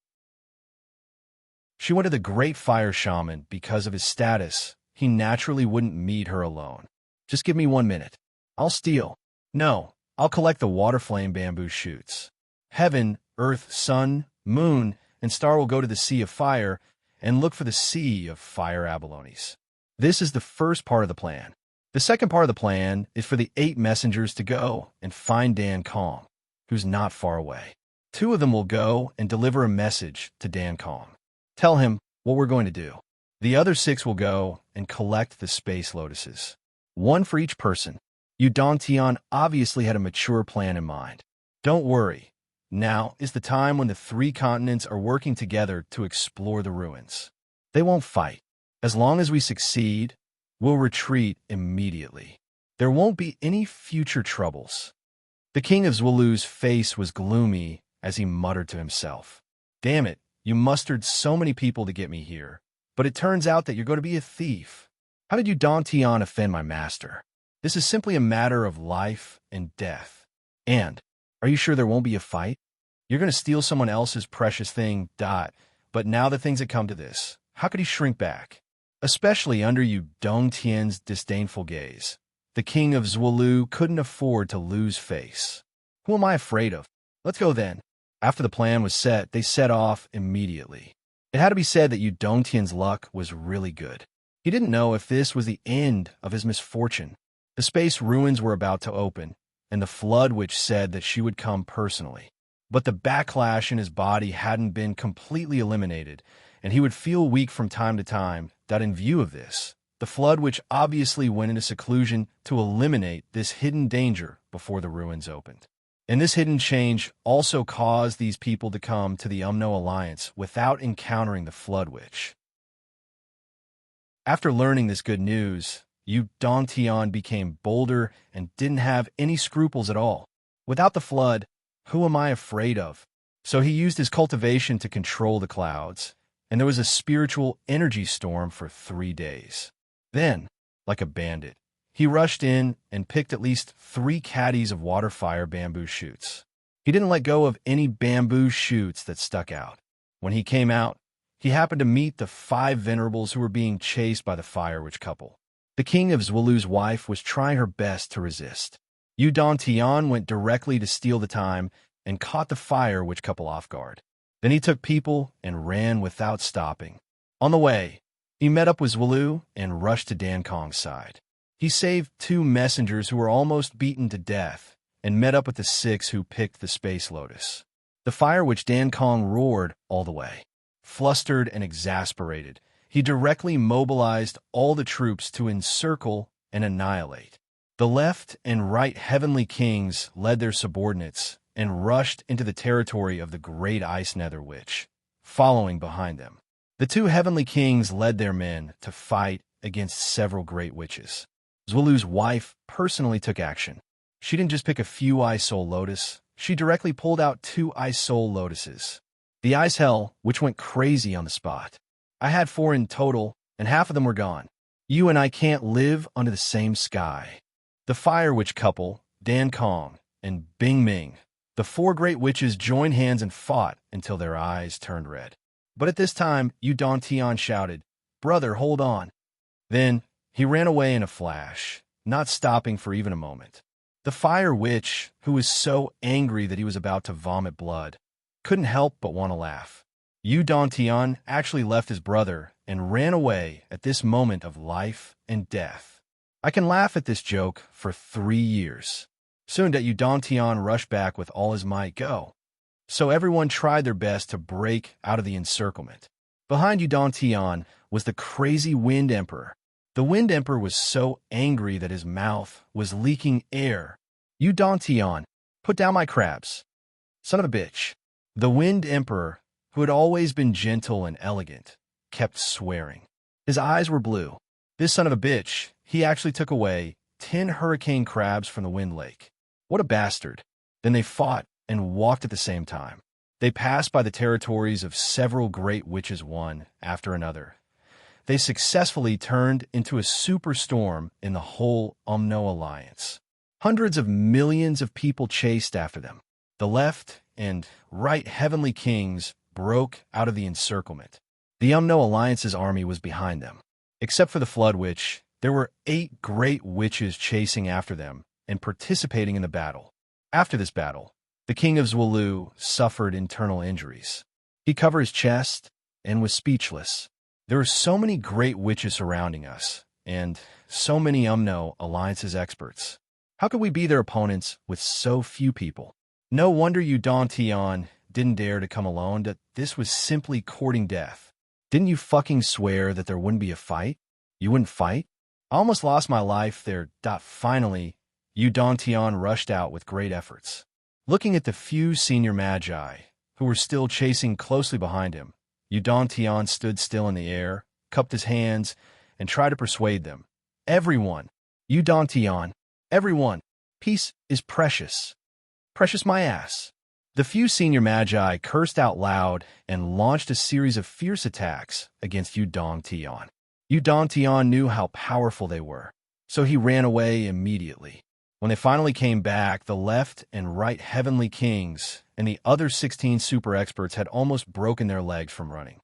She went to the Great Fire Shaman because of his status. He naturally wouldn't meet her alone. Just give me 1 minute. I'll steal. No, I'll collect the water flame bamboo shoots. Heaven, earth, sun, moon, and star will go to the sea of fire and look for the sea of fire abalones. This is the first part of the plan. The second part of the plan is for the 8 messengers to go and find Dan Kong, who's not far away. 2 of them will go and deliver a message to Dan Kong. Tell him what we're going to do. The other 6 will go and collect the space lotuses. 1 for each person. Dongtian obviously had a mature plan in mind. Don't worry. Now is the time when the three continents are working together to explore the ruins. They won't fight. As long as we succeed, we'll retreat immediately. There won't be any future troubles. The king of Zwolu's face was gloomy as he muttered to himself. Damn it, you mustered so many people to get me here. But it turns out that you're going to be a thief. How did Dongtian offend my master? This is simply a matter of life and death. And, are you sure there won't be a fight? You're going to steal someone else's precious thing, but now that things had come to this, how could he shrink back? Especially under Dongtian's disdainful gaze. The king of Zwolu couldn't afford to lose face. Who am I afraid of? Let's go then. After the plan was set, they set off immediately. It had to be said that Dongtian's luck was really good. He didn't know if this was the end of his misfortune. The space ruins were about to open, and the flood witch said that she would come personally. But the backlash in his body hadn't been completely eliminated, and he would feel weak from time to time. That in view of this, the flood witch obviously went into seclusion to eliminate this hidden danger before the ruins opened. And this hidden change also caused these people to come to the Umno Alliance without encountering the flood witch. After learning this good news, Dongtian became bolder and didn't have any scruples at all. Without the flood, who am I afraid of? So he used his cultivation to control the clouds, and there was a spiritual energy storm for 3 days. Then, like a bandit, he rushed in and picked at least 3 caddies of water fire bamboo shoots. He didn't let go of any bamboo shoots that stuck out. When he came out, he happened to meet the 5 venerables who were being chased by the fire witch couple. The king of Zwolu's wife was trying her best to resist. Dongtian went directly to steal the time and caught the fire witch couple off guard. Then he took people and ran without stopping. On the way, he met up with Zwolu and rushed to Dan Kong's side. He saved 2 messengers who were almost beaten to death and met up with the 6 who picked the Space Lotus. The fire witch Dan Kong roared all the way. Flustered and exasperated, he directly mobilized all the troops to encircle and annihilate. The left and right heavenly kings led their subordinates and rushed into the territory of the great ice nether witch, following behind them. The 2 heavenly kings led their men to fight against several great witches. Zwolu's wife personally took action. She didn't just pick a few Ice Soul Lotus, she directly pulled out 2 Ice Soul Lotuses. The Ice Hell, which went crazy on the spot. I had 4 in total, and half of them were gone. You and I can't live under the same sky. The Fire Witch couple, Dan Kong and Bing Ming, the 4 great witches joined hands and fought until their eyes turned red. But at this time, Dongtian shouted, "Brother, hold on." Then, he ran away in a flash, not stopping for even a moment. The Fire Witch, who was so angry that he was about to vomit blood, couldn't help but want to laugh. Dongtian actually left his brother and ran away at this moment of life and death. I can laugh at this joke for 3 years. Soon Dongtian rushed back with all his might. Go. So everyone tried their best to break out of the encirclement. Behind Dongtian was the crazy Wind Emperor. The Wind Emperor was so angry that his mouth was leaking air. Dongtian, put down my crabs. Son of a bitch. The Wind Emperor, who had always been gentle and elegant, kept swearing. His eyes were blue. This son of a bitch, he actually took away 10 hurricane crabs from the Wind Lake. What a bastard. Then they fought and walked at the same time. They passed by the territories of several great witches one after another. They successfully turned into a superstorm in the whole Umno Alliance. Hundreds of millions of people chased after them. The left and right heavenly kings broke out of the encirclement. The Umno Alliance's army was behind them. Except for the Flood Witch, there were 8 great witches chasing after them and participating in the battle. After this battle, the king of Zwolu suffered internal injuries. He covered his chest and was speechless. There were so many great witches surrounding us, and so many Umno Alliance's experts. How could we be their opponents with so few people? No wonder Dongtian didn't dare to come alone, that this was simply courting death. Didn't you fucking swear that there wouldn't be a fight? You wouldn't fight? I almost lost my life there. Finally, Yu Dongtian rushed out with great efforts. Looking at the few senior magi, who were still chasing closely behind him, Yu Dongtian stood still in the air, cupped his hands, and tried to persuade them. Everyone, Yu Dongtian, everyone, peace is precious. Precious my ass. The few senior magi cursed out loud and launched a series of fierce attacks against Yu Dongtian. Yu Dongtian knew how powerful they were, so he ran away immediately. When they finally came back, the left and right heavenly kings and the other 16 super experts had almost broken their legs from running.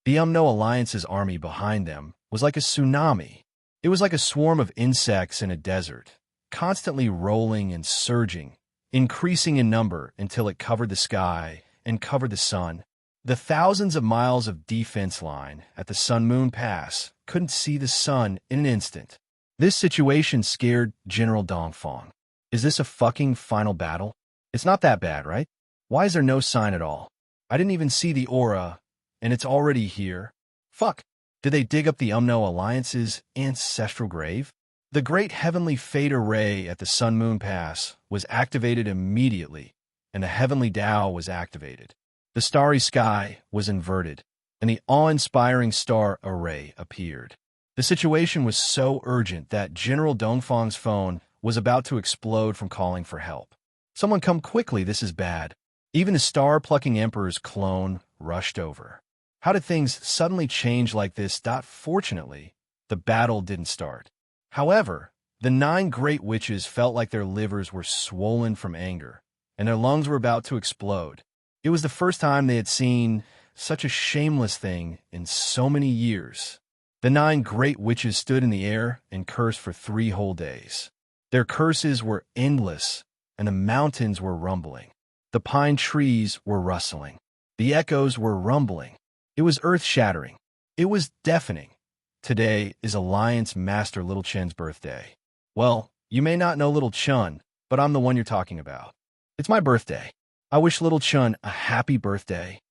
The Alliance's army behind them was like a tsunami. It was like a swarm of insects in a desert, constantly rolling and surging, increasing in number until it covered the sky and covered the sun. The thousands of miles of defense line at the Sun-Moon Pass couldn't see the sun in an instant. This situation scared General Dongfang. Is this a fucking final battle? It's not that bad, right? Why is there no sign at all? I didn't even see the aura, and it's already here. Fuck. Did they dig up the Alliance's ancestral grave? The great heavenly fade array at the Sun-Moon Pass was activated immediately, and the heavenly Tao was activated. The starry sky was inverted, and the awe-inspiring star array appeared. The situation was so urgent that General Dongfang's phone was about to explode from calling for help. Someone come quickly, this is bad. Even the star-plucking emperor's clone rushed over. How did things suddenly change like this? Fortunately, the battle didn't start. However, the 9 great witches felt like their livers were swollen from anger, and their lungs were about to explode. It was the first time they had seen such a shameless thing in so many years. The 9 great witches stood in the air and cursed for 3 whole days. Their curses were endless, and the mountains were rumbling. The pine trees were rustling. The echoes were rumbling. It was earth-shattering. It was deafening. Today is Alliance Master Little Chen's birthday. Well, you may not know Little Chun, but I'm the one you're talking about. It's my birthday. I wish Little Chun a happy birthday.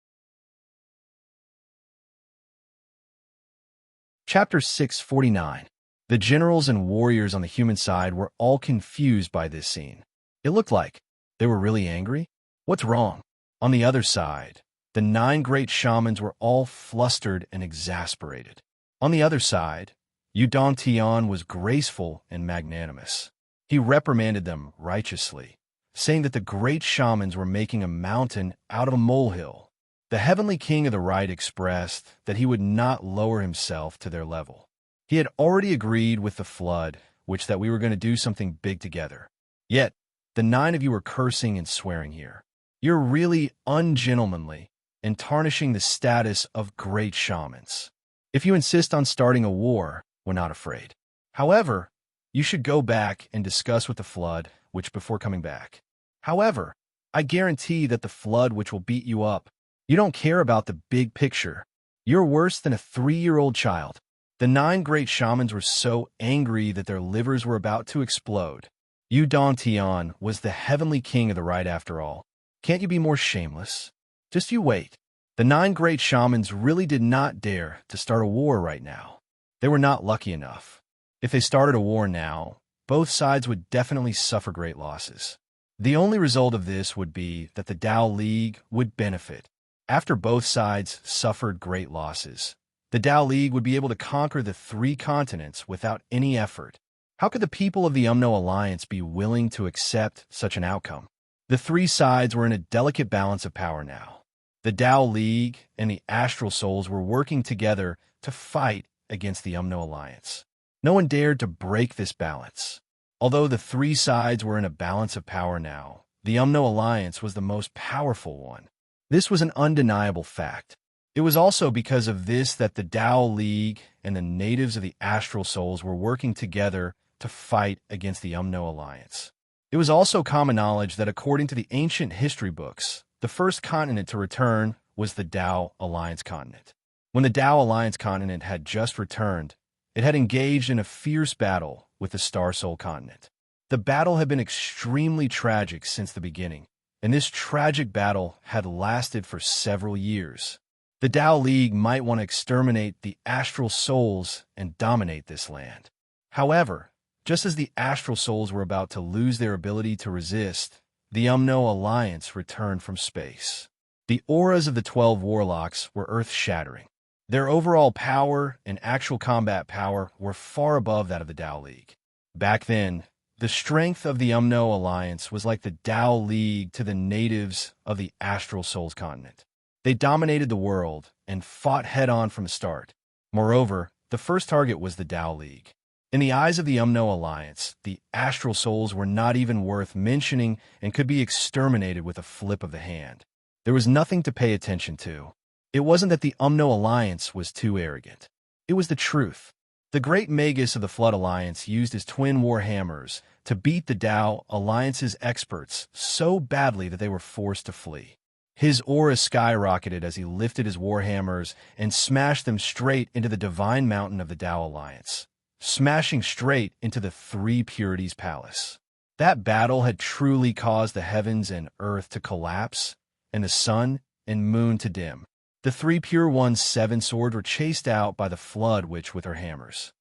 Chapter 649. The generals and warriors on the human side were all confused by this scene. It looked like they were really angry. What's wrong? On the other side, the 9 great shamans were all flustered and exasperated. On the other side, Yu Dongtian was graceful and magnanimous. He reprimanded them righteously, saying that the great shamans were making a mountain out of a molehill. The heavenly king of the right expressed that he would not lower himself to their level. He had already agreed with the flood, that we were going to do something big together. Yet, the 9 of you are cursing and swearing here. You're really ungentlemanly and tarnishing the status of great shamans. If you insist on starting a war, we're not afraid. However, you should go back and discuss with the flood, before coming back. However, I guarantee that the flood will beat you up. You don't care about the big picture. You're worse than a 3-year-old child. The 9 great shamans were so angry that their livers were about to explode. Yu Dongtian was the heavenly king of the right after all. Can't you be more shameless? Just you wait. The 9 great shamans really did not dare to start a war right now. They were not lucky enough. If they started a war now, both sides would definitely suffer great losses. The only result of this would be that the Tao League would benefit. After both sides suffered great losses, the Tao League would be able to conquer the 3 continents without any effort. How could the people of the Alliance be willing to accept such an outcome? The 3 sides were in a delicate balance of power now. The Tao League and the Astral Souls were working together to fight against the Alliance. No one dared to break this balance. Although the 3 sides were in a balance of power now, the Alliance was the most powerful one. This was an undeniable fact. It was also because of this that the Tao League and the natives of the Astral Souls were working together to fight against the Alliance. It was also common knowledge that according to the ancient history books, the first continent to return was the Tao Alliance continent. When the Tao Alliance continent had just returned, it had engaged in a fierce battle with the Star Soul continent. The battle had been extremely tragic since the beginning, and this tragic battle had lasted for several years. The Tao League might want to exterminate the Astral Souls and dominate this land. However, Just as the astral souls were about to lose their ability to resist, the Umno Alliance returned from space. The auras of the 12 warlocks were earth-shattering. Their overall power and actual combat power were far above that of the Tao League. Back then, the strength of the Umno Alliance was like the Tao League to the natives of the Astral Souls continent. They dominated the world and fought head-on from the start. Moreover, the first target was the Tao League. In the eyes of the Umno Alliance, the Astral Souls were not even worth mentioning and could be exterminated with a flip of the hand. There was nothing to pay attention to. It wasn't that the Umno Alliance was too arrogant. It was the truth. The great Magus of the Flood Alliance used his twin warhammers to beat the Tao Alliance's experts so badly that they were forced to flee. His aura skyrocketed as he lifted his warhammers and smashed them straight into the divine mountain of the Tao Alliance, smashing straight into the Three Purities Palace. That battle had truly caused the heavens and earth to collapse, and the sun and moon to dim. The Three Pure One's 7 swords were chased out by the Flood Witch with her hammers.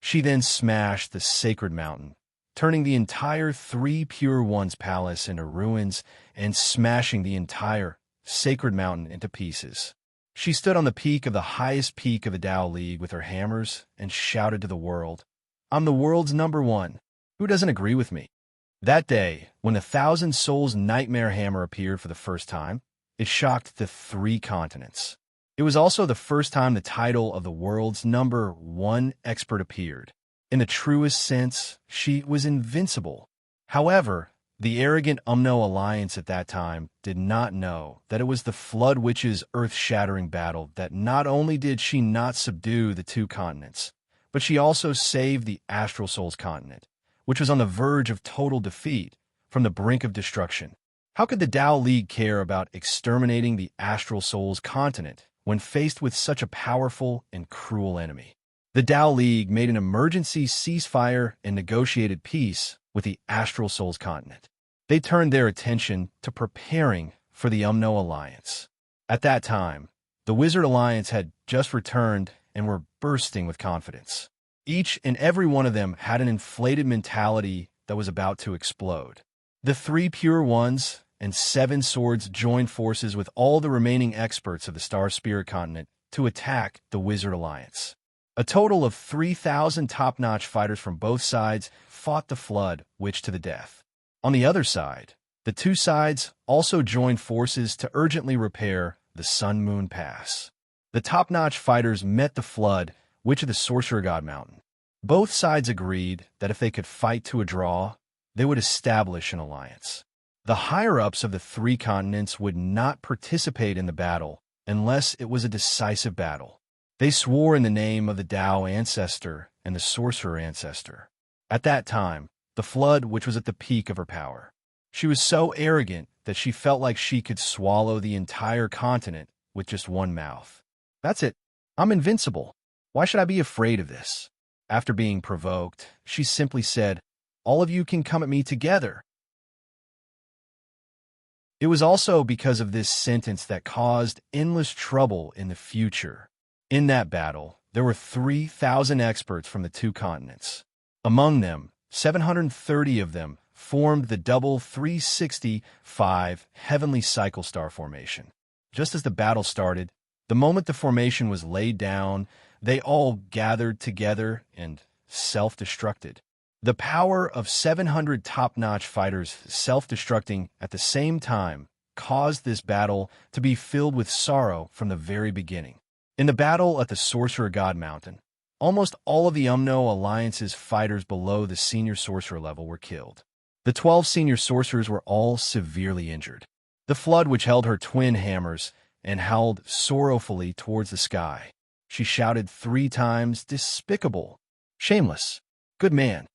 She then smashed the sacred mountain, turning the entire Three Pure One's palace into ruins and smashing the entire sacred mountain into pieces. She stood on the peak of the highest peak of the Tao League with her hammers and shouted to the world, "I'm the world's #1. Who doesn't agree with me?" That day, when the 1,000 Souls Nightmare Hammer appeared for the first time, it shocked the 3 continents. It was also the first time the title of the world's #1 expert appeared. In the truest sense, she was invincible. However, the arrogant Umno Alliance at that time did not know that it was the Flood Witch's earth-shattering battle that not only did she not subdue the 2 continents, but she also saved the Astral Souls continent, which was on the verge of total defeat, from the brink of destruction. How could the Tao League care about exterminating the Astral Souls continent when faced with such a powerful and cruel enemy? The Tao League made an emergency ceasefire and negotiated peace with the Astral Souls continent. They turned their attention to preparing for the Umno Alliance. At that time, the Wizard Alliance had just returned and were bursting with confidence. Each and every one of them had an inflated mentality that was about to explode. The 3 Pure Ones and 7 Swords joined forces with all the remaining experts of the Star Spirit continent to attack the Wizard Alliance. A total of 3,000 top-notch fighters from both sides fought the Flood Witch to the death. On the other side, the 2 sides also joined forces to urgently repair the Sun-Moon Pass. The top-notch fighters met the Flood Witch of the Sorcerer God Mountain. Both sides agreed that if they could fight to a draw, they would establish an alliance. The higher-ups of the 3 continents would not participate in the battle unless it was a decisive battle. They swore in the name of the Tao Ancestor and the Sorcerer Ancestor. At that time, the Flood Witch was at the peak of her power. She was so arrogant that she felt like she could swallow the entire continent with just one mouth. "That's it. I'm invincible. Why should I be afraid of this?" After being provoked, she simply said, "All of you can come at me together." It was also because of this sentence that caused endless trouble in the future. In that battle, there were 3,000 experts from the 2 continents. Among them, 730 of them formed the double 365 Heavenly Cycle Star formation. Just as the battle started, the moment the formation was laid down, they all gathered together and self-destructed. The power of 700 top-notch fighters self-destructing at the same time caused this battle to be filled with sorrow from the very beginning. In the battle at the Sorcerer God Mountain, almost all of the Umno Alliance's fighters below the senior sorcerer level were killed. The 12 senior sorcerers were all severely injured. The Flood Witch held her twin hammers and howled sorrowfully towards the sky. She shouted 3 times, "Despicable! Shameless! Good man!"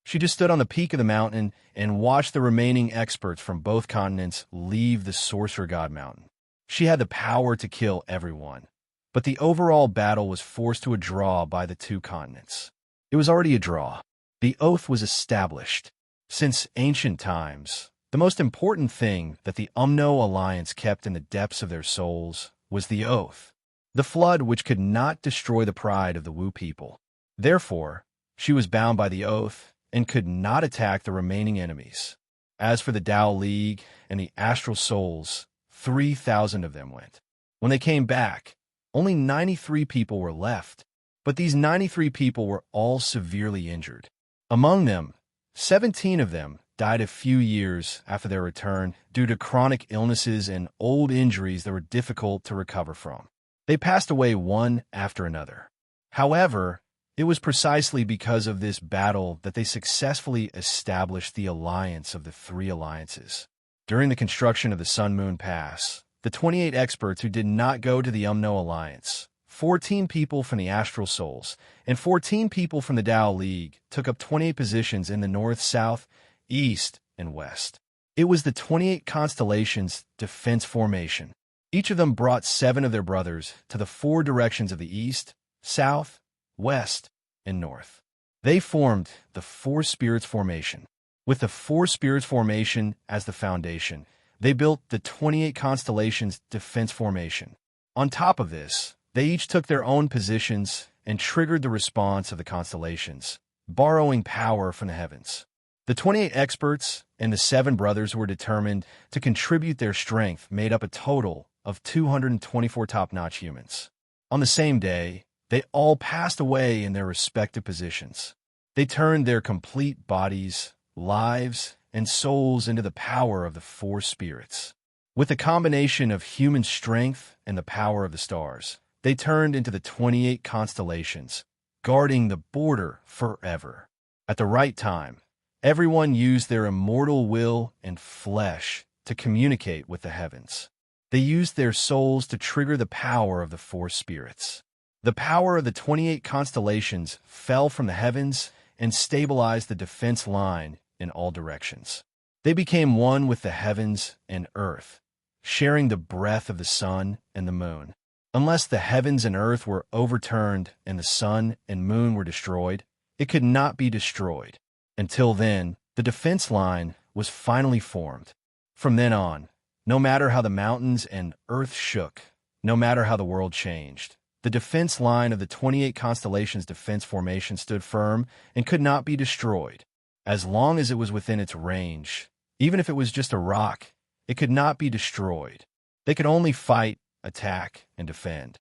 She just stood on the peak of the mountain and watched the remaining experts from both continents leave the Sorcerer God Mountain. She had the power to kill everyone, but the overall battle was forced to a draw by the 2 continents. It was already a draw. The oath was established. Since ancient times, the most important thing that the Umno Alliance kept in the depths of their souls was the oath. The Flood Which could not destroy the pride of the Wu people. Therefore, She was bound by the oath and could not attack the remaining enemies. As for the Tao League and the astral souls, 3,000 of them went. When they came back, only 93 people were left, but these 93 people were all severely injured. Among them, 17 of them died a few years after their return due to chronic illnesses and old injuries that were difficult to recover from. They passed away one after another. However, it was precisely because of this battle that they successfully established the alliance of the three alliances. During the construction of the Sun-Moon Pass, the 28 experts who did not go to the Alliance, 14 people from the Astral Souls, and 14 people from the Tao League took up 28 positions in the north, south, east, and west. It was the 28 constellations' defense formation. Each of them brought 7 of their brothers to the 4 directions of the east, south, west, and north. They formed the 4 Spirits Formation. With the 4 Spirits Formation as the foundation, they built the 28 constellations' defense formation. On top of this, they each took their own positions and triggered the response of the constellations, borrowing power from the heavens. The 28 experts and the 7 brothers were determined to contribute their strength, made up a total of 224 top-notch humans. On the same day, they all passed away in their respective positions. They turned their complete bodies, lives, and souls into the power of the 4 spirits. With a combination of human strength and the power of the stars, they turned into the 28 constellations, guarding the border forever. At the right time, everyone used their immortal will and flesh to communicate with the heavens. They used their souls to trigger the power of the 4 spirits. The power of the 28 constellations fell from the heavens and stabilized the defense line in all directions. They became one with the heavens and earth, sharing the breath of the sun and the moon. Unless the heavens and earth were overturned and the sun and moon were destroyed, it could not be destroyed. Until then, the defense line was finally formed. From then on, no matter how the mountains and earth shook, no matter how the world changed, the defense line of the 28 constellations' defense formation stood firm and could not be destroyed. As long as it was within its range, even if it was just a rock, it could not be destroyed. They could only fight, attack, and defend.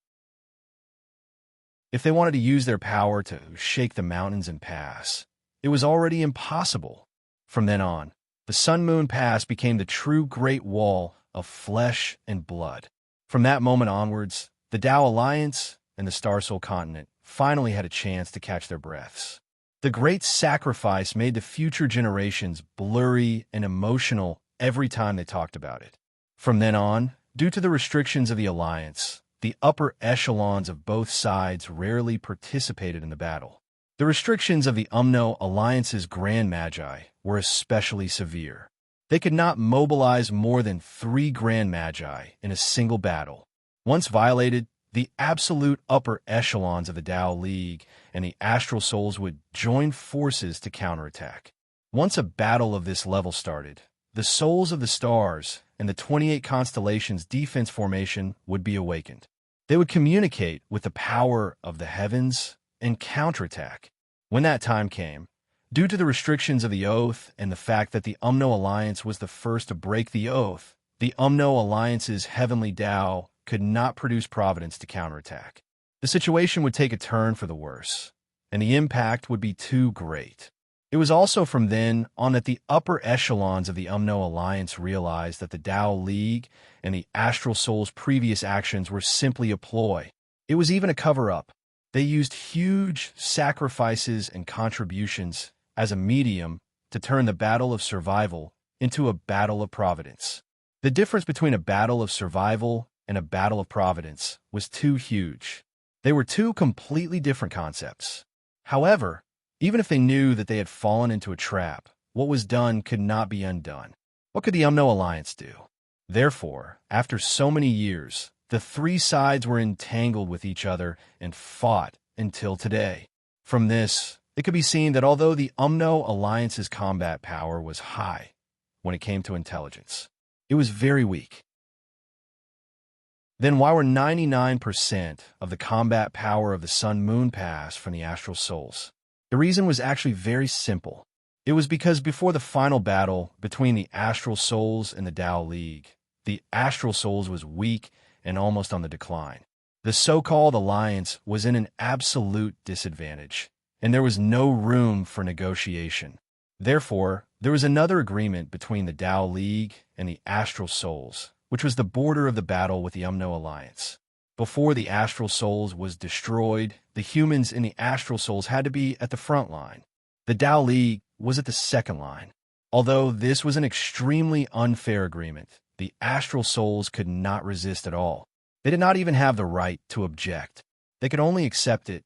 If they wanted to use their power to shake the mountains and pass, it was already impossible. From then on, the Sun-Moon Pass became the true Great Wall of flesh and blood. From that moment onwards, the Tao Alliance and the Star Soul Continent finally had a chance to catch their breaths. The great sacrifice made the future generations blurry and emotional every time they talked about it. From then on, due to the restrictions of the Alliance, the upper echelons of both sides rarely participated in the battle. The restrictions of the Alliance's Grand Magi were especially severe. They could not mobilize more than 3 Grand Magi in a single battle. Once violated, the absolute upper echelons of the Tao League and the Astral Souls would join forces to counterattack. Once a battle of this level started, the souls of the stars and the 28 constellations' defense formation would be awakened. They would communicate with the power of the heavens and counterattack. When that time came, due to the restrictions of the oath and the fact that the Alliance was the first to break the oath, the Alliance's heavenly Tao could not produce Providence to counterattack. The situation would take a turn for the worse, and the impact would be too great. It was also from then on that the upper echelons of the Alliance realized that the Tao League and the Astral Soul's previous actions were simply a ploy. It was even a cover-up. They used huge sacrifices and contributions as a medium to turn the battle of survival into a battle of providence. The difference between a battle of survival and a battle of providence was too huge. They were 2 completely different concepts. However, even if they knew that they had fallen into a trap, what was done could not be undone. What could the Alliance do? Therefore, after so many years, the 3 sides were entangled with each other and fought until today. From this, it could be seen that although the Alliance's combat power was high when it came to intelligence, it was very weak. Then why were 99% of the combat power of the Sun-Moon Pass from the Astral Souls? The reason was actually very simple. It was because before the final battle between the Astral Souls and the Tao League, the Astral Souls was weak and almost on the decline. The so-called alliance was in an absolute disadvantage, and there was no room for negotiation. Therefore, there was another agreement between the Tao League and the Astral Souls, which was the border of the battle with the Alliance. Before the Astral Souls was destroyed, the humans in the Astral Souls had to be at the front line. The Tao League was at the second line. Although this was an extremely unfair agreement, the Astral Souls could not resist at all. They did not even have the right to object. They could only accept it.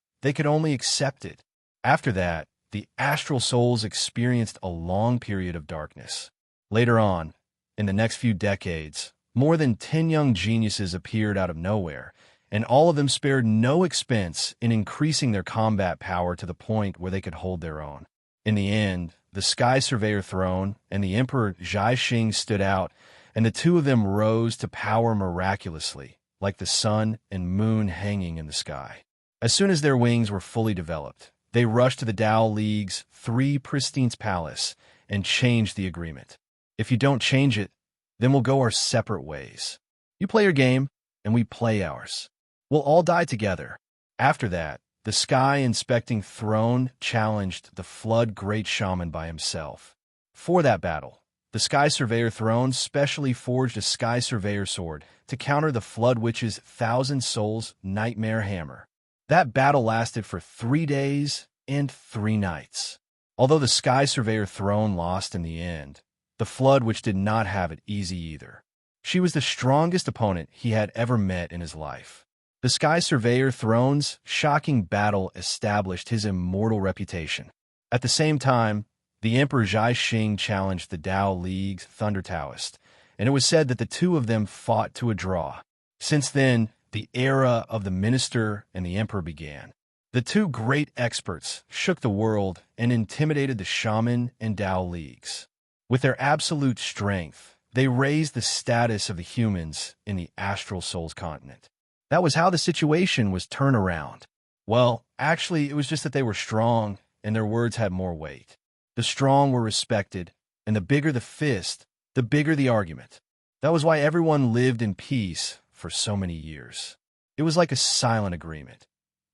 After that, the Astral Souls experienced a long period of darkness. Later on, in the next few decades, more than 10 young geniuses appeared out of nowhere, and all of them spared no expense in increasing their combat power to the point where they could hold their own. In the end, the Sky Surveyor throne and the Emperor Zhai Xing stood out, and the two of them rose to power miraculously, like the sun and moon hanging in the sky. As soon as their wings were fully developed, they rushed to the Tao League's 3 Pristine's palace and changed the agreement. If you don't change it, then we'll go our separate ways. You play your game, and we play ours. We'll all die together. After that, the Sky Inspecting Throne challenged the Flood Great Shaman by himself. For that battle, the Sky Surveyor Throne specially forged a Sky Surveyor sword to counter the Flood Witch's 1,000 Souls Nightmare Hammer. That battle lasted for 3 days and 3 nights. Although the Sky Surveyor Throne lost in the end, the Flood Witch did not have it easy either. She was the strongest opponent he had ever met in his life. The Sky Surveyor Throne's shocking battle established his immortal reputation. At the same time, the Emperor Zhai Xing challenged the Tao League's Thunder Taoist, and it was said that the two of them fought to a draw. Since then, the era of the Minister and the Emperor began. The two great experts shook the world and intimidated the Shaman and Tao Leagues. With their absolute strength, they raised the status of the humans in the Astral Souls continent. That was how the situation was turned around. Well, actually, it was just that they were strong, and their words had more weight. The strong were respected, and the bigger the fist, the bigger the argument. That was why everyone lived in peace for so many years. It was like a silent agreement.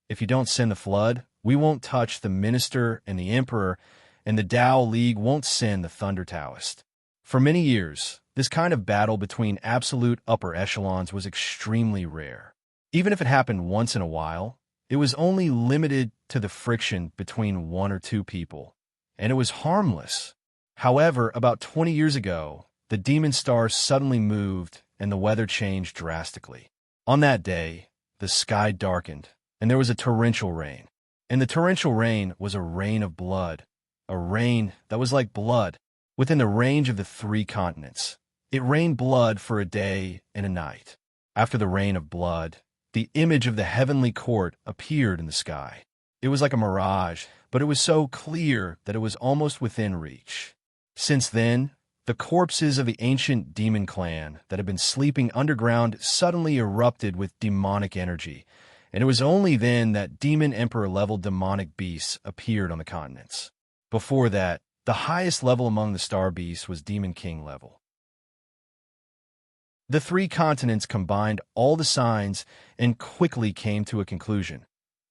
If you don't send the flood, we won't touch the Minister and the Emperor, and the Tao League won't send the Thunder Taoist. For many years, this kind of battle between absolute upper echelons was extremely rare. Even if it happened once in a while, it was only limited to the friction between 1 or 2 people, and it was harmless. However, about 20 years ago, the demon star suddenly moved and the weather changed drastically. On that day, the sky darkened, and there was a torrential rain. And the torrential rain was a rain of blood, a rain that was like blood, within the range of the 3 continents. It rained blood for a day and a night. After the rain of blood, the image of the heavenly court appeared in the sky. It was like a mirage, but it was so clear that it was almost within reach. Since then, the corpses of the ancient demon clan that had been sleeping underground suddenly erupted with demonic energy, and it was only then that demon emperor-level demonic beasts appeared on the continents. Before that, the highest level among the star beasts was demon king level. The 3 continents combined all the signs and quickly came to a conclusion.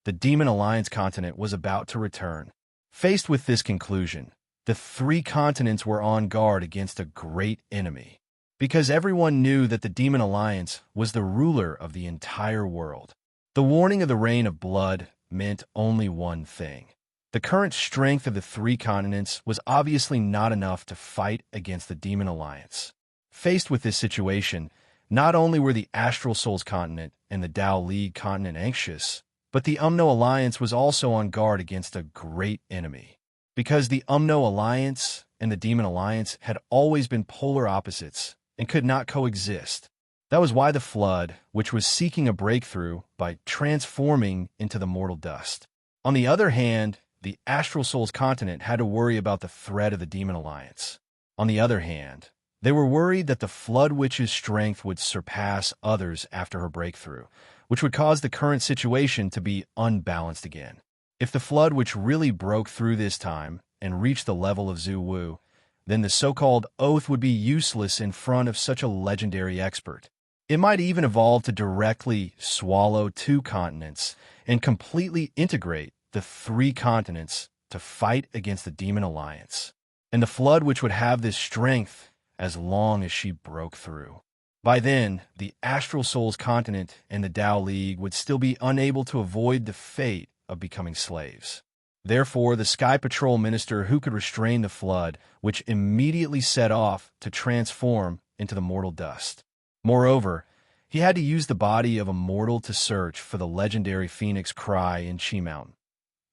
The Demon Alliance continent was about to return. Faced with this conclusion, the 3 continents were on guard against a great enemy, because everyone knew that the Demon Alliance was the ruler of the entire world. The warning of the rain of blood meant only one thing. The current strength of the 3 continents was obviously not enough to fight against the Demon Alliance. Faced with this situation, not only were the Astral Souls continent and the Tao League continent anxious, but the Alliance was also on guard against a great enemy. Because the Alliance and the Demon Alliance had always been polar opposites and could not coexist. That was why the Flood, which was seeking a breakthrough by transforming into the mortal dust. On the other hand, the Astral Souls continent had to worry about the threat of the Demon Alliance. On the other hand, they were worried that the Flood Witch's strength would surpass others after her breakthrough, which would cause the current situation to be unbalanced again. If the flood which really broke through this time and reached the level of Zhu Wu, then the so-called oath would be useless in front of such a legendary expert. It might even evolve to directly swallow 2 continents and completely integrate the 3 continents to fight against the Demon Alliance. And the flood which would have this strength as long as she broke through. By then, the Astral Souls continent and the Tao League would still be unable to avoid the fate of becoming slaves. Therefore, the Sky Patrol minister who could restrain the flood, which immediately set off to transform into the mortal dust. Moreover, he had to use the body of a mortal to search for the legendary Phoenix Cry in Chi Mountain.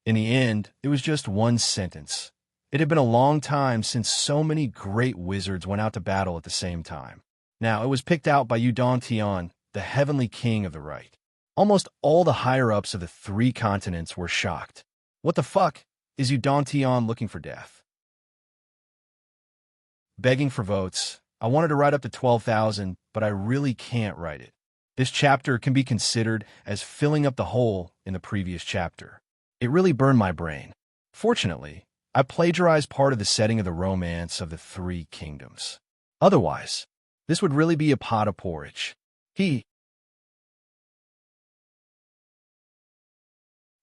In the end, it was just 1 sentence. It had been a long time since so many great wizards went out to battle at the same time. Now, it was picked out by Yudong Tian, the heavenly king of the right. Almost all the higher-ups of the 3 continents were shocked. What the fuck is Yudong Tian looking for death? Begging for votes. I wanted to write up to 12,000, but I really can't write it. This chapter can be considered as filling up the hole in the previous chapter. It really burned my brain. Fortunately, I plagiarized part of the setting of the romance of the 3 kingdoms. Otherwise, this would really be a pot of porridge.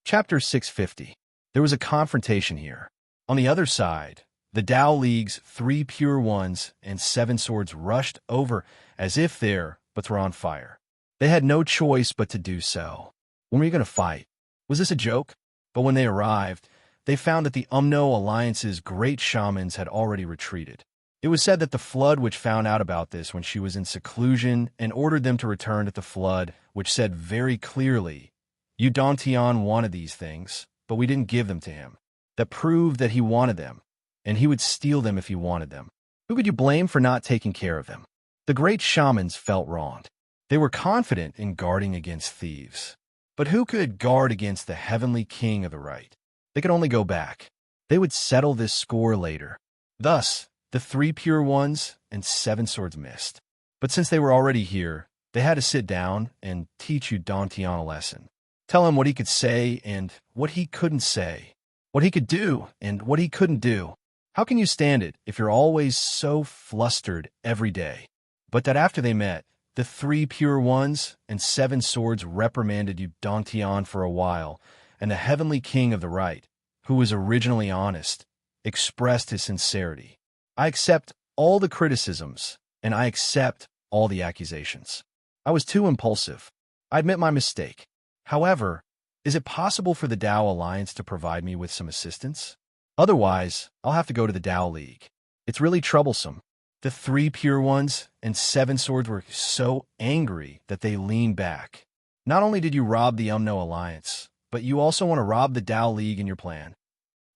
Chapter 650. There was a confrontation here. On the other side, the Tao League's 3 pure ones and 7 swords rushed over as if their butts were on fire. They had no choice but to do so. When were you going to fight? Was this a joke? But when they arrived, they found that the Umno Alliance's great shamans had already retreated. It was said that the flood which found out about this when she was in seclusion and ordered them to return at the flood, which said very clearly, Yudong Tian wanted these things, but we didn't give them to him. That proved that he wanted them, and he would steal them if he wanted them. Who could you blame for not taking care of them? The great shamans felt wronged. They were confident in guarding against thieves. But who could guard against the heavenly king of the right? They could only go back. They would settle this score later. Thus, the 3 pure ones and 7 swords missed. But since they were already here, they had to sit down and teach Yudong Tian a lesson. Tell him what he could say and what he couldn't say. What he could do and what he couldn't do. How can you stand it if you're always so flustered every day? But that after they met, the 3 pure ones and 7 swords reprimanded Yudong Tian for a while, and the heavenly king of the right, who was originally honest, expressed his sincerity. I accept all the criticisms, and I accept all the accusations. I was too impulsive. I admit my mistake. However, is it possible for the Tao Alliance to provide me with some assistance? Otherwise, I'll have to go to the Tao League. It's really troublesome. The 3 pure ones and 7 swords were so angry that they leaned back. Not only did you rob the Umno Alliance, but you also want to rob the Tao League in your plan.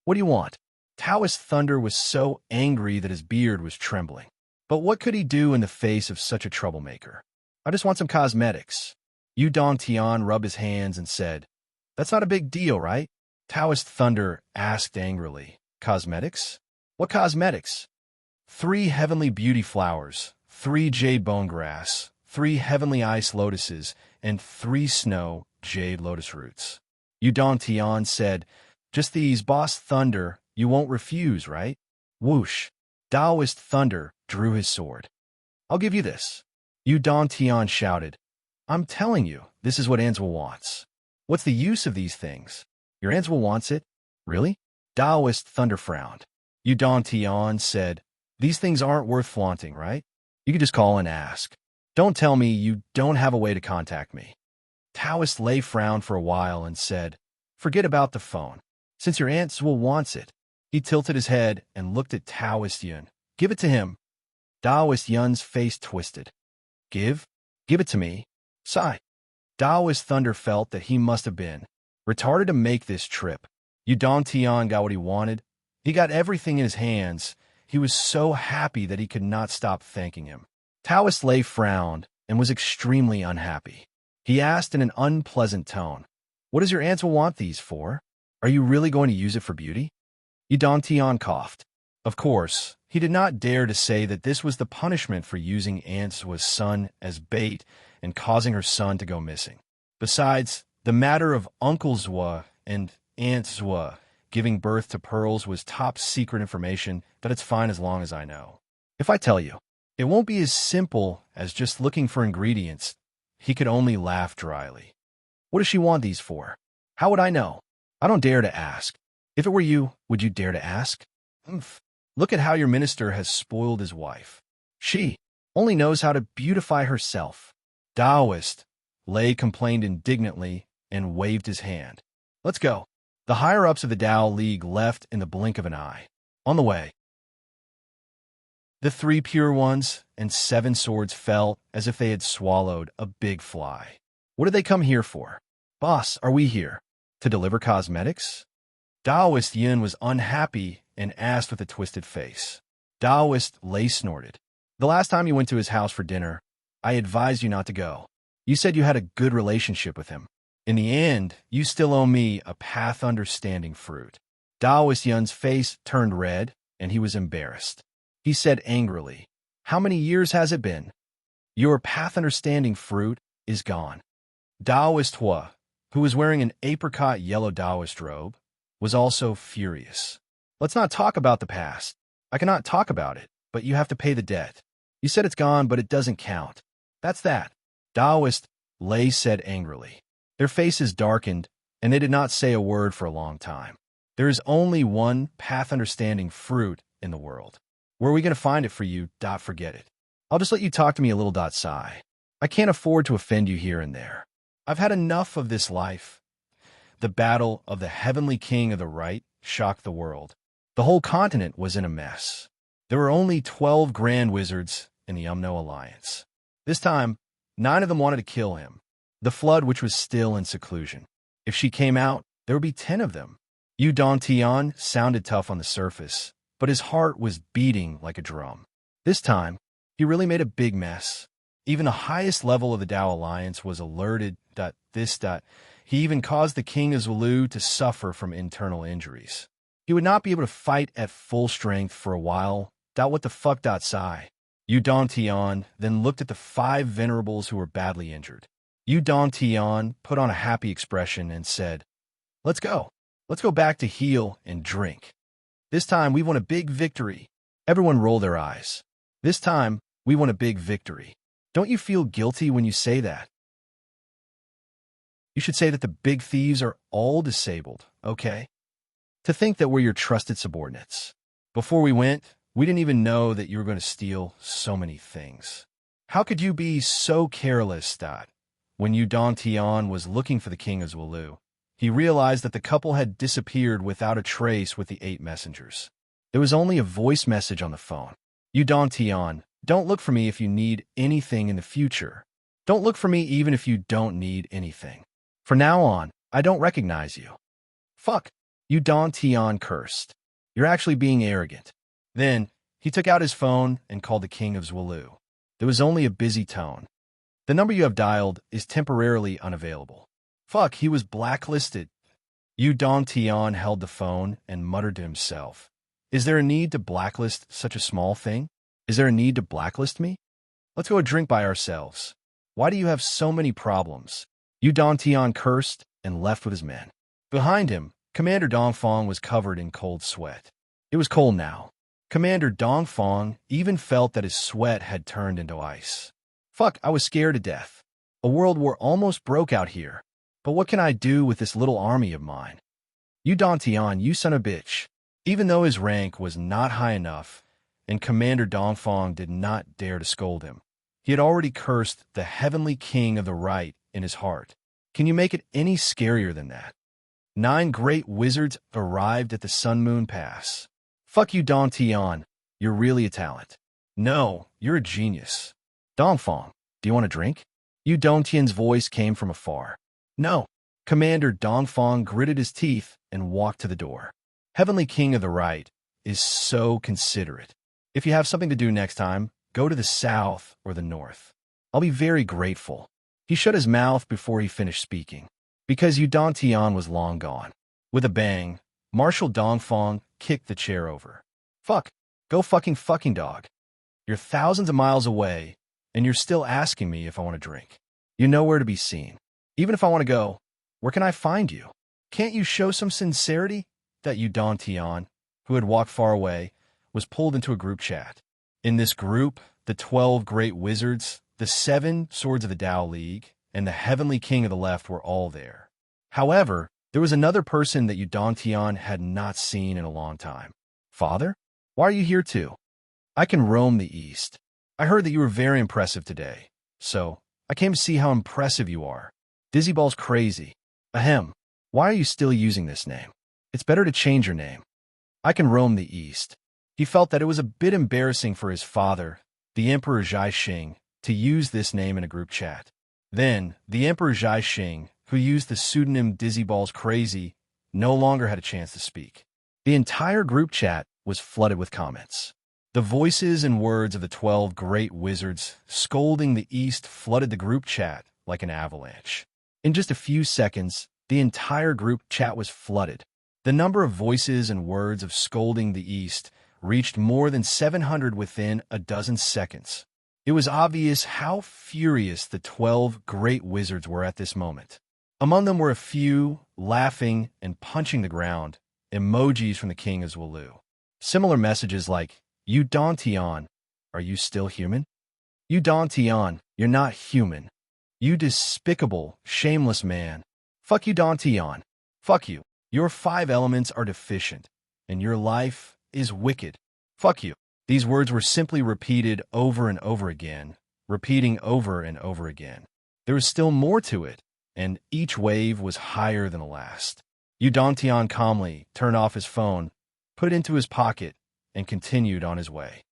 What do you want? Taoist Thunder was so angry that his beard was trembling. But what could he do in the face of such a troublemaker? I just want some cosmetics. Yudong Tian rubbed his hands and said, "That's not a big deal, right?" Taoist Thunder asked angrily, "Cosmetics? What cosmetics?" 3 heavenly beauty flowers, 3 jade bone grass, 3 heavenly ice lotuses, and 3 snow jade lotus roots. Yudong Tian said, "Just these, Boss Thunder, you won't refuse, right?" Whoosh! Taoist Thunder drew his sword. "I'll give you this." Yudong Tian shouted, "I'm telling you, this is what Answell wants. What's the use of these things? Your Answell wants it? Really?" Taoist Thunder frowned. Yudong Tian said, "These things aren't worth flaunting, right? You can just call and ask. Don't tell me you don't have a way to contact me." Taoist Lei frowned for a while and said, "Forget about the phone. Since your Answell wants it." He tilted his head and looked at Taoist Yun. "Give it to him." Taoist Yun's face twisted. Give it to me. Sigh. Taoist Thunder felt that he must have been retarded to make this trip. Yudong Tian got what he wanted. He got everything in his hands. He was so happy that he could not stop thanking him. Taoist Lei frowned and was extremely unhappy. He asked in an unpleasant tone, "What does your Answell want these for? Are you really going to use it for beauty?" Yudong Tian coughed. Of course, he did not dare to say that this was the punishment for using Answell's son as bait and causing her son to go missing. Besides, the matter of Uncle Zwa and Antswa, giving birth to pearls was top secret information that it's fine as long as I know. If I tell you, it won't be as simple as just looking for ingredients. He could only laugh dryly. What does she want these for? How would I know? I don't dare to ask. If it were you, would you dare to ask? Oomph. Look at how your minister has spoiled his wife. She only knows how to beautify herself. Taoist, Lei complained indignantly and waved his hand. Let's go. The higher-ups of the Tao League left in the blink of an eye. On the way. The 3 pure ones and 7 swords fell as if they had swallowed a big fly. What did they come here for? Boss, are we here to deliver cosmetics? Taoist Yin was unhappy and asked with a twisted face. Taoist Lei snorted. The last time you went to his house for dinner, I advised you not to go. You said you had a good relationship with him. In the end, you still owe me a path understanding fruit. Taoist Yun's face turned red, and he was embarrassed. He said angrily, How many years has it been? Your path understanding fruit is gone. Taoist Hua, who was wearing an apricot yellow Taoist robe, was also furious. Let's not talk about the past. I cannot talk about it, but you have to pay the debt. You said it's gone, but it doesn't count. That's that. Taoist Lei said angrily. Their faces darkened, and they did not say a word for a long time. There is only one path understanding fruit in the world. Where are we going to find it for you? Forget it. I'll just let you talk to me a little. Sigh. I can't afford to offend you here and there. I've had enough of this life. The battle of the heavenly king of the right shocked the world. The whole continent was in a mess. There were only 12 grand wizards in the Umno Alliance. This time, 9 of them wanted to kill him. The flood, which was still in seclusion. If she came out, there would be 10 of them. Yu Dongtian sounded tough on the surface, but his heart was beating like a drum. This time, he really made a big mess. Even the highest level of the Tao Alliance was alerted. He even caused the king of Zulu to suffer from internal injuries. He would not be able to fight at full strength for a while. What the fuck? Sigh. Yu Dongtian then looked at the 5 venerables who were badly injured. Yu Dongtian put on a happy expression and said, Let's go. Let's go back to heal and drink. This time, we won a big victory. Everyone rolled their eyes. This time, we won a big victory. Don't you feel guilty when you say that? You should say that the big thieves are all disabled, okay? To think that we're your trusted subordinates. Before we went, we didn't even know that you were going to steal so many things. How could you be so careless? When Yu Dongtian was looking for the king of Zulu, he realized that the couple had disappeared without a trace with the 8 messengers. There was only a voice message on the phone. Yu Dongtian, don't look for me if you need anything in the future. Don't look for me even if you don't need anything. From now on, I don't recognize you. Fuck, Yu Dongtian cursed. You're actually being arrogant. Then, he took out his phone and called the king of Zulu. There was only a busy tone. The number you have dialed is temporarily unavailable. Fuck, he was blacklisted. Yu Dongtian held the phone and muttered to himself. Is there a need to blacklist such a small thing? Is there a need to blacklist me? Let's go a drink by ourselves. Why do you have so many problems? Yu Dongtian cursed and left with his men. Behind him, Commander Dongfang was covered in cold sweat. It was cold now. Commander Dongfang even felt that his sweat had turned into ice. Fuck, I was scared to death. A world war almost broke out here. But what can I do with this little army of mine? Yu Dongtian, you son of a bitch. Even though his rank was not high enough, and Commander Dongfang did not dare to scold him, he had already cursed the heavenly king of the right in his heart. Can you make it any scarier than that? 9 great wizards arrived at the Sun Moon Pass. Fuck you, Dongtian. You're really a talent. No, you're a genius. Dongfang, do you want a drink? Yu Dongtian's voice came from afar. No. Commander Dongfang gritted his teeth and walked to the door. Heavenly King of the Right is so considerate. If you have something to do next time, go to the south or the north. I'll be very grateful. He shut his mouth before he finished speaking, because Yu Dongtian was long gone. With a bang, Marshal Dongfang kicked the chair over. Fuck. Go fucking dog. You're thousands of miles away, and you're still asking me if I want to drink. You know where to be seen. Even if I want to go, where can I find you? Can't you show some sincerity? That Unconventional, who had walked far away, was pulled into a group chat. In this group, the 12 great wizards, the 7 swords of the Tao League, and the heavenly king of the left were all there. However, there was another person that Unconventional had not seen in a long time. Father? Why are you here too? I can roam the east. I heard that you were very impressive today, so I came to see how impressive you are. Dizzyball's crazy. Ahem. Why are you still using this name? It's better to change your name. I can roam the east. He felt that it was a bit embarrassing for his father, the Emperor Zhai Xing, to use this name in a group chat. Then, the Emperor Zhai Xing, who used the pseudonym Dizzyball's Crazy, no longer had a chance to speak. The entire group chat was flooded with comments. The voices and words of the 12 great wizards scolding the East flooded the group chat like an avalanche. In just a few seconds, the entire group chat was flooded. The number of voices and words of scolding the East reached more than 700 within a dozen seconds. It was obvious how furious the 12 great wizards were at this moment. Among them were a few laughing and punching the ground, emojis from the king of Zwalu. Similar messages like, "You Dantian, are you still human? You Dantian, you're not human. You despicable, shameless man. Fuck you Dantian. Fuck you. Your 5 elements are deficient, and your life is wicked. Fuck you." These words were simply repeated over and over again, repeating over and over again. There was still more to it, and each wave was higher than the last. Unconventional calmly turned off his phone, put it into his pocket, and continued on his way.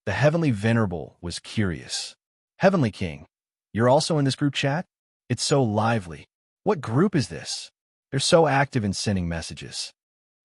The Heavenly Venerable was curious. "Heavenly King, you're also in this group chat? It's so lively. What group is this? They're so active in sending messages."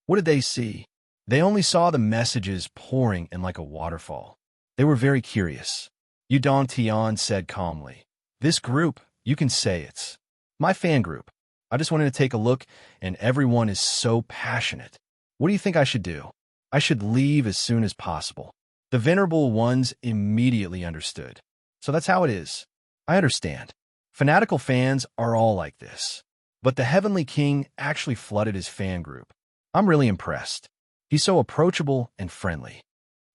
What did they see? They only saw the messages pouring in like a waterfall. They were very curious. Unconventional said calmly, "This group, you can say it's my fan group. I just wanted to take a look, and everyone is so passionate. What do you think I should do? I should leave as soon as possible." The Venerable Ones immediately understood. "So that's how it is. I understand. Fanatical fans are all like this. But the Heavenly King actually flooded his fan group. I'm really impressed. He's so approachable and friendly."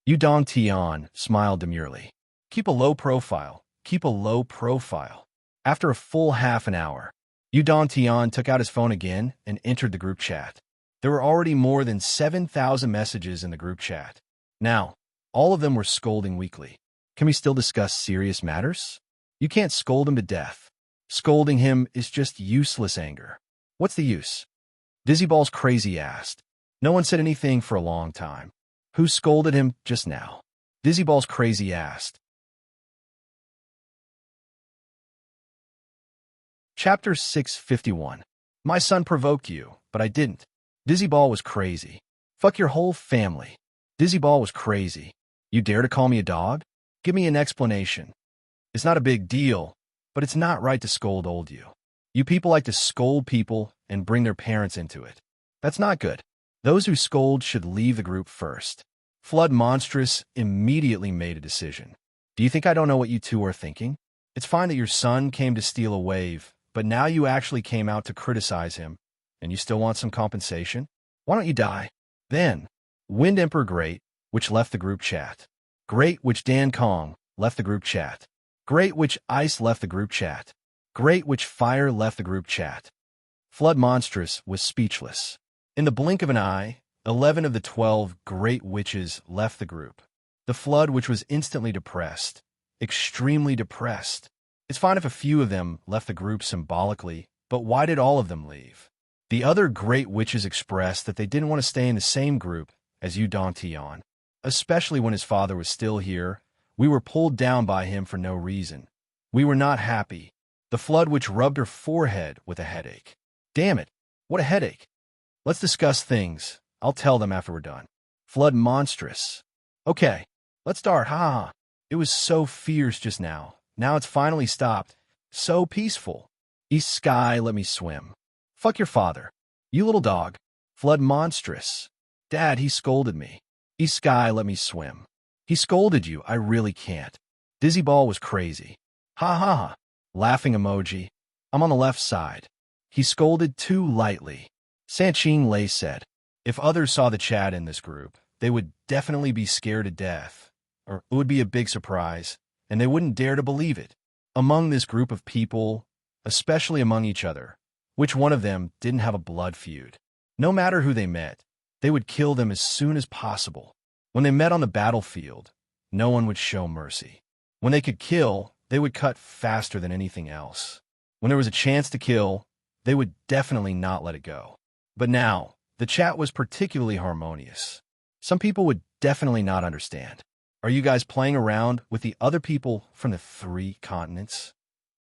Unconventional smiled demurely. "Keep a low profile. Keep a low profile." After a full half an hour, Unconventional took out his phone again and entered the group chat. There were already more than 7,000 messages in the group chat. Now, all of them were scolding weakly. Can we still discuss serious matters? You can't scold him to death. Scolding him is just useless anger. What's the use? Dizzyball's Crazy asked. No one said anything for a long time. Who scolded him just now? Dizzyball's Crazy asked. Chapter 651. My son provoked you, but I didn't. Dizzyball was crazy. Fuck your whole family. Dizzyball was crazy. You dare to call me a dog? Give me an explanation. It's not a big deal, but it's not right to scold old you. You people like to scold people and bring their parents into it. That's not good. Those who scold should leave the group first. Flood Monstrous immediately made a decision. Do you think I don't know what you two are thinking? It's fine that your son came to steal a wave, but now you actually came out to criticize him, and you still want some compensation? Why don't you die? Then, Wind Emperor Great, which left the group chat. Great Witch Dan Kong left the group chat. Great Witch Ice left the group chat. Great Witch Fire left the group chat. Flood Monstrous was speechless. In the blink of an eye, 11 of the 12 great witches left the group. The Flood, which was instantly depressed, extremely depressed. It's fine if a few of them left the group symbolically, but why did all of them leave? The other great witches expressed that they didn't want to stay in the same group as Unconventional, especially when his father was still here. We were pulled down by him for no reason. We were not happy. The Flood, which rubbed her forehead with a headache. Damn it, what a headache. Let's discuss things. I'll tell them after we're done. Flood Monstrous. Okay, let's start, ha. It was so fierce just now. Now it's finally stopped. So peaceful. East Sky, let me swim. Fuck your father. You little dog. Flood Monstrous. Dad, he scolded me. East Sky, let me swim. He scolded you, I really can't. Dizzyball was crazy. Ha ha ha. Laughing emoji. I'm on the left side. He scolded too lightly. Sanqing Lei said, if others saw the chat in this group, they would definitely be scared to death, or it would be a big surprise, and they wouldn't dare to believe it. Among this group of people, especially among each other, which one of them didn't have a blood feud? No matter who they met, they would kill them as soon as possible. When they met on the battlefield, no one would show mercy. When they could kill, they would cut faster than anything else. When there was a chance to kill, they would definitely not let it go. But now, the chat was particularly harmonious. Some people would definitely not understand. Are you guys playing around with the other people from the 3 continents?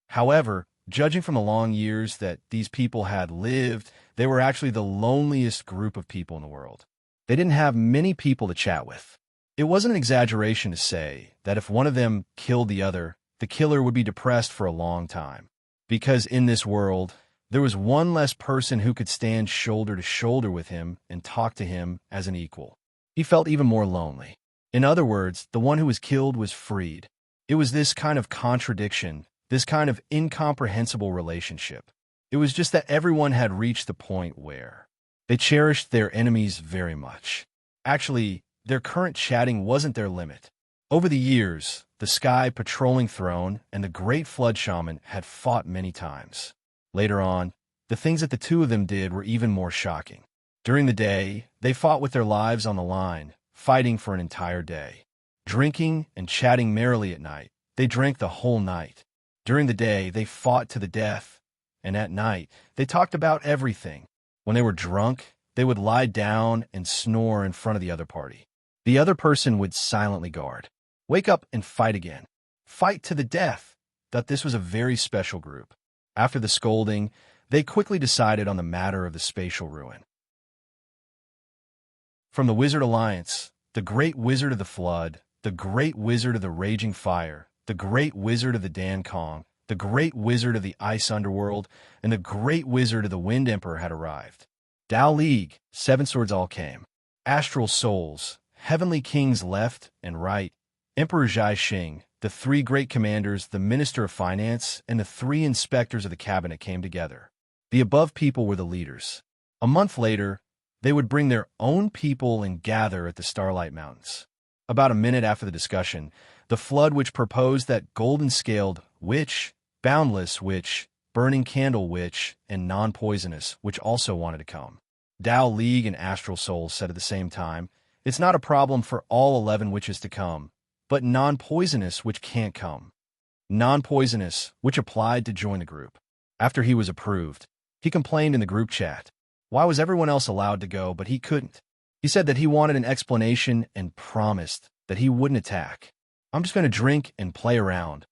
However, judging from the long years that these people had lived, they were actually the loneliest group of people in the world. They didn't have many people to chat with. It wasn't an exaggeration to say that if one of them killed the other, the killer would be depressed for a long time. Because in this world, there was one less person who could stand shoulder to shoulder with him and talk to him as an equal. He felt even more lonely. In other words, the one who was killed was freed. It was this kind of contradiction, this kind of incomprehensible relationship. It was just that everyone had reached the point where they cherished their enemies very much. Actually, their current chatting wasn't their limit. Over the years, the Sky Patrolling Throne and the Great Flood Shaman had fought many times. Later on, the things that the two of them did were even more shocking. During the day, they fought with their lives on the line, fighting for an entire day. Drinking and chatting merrily at night, they drank the whole night. During the day, they fought to the death, and at night, they talked about everything. When they were drunk, they would lie down and snore in front of the other party. The other person would silently guard. Wake up and fight again. Fight to the death. That this was a very special group. After the scolding, they quickly decided on the matter of the spatial ruin. From the Wizard Alliance, the Great Wizard of the Flood, the Great Wizard of the Raging Fire, the Great Wizard of the Dan Kong, the Great Wizard of the Ice Underworld, and the Great Wizard of the Wind Emperor had arrived. Dao League, 7 swords all came. Astral Souls, Heavenly Kings left and right, Emperor Zhai Xing, the 3 great commanders, the Minister of Finance, and the 3 inspectors of the cabinet came together. The above people were the leaders. A month later, they would bring their own people and gather at the Starlight Mountains. About a minute after the discussion, the Flood Witch proposed that Golden-Scaled Witch, Boundless Witch, Burning Candle Witch, and Non-Poisonous Witch also wanted to come. Dao League and Astral Souls said at the same time, it's not a problem for all 11 witches to come, but Non-Poisonous Witch can't come. Non-Poisonous Witch applied to join the group. After he was approved, he complained in the group chat. Why was everyone else allowed to go, but he couldn't? He said that he wanted an explanation and promised that he wouldn't attack. I'm just going to drink and play around.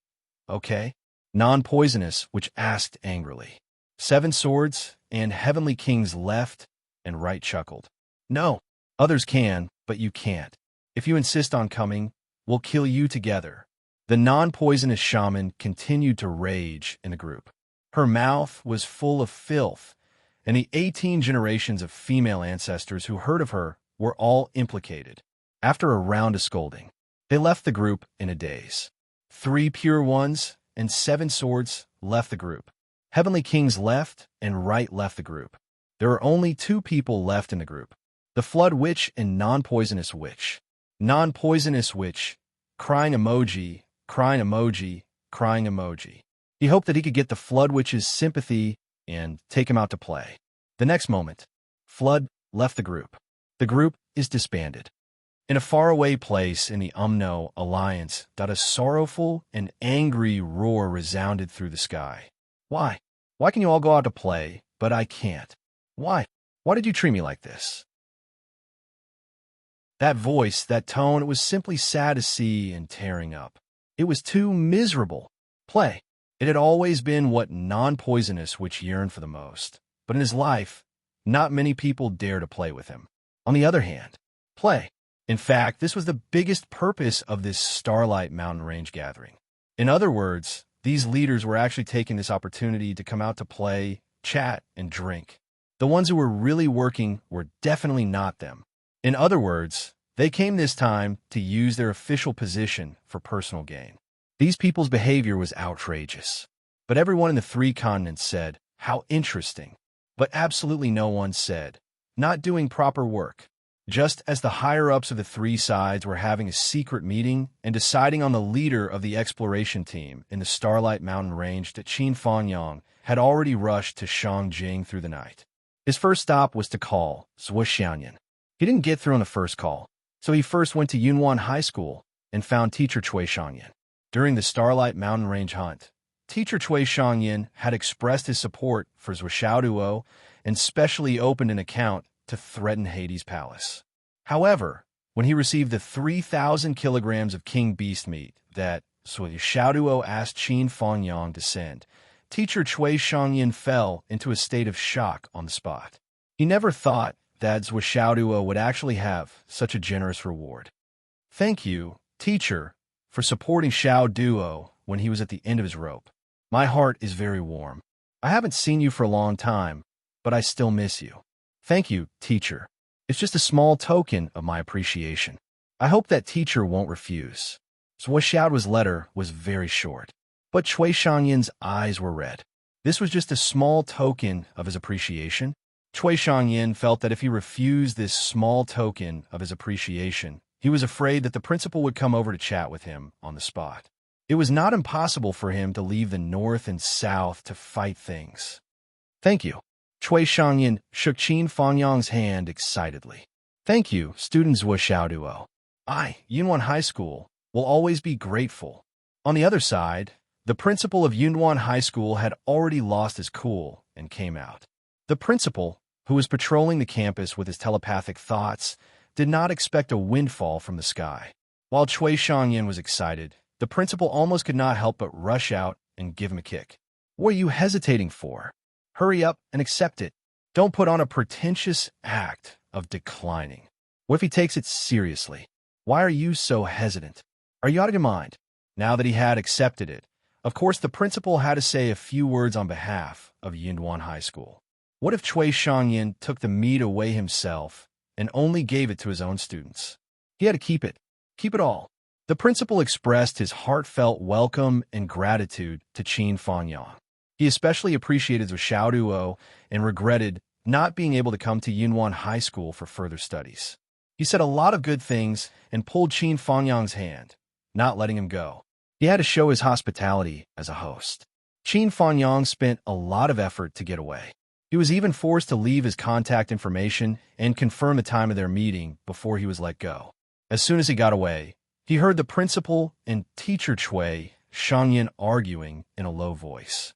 Okay? Non-Poisonous Witch asked angrily. 7 swords and Heavenly Kings left and right chuckled. No, others can, but you can't. If you insist on coming, we'll kill you together. The non-poisonous shaman continued to rage in the group. Her mouth was full of filth, and the 18 generations of female ancestors who heard of her were all implicated. After a round of scolding, they left the group in a daze. 3 pure ones and 7 swords left the group. Heavenly Kings left and right left the group. There are only 2 people left in the group. The Flood Witch and Non-Poisonous Witch. Non-Poisonous Witch, crying emoji, crying emoji, crying emoji. He hoped that he could get the Flood Witch's sympathy and take him out to play. The next moment, Flood left the group. The group is disbanded. In a faraway place in the Umno Alliance, a sorrowful and angry roar resounded through the sky. Why? Why can you all go out to play, but I can't? Why? Why did you treat me like this? That voice, that tone, it was simply sad to see and tearing up. It was too miserable. Play. It had always been what Non-Poisonous Witch yearned for the most. But in his life, not many people dare to play with him. On the other hand, play. In fact, this was the biggest purpose of this Starlight Mountain Range gathering. In other words, these leaders were actually taking this opportunity to come out to play, chat, and drink. The ones who were really working were definitely not them. In other words, they came this time to use their official position for personal gain. These people's behavior was outrageous. But everyone in the 3 continents said, How interesting. But absolutely no one said. Not doing proper work. Just as the higher-ups of the three sides were having a secret meeting and deciding on the leader of the exploration team in the Starlight Mountain Range, that Qin Fanyang had already rushed to Shangjing through the night. His first stop was to call Zhuxianyan. He didn't get through on the first call, so he first went to Yunwan High School and found teacher Cui Shangyan. During the Starlight Mountain Range hunt, teacher Cui Shangyan had expressed his support for Zhuxiaoduo and specially opened an account to threaten Hades' palace. However, when he received the 3,000 kilograms of king beast meat that Zhuxiaoduo asked Qin Fanyang to send, teacher Cui Shangyan fell into a state of shock on the spot. He never thought that Zhuxiaoduo would actually have such a generous reward. Thank you, teacher, for supporting Xiao Duo when he was at the end of his rope. My heart is very warm. I haven't seen you for a long time, but I still miss you. Thank you, teacher. It's just a small token of my appreciation. I hope that teacher won't refuse. Zhuxiaoduo's letter was very short, but Cui Shangyan's eyes were red. This was just a small token of his appreciation. Cui Shangyan felt that if he refused this small token of his appreciation, he was afraid that the principal would come over to chat with him on the spot. It was not impossible for him to leave the north and south to fight things. Thank you. Cui Shangyan shook Qin Fanyang's hand excitedly. Thank you, student Zhuxiaoduo. I, Yunwan High School, will always be grateful. On the other side, the principal of Yunwan High School had already lost his cool and came out. The principal, who was patrolling the campus with his telepathic thoughts, did not expect a windfall from the sky. While Cui Shangyan was excited, the principal almost could not help but rush out and give him a kick. What are you hesitating for? Hurry up and accept it. Don't put on a pretentious act of declining. What if he takes it seriously? Why are you so hesitant? Are you out of your mind? Now that he had accepted it, of course the principal had to say a few words on behalf of Yunwan High School. What if Cui Shangyan took the meat away himself and only gave it to his own students? He had to keep it. Keep it all. The principal expressed his heartfelt welcome and gratitude to Qin Fanyang. He especially appreciated Zhuxiaoduo and regretted not being able to come to Yunwan High School for further studies. He said a lot of good things and pulled Qin Fanyang's hand, not letting him go. He had to show his hospitality as a host. Qin Fanyang spent a lot of effort to get away. He was even forced to leave his contact information and confirm the time of their meeting before he was let go. As soon as he got away, he heard the principal and teacher Cui Shangyan arguing in a low voice.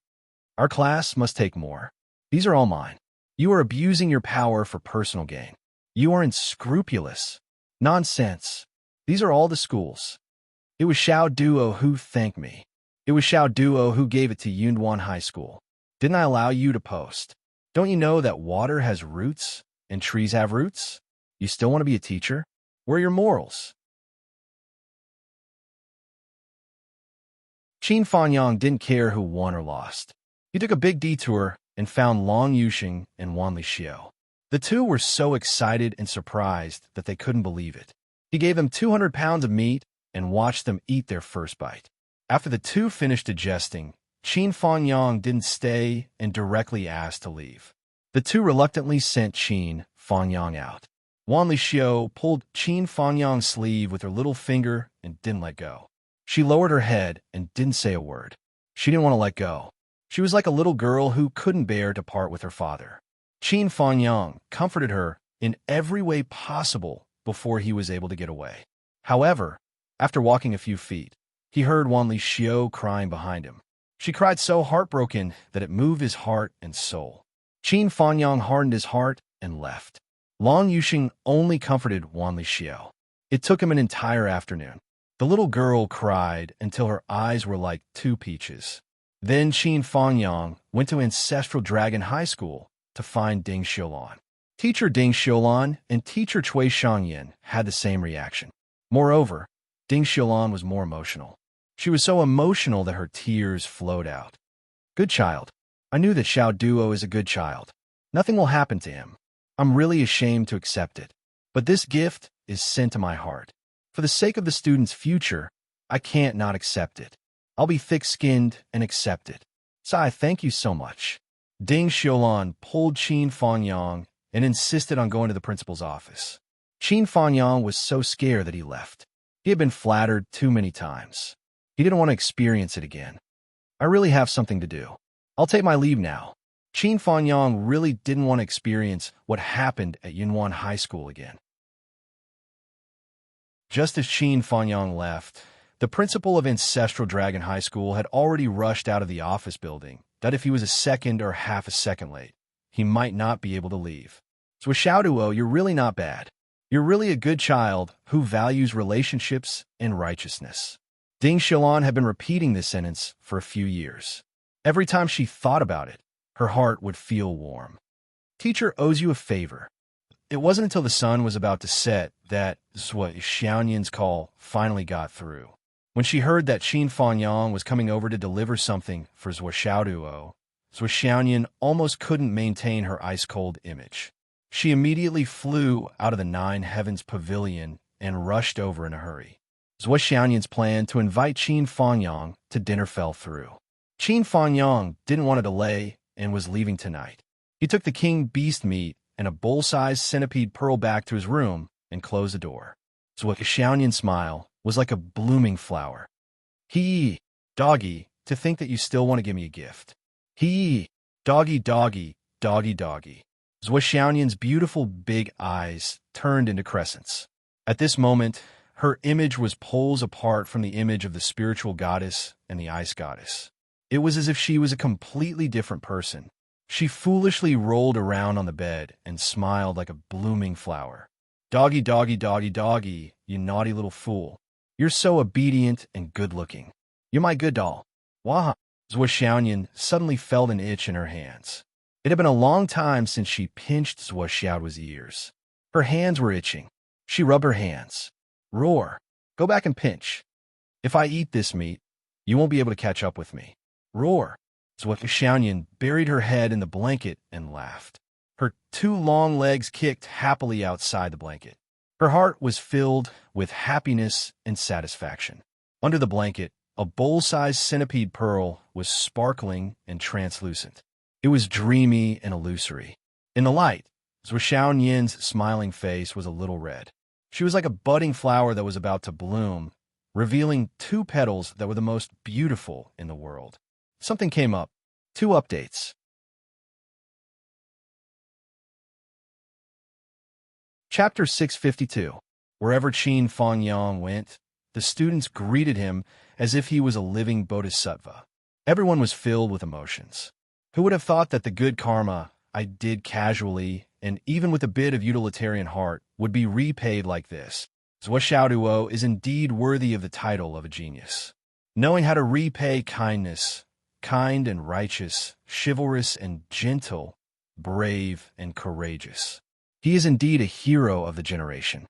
Our class must take more. These are all mine. You are abusing your power for personal gain. You are unscrupulous. Nonsense. These are all the schools. It was Xiao Duo who thanked me. It was Xiao Duo who gave it to Yunwan High School. Didn't I allow you to post? Don't you know that water has roots and trees have roots? You still want to be a teacher? Where are your morals? Qin Fanyang didn't care who won or lost. He took a big detour and found Long Yuxing and Wan Lixiu. The two were so excited and surprised that they couldn't believe it. He gave them 200 pounds of meat and watched them eat their first bite. After the two finished digesting, Qin Fanyang didn't stay and directly asked to leave. The two reluctantly sent Qin Fanyang out. Wan Lixiu pulled Qin Fanyang's sleeve with her little finger and didn't let go. She lowered her head and didn't say a word. She didn't want to let go. She was like a little girl who couldn't bear to part with her father. Qin Fanyang comforted her in every way possible before he was able to get away. However, after walking a few feet, he heard Wan Lixiu crying behind him. She cried so heartbroken that it moved his heart and soul. Qin Fanyang hardened his heart and left. Long Yuxing only comforted Wan Lixiu. It took him an entire afternoon. The little girl cried until her eyes were like two peaches. Then Qin Fanyang went to Ancestral Dragon High School to find Ding Xiulan. Teacher Ding Xiulan and teacher Cui Shangyan had the same reaction. Moreover, Ding Xiulan was more emotional. She was so emotional that her tears flowed out. Good child. I knew that Xiao Duo is a good child. Nothing will happen to him. I'm really ashamed to accept it. But this gift is sent to my heart. For the sake of the student's future, I can't not accept it. I'll be thick-skinned and accept it. Sai, thank you so much. Ding Xiulan pulled Qin Fanyang and insisted on going to the principal's office. Qin Fanyang was so scared that he left. He had been flattered too many times. He didn't want to experience it again. I really have something to do. I'll take my leave now. Qin Fanyang really didn't want to experience what happened at Yunwan High School again. Just as Qin Fanyang left, the principal of Ancestral Dragon High School had already rushed out of the office building, that if he was a second or half a second late, he might not be able to leave. So with Xiaoduo, you're really not bad. You're really a good child who values relationships and righteousness. Ding Xiulan had been repeating this sentence for a few years. Every time she thought about it, her heart would feel warm. Teacher owes you a favor. It wasn't until the sun was about to set that Xiaoyan's call finally got through. When she heard that Qin Fanyang was coming over to deliver something for Xiaoduo, Xiaoyan almost couldn't maintain her ice-cold image. She immediately flew out of the Nine Heavens Pavilion and rushed over in a hurry. Xiaoyan's plan to invite Qin Fanyang to dinner fell through. Qin Fanyang didn't want to delay and was leaving tonight. He took the king beast meat and a bowl-sized centipede pearl back to his room and closed the door. Xiaoyan's smile was like a blooming flower. Doggy, to think that you still want to give me a gift. Doggy, doggy, doggy, doggy. Xiaoyan's beautiful big eyes turned into crescents. At this moment, her image was poles apart from the image of the spiritual goddess and the ice goddess. It was as if she was a completely different person. She foolishly rolled around on the bed and smiled like a blooming flower. Doggy, doggy, doggy, doggy, you naughty little fool. You're so obedient and good-looking. You're my good doll. Wah! Xiaoyan suddenly felt an itch in her hands. It had been a long time since she pinched Xiaoduo's ears. Her hands were itching. She rubbed her hands. Roar. Go back and pinch. If I eat this meat, you won't be able to catch up with me. Roar. Xiaoyan buried her head in the blanket and laughed. Her two long legs kicked happily outside the blanket. Her heart was filled with happiness and satisfaction. Under the blanket, a bowl-sized centipede pearl was sparkling and translucent. It was dreamy and illusory. In the light, Xiaoyan's smiling face was a little red. She was like a budding flower that was about to bloom, revealing two petals that were the most beautiful in the world. Something came up. 2 updates. Chapter 652. Wherever Qin Fanyang went, the students greeted him as if he was a living bodhisattva. Everyone was filled with emotions. Who would have thought that the good karma I did casually, and even with a bit of utilitarian heart, would be repaid like this? Xiaoduo is indeed worthy of the title of a genius. Knowing how to repay kindness, kind and righteous, chivalrous and gentle, brave and courageous. He is indeed a hero of the generation.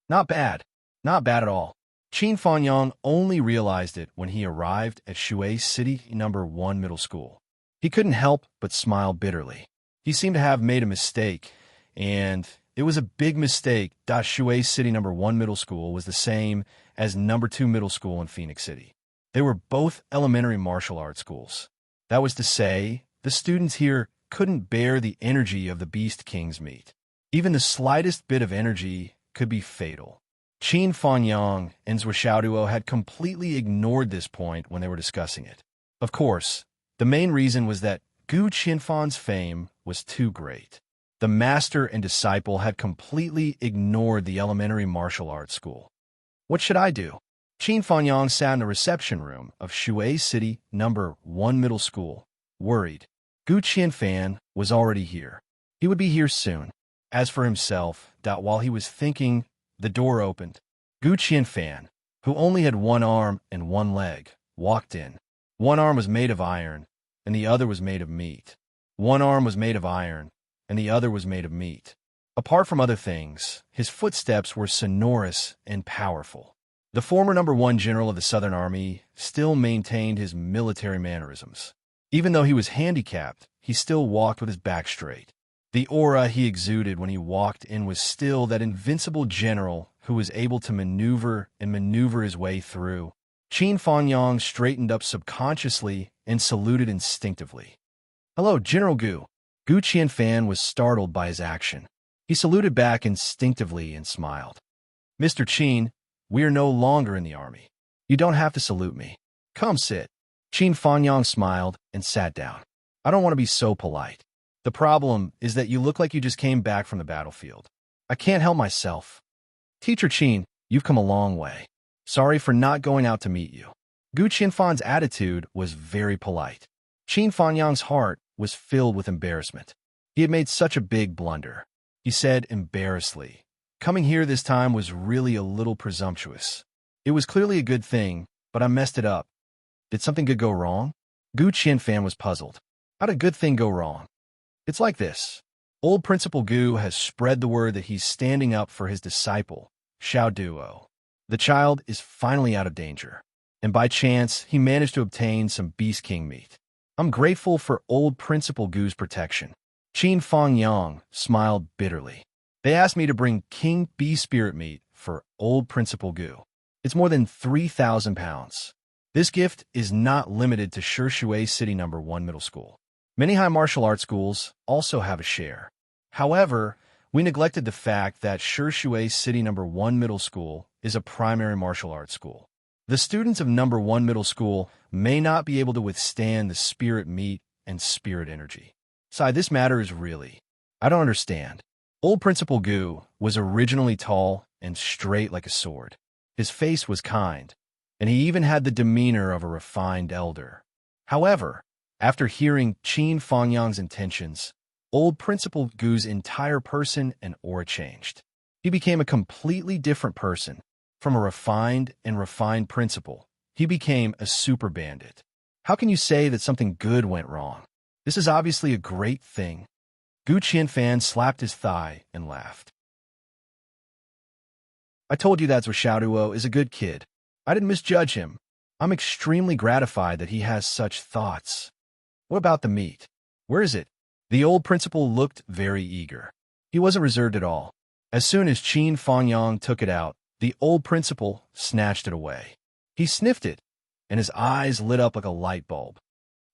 Not bad. Not bad at all. Qin Fanyang only realized it when he arrived at Shui City No. 1 Middle School. He couldn't help but smile bitterly. He seemed to have made a mistake, and it was a big mistake that Shui City No. 1 Middle School was the same as No. 2 Middle School in Phoenix City. They were both elementary martial arts schools. That was to say, the students here couldn't bear the energy of the Beast King's meat. Even the slightest bit of energy could be fatal. Qin Fanyang and Xiaoduo had completely ignored this point when they were discussing it. Of course, the main reason was that Gu Qianfan's fame was too great. The master and disciple had completely ignored the elementary martial arts school. What should I do? Qin Fanyang sat in the reception room of Shui City No. 1 Middle School, worried. Gu Qianfan was already here. He would be here soon. As for himself, while he was thinking, the door opened. Gu Qianfan, who only had one arm and one leg, walked in. One arm was made of iron, and the other was made of meat. One arm was made of iron, and the other was made of meat. Apart from other things, his footsteps were sonorous and powerful. The former No. 1 general of the Southern Army still maintained his military mannerisms. Even though he was handicapped, he still walked with his back straight. The aura he exuded when he walked in was still that invincible general who was able to maneuver his way through. Qin Fanyang straightened up subconsciously and saluted instinctively. Hello, General Gu. Gu Qianfan was startled by his action. He saluted back instinctively and smiled. Mr. Qin, we are no longer in the army. You don't have to salute me. Come sit. Qin Fanyang smiled and sat down. I don't want to be so polite. The problem is that you look like you just came back from the battlefield. I can't help myself. Teacher Qin, you've come a long way. Sorry for not going out to meet you. Gu Qianfan's attitude was very polite. Qin Fanyang's heart was filled with embarrassment. He had made such a big blunder. He said embarrassedly, coming here this time was really a little presumptuous. It was clearly a good thing, but I messed it up. Did something good go wrong? Gu Qianfan was puzzled. How'd a good thing go wrong? It's like this. Old Principal Gu has spread the word that he's standing up for his disciple, Xiao Duo. The child is finally out of danger, and by chance, he managed to obtain some Beast King meat. I'm grateful for old Principal Gu's protection. Qin Fangyang smiled bitterly. They asked me to bring King Bee Spirit meat for old Principal Gu. It's more than 3,000 pounds. This gift is not limited to Shishui City No. 1 Middle School. Many high martial arts schools also have a share. However, we neglected the fact that Shishui City No. 1 Middle School is a primary martial arts school. The students of No. 1 Middle School may not be able to withstand the spirit meat and spirit energy. Sai, this matter is really... I don't understand. Old Principal Gu was originally tall and straight like a sword. His face was kind, and he even had the demeanor of a refined elder. However, after hearing Qin Fangyang's intentions, old Principal Gu's entire person and aura changed. He became a completely different person. From a refined principal, he became a super bandit. How can you say that something good went wrong? This is obviously a great thing. Gu Qianfan slapped his thigh and laughed. I told you that Xiaoduo is a good kid. I didn't misjudge him. I'm extremely gratified that he has such thoughts. What about the meat? Where is it? The old principal looked very eager. He wasn't reserved at all. As soon as Qin Fangyang took it out, the old principal snatched it away. He sniffed it, and his eyes lit up like a light bulb.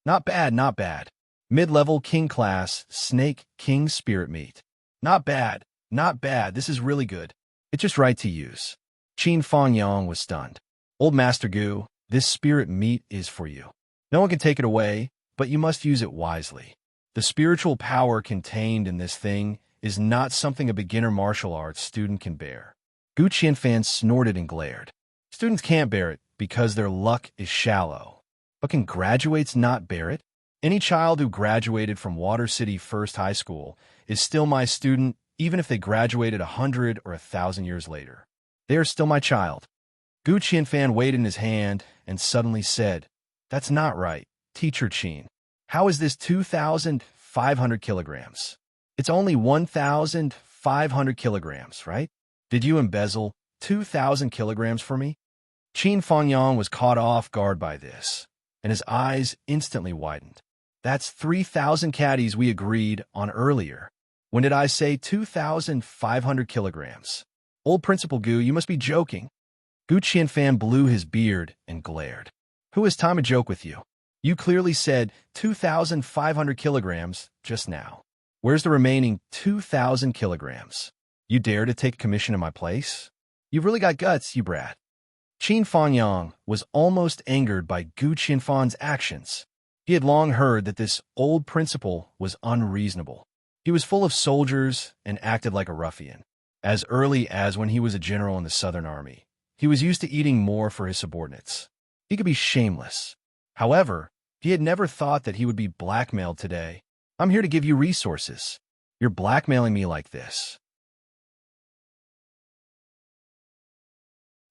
Not bad, not bad. Mid-level king class, snake king spirit meat. Not bad, not bad. This is really good. It's just right to use. Qin Fangyang was stunned. Old Master Gu, this spirit meat is for you. No one can take it away, but you must use it wisely. The spiritual power contained in this thing is not something a beginner martial arts student can bear. Gu Qianfan snorted and glared. Students can't bear it because their luck is shallow. But can graduates not bear it? Any child who graduated from Water City First High School is still my student, even if they graduated 100 or 1,000 years later. They are still my child. Gu Qianfan weighed in his hand and suddenly said, That's not right, Teacher Qin. How is this 2,500 kilograms? It's only 1,500 kilograms, right? Did you embezzle 2,000 kilograms for me? Qin Fangyang was caught off guard by this, and his eyes instantly widened. That's 3,000 caddies we agreed on earlier. When did I say 2,500 kilograms? Old Principal Gu, you must be joking. Gu Qianfan blew his beard and glared. Who has time to joke with you? You clearly said 2,500 kilograms just now. Where's the remaining 2,000 kilograms? You dare to take a commission in my place? You've really got guts, you brat. Qin Fangyang was almost angered by Gu Qianfan's actions. He had long heard that this old principal was unreasonable. He was full of soldiers and acted like a ruffian. As early as when he was a general in the Southern Army, he was used to eating more for his subordinates. He could be shameless. However, he had never thought that he would be blackmailed today. I'm here to give you resources. You're blackmailing me like this.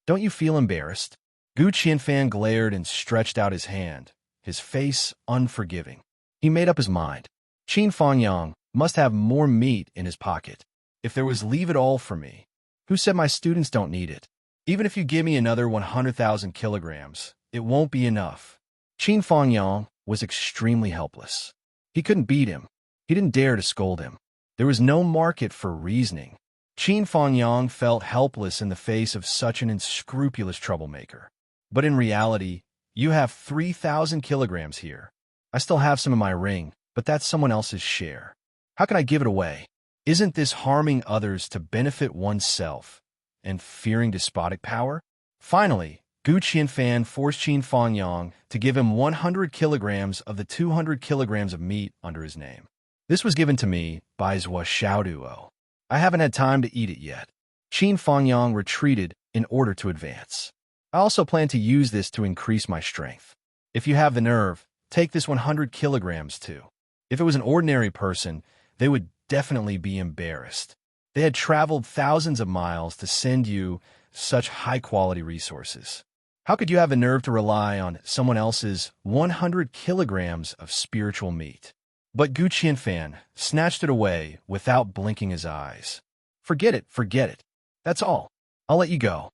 Don't you feel embarrassed? Gu Qianfan glared and stretched out his hand, his face unforgiving. He made up his mind. Qin Fangyang must have more meat in his pocket. If there was leave it all for me. Who said my students don't need it? Even if you give me another 100,000 kilograms, it won't be enough. Qin Fangyang was extremely helpless. He couldn't beat him. He didn't dare to scold him. There was no market for reasoning. Qin Fangyang felt helpless in the face of such an unscrupulous troublemaker. But in reality, you have 3,000 kilograms here. I still have some in my ring. but that's someone else's share. How can I give it away? Isn't this harming others to benefit oneself and fearing despotic power? Finally, Gu Qianfan forced Qin Fanyang to give him 100 kilograms of the 200 kilograms of meat under his name. This was given to me by Zhuo Xiaoduo. I haven't had time to eat it yet. Qin Fanyang retreated in order to advance. I also plan to use this to increase my strength. If you have the nerve, take this 100 kilograms too. If it was an ordinary person, they would definitely be embarrassed. They had traveled thousands of miles to send you such high-quality resources. How could you have the nerve to rely on someone else's 100 kilograms of spiritual meat? But Gu Qianfan snatched it away without blinking his eyes. Forget it, forget it. That's all. I'll let you go.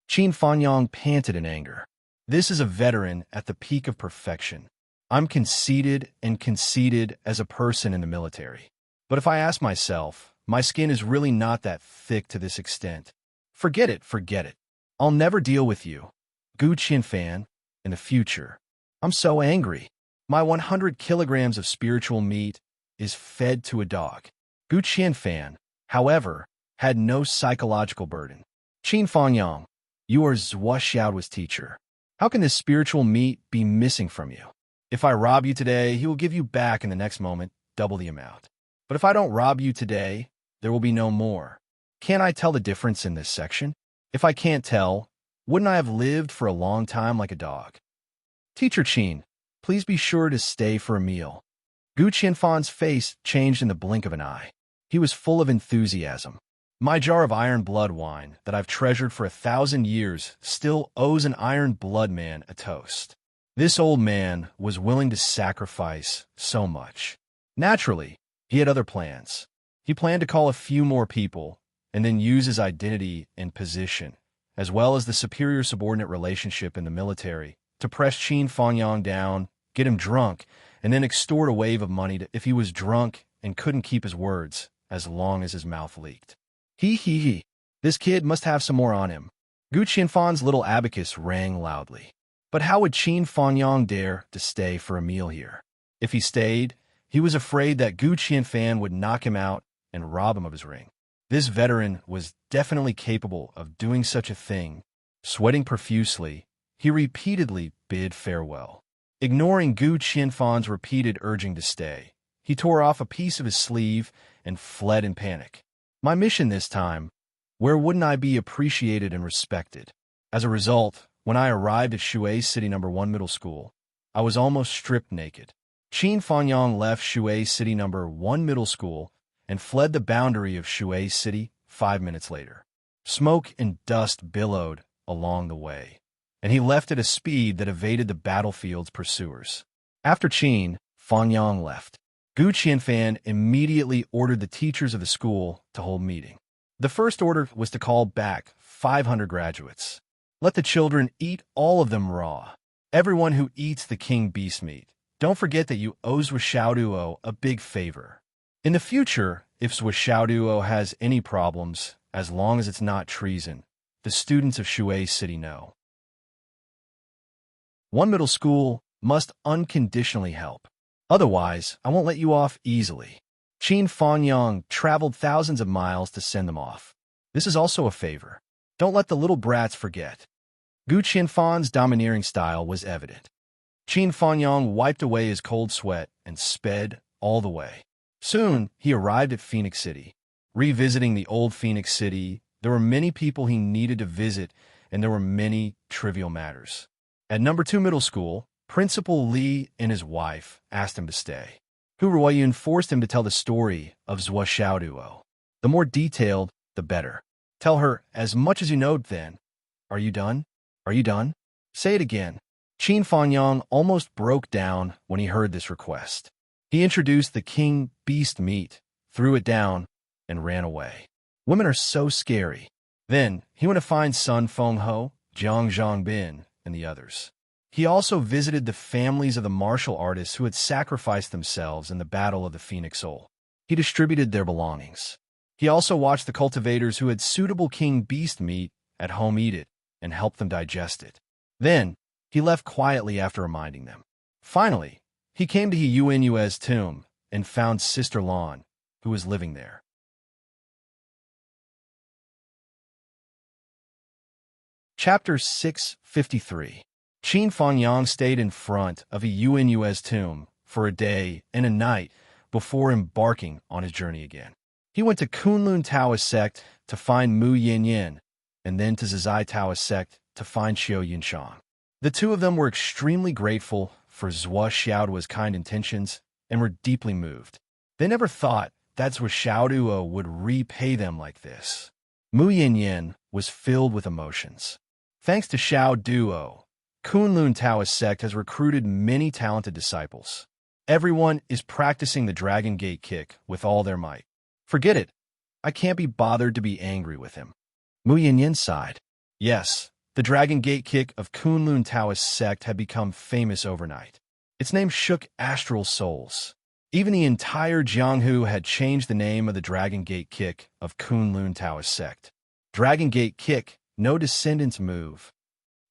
Qin Fanyang panted in anger. This is a veteran at the peak of perfection. I'm conceited as a person in the military. But if I ask myself, my skin is really not that thick to this extent. Forget it, forget it. I'll never deal with you, Gu Qianfan, in the future. I'm so angry. My 100 kilograms of spiritual meat is fed to a dog. Gu Qianfan, however, had no psychological burden. Qin Fanyang, you are Zhuo Xiaoduo's teacher. How can this spiritual meat be missing from you? If I rob you today, he will give you back in the next moment double the amount. But if I don't rob you today, there will be no more. Can't I tell the difference in this section? If I can't tell, wouldn't I have lived for a long time like a dog? Teacher Qin, please be sure to stay for a meal. Gu Qianfan's face changed in the blink of an eye. He was full of enthusiasm. My jar of iron blood wine that I've treasured for 1,000 years still owes an iron blood man a toast. This old man was willing to sacrifice so much. Naturally, he had other plans. He planned to call a few more people and then use his identity and position, as well as the superior-subordinate relationship in the military, to press Qin Fanyang down, get him drunk, and then extort a wave of money if he was drunk and couldn't keep his words as long as his mouth leaked. He. This kid must have some more on him. Gu Qianfan's little abacus rang loudly. But how would Qin Fanyang dare to stay for a meal here? If he stayed, he was afraid that Gu Qianfan would knock him out and rob him of his ring. This veteran was definitely capable of doing such a thing. Sweating profusely, he repeatedly bid farewell. Ignoring Gu Qianfan's repeated urging to stay, he tore off a piece of his sleeve and fled in panic. My mission this time, where wouldn't I be appreciated and respected? As a result, when I arrived at Shui City No. 1 Middle School, I was almost stripped naked. Qin Fanyang left Shui City No. 1 Middle School and fled the boundary of Shui City 5 minutes later. Smoke and dust billowed along the way, and he left at a speed that evaded the battlefield's pursuers. After Qin Fanyang left, Gu Qianfan immediately ordered the teachers of the school to hold meeting. The first order was to call back 500 graduates. Let the children eat all of them raw. Everyone who eats the king beast meat, don't forget that you owe Zhuo Xiaoduo a big favor. In the future, if Zhuo Xiaoduo has any problems, as long as it's not treason, the students of Shui City know. One middle school must unconditionally help. Otherwise, I won't let you off easily. Qin Fanyang traveled thousands of miles to send them off. This is also a favor. Don't let the little brats forget. Gu Qianfan's domineering style was evident. Qin Fanyang wiped away his cold sweat and sped all the way. Soon, he arrived at Phoenix City. Revisiting the old Phoenix City, there were many people he needed to visit, and there were many trivial matters. At No. 2 Middle School, Principal Li and his wife asked him to stay. Hu Ruoyun forced him to tell the story of Zhuo Xiaoduo. The more detailed, the better. Tell her as much as you know then. Are you done? Are you done? Say it again. Qin Fanyang almost broke down when he heard this request. He introduced the king beast meat, threw it down, and ran away. Women are so scary. Then, he went to find Sun Fengho, Jiang Zhongbin, and the others. He also visited the families of the martial artists who had sacrificed themselves in the Battle of the Phoenix Soul. He distributed their belongings. He also watched the cultivators who had suitable king beast meat at home eat it and helped them digest it. Then, he left quietly after reminding them. Finally, He came to Yunu's tomb and found Sister Lan, who was living there. Chapter 653. Qin Fangyang stayed in front of Yunu's tomb for a day and a night before embarking on his journey again. He went to Kunlun Taoist sect to find Mu Yinyin, and then to Zizai Taoist sect to find Xiao Yinshang. The two of them were extremely grateful for Zhua Xiaoduo's kind intentions and were deeply moved. They never thought that Zhua Xiaoduo would repay them like this. Mu Yinyin was filled with emotions. Thanks to Xiao Duo, Kunlun Taoist sect has recruited many talented disciples. Everyone is practicing the Dragon Gate kick with all their might. Forget it. I can't be bothered to be angry with him. Mu Yinyin sighed. Yes, the Dragon Gate kick of Kunlun Taoist sect had become famous overnight. Its name shook astral souls. Even the entire Jianghu had changed the name of the Dragon Gate kick of Kunlun Taoist sect. Dragon Gate kick, no descendants move.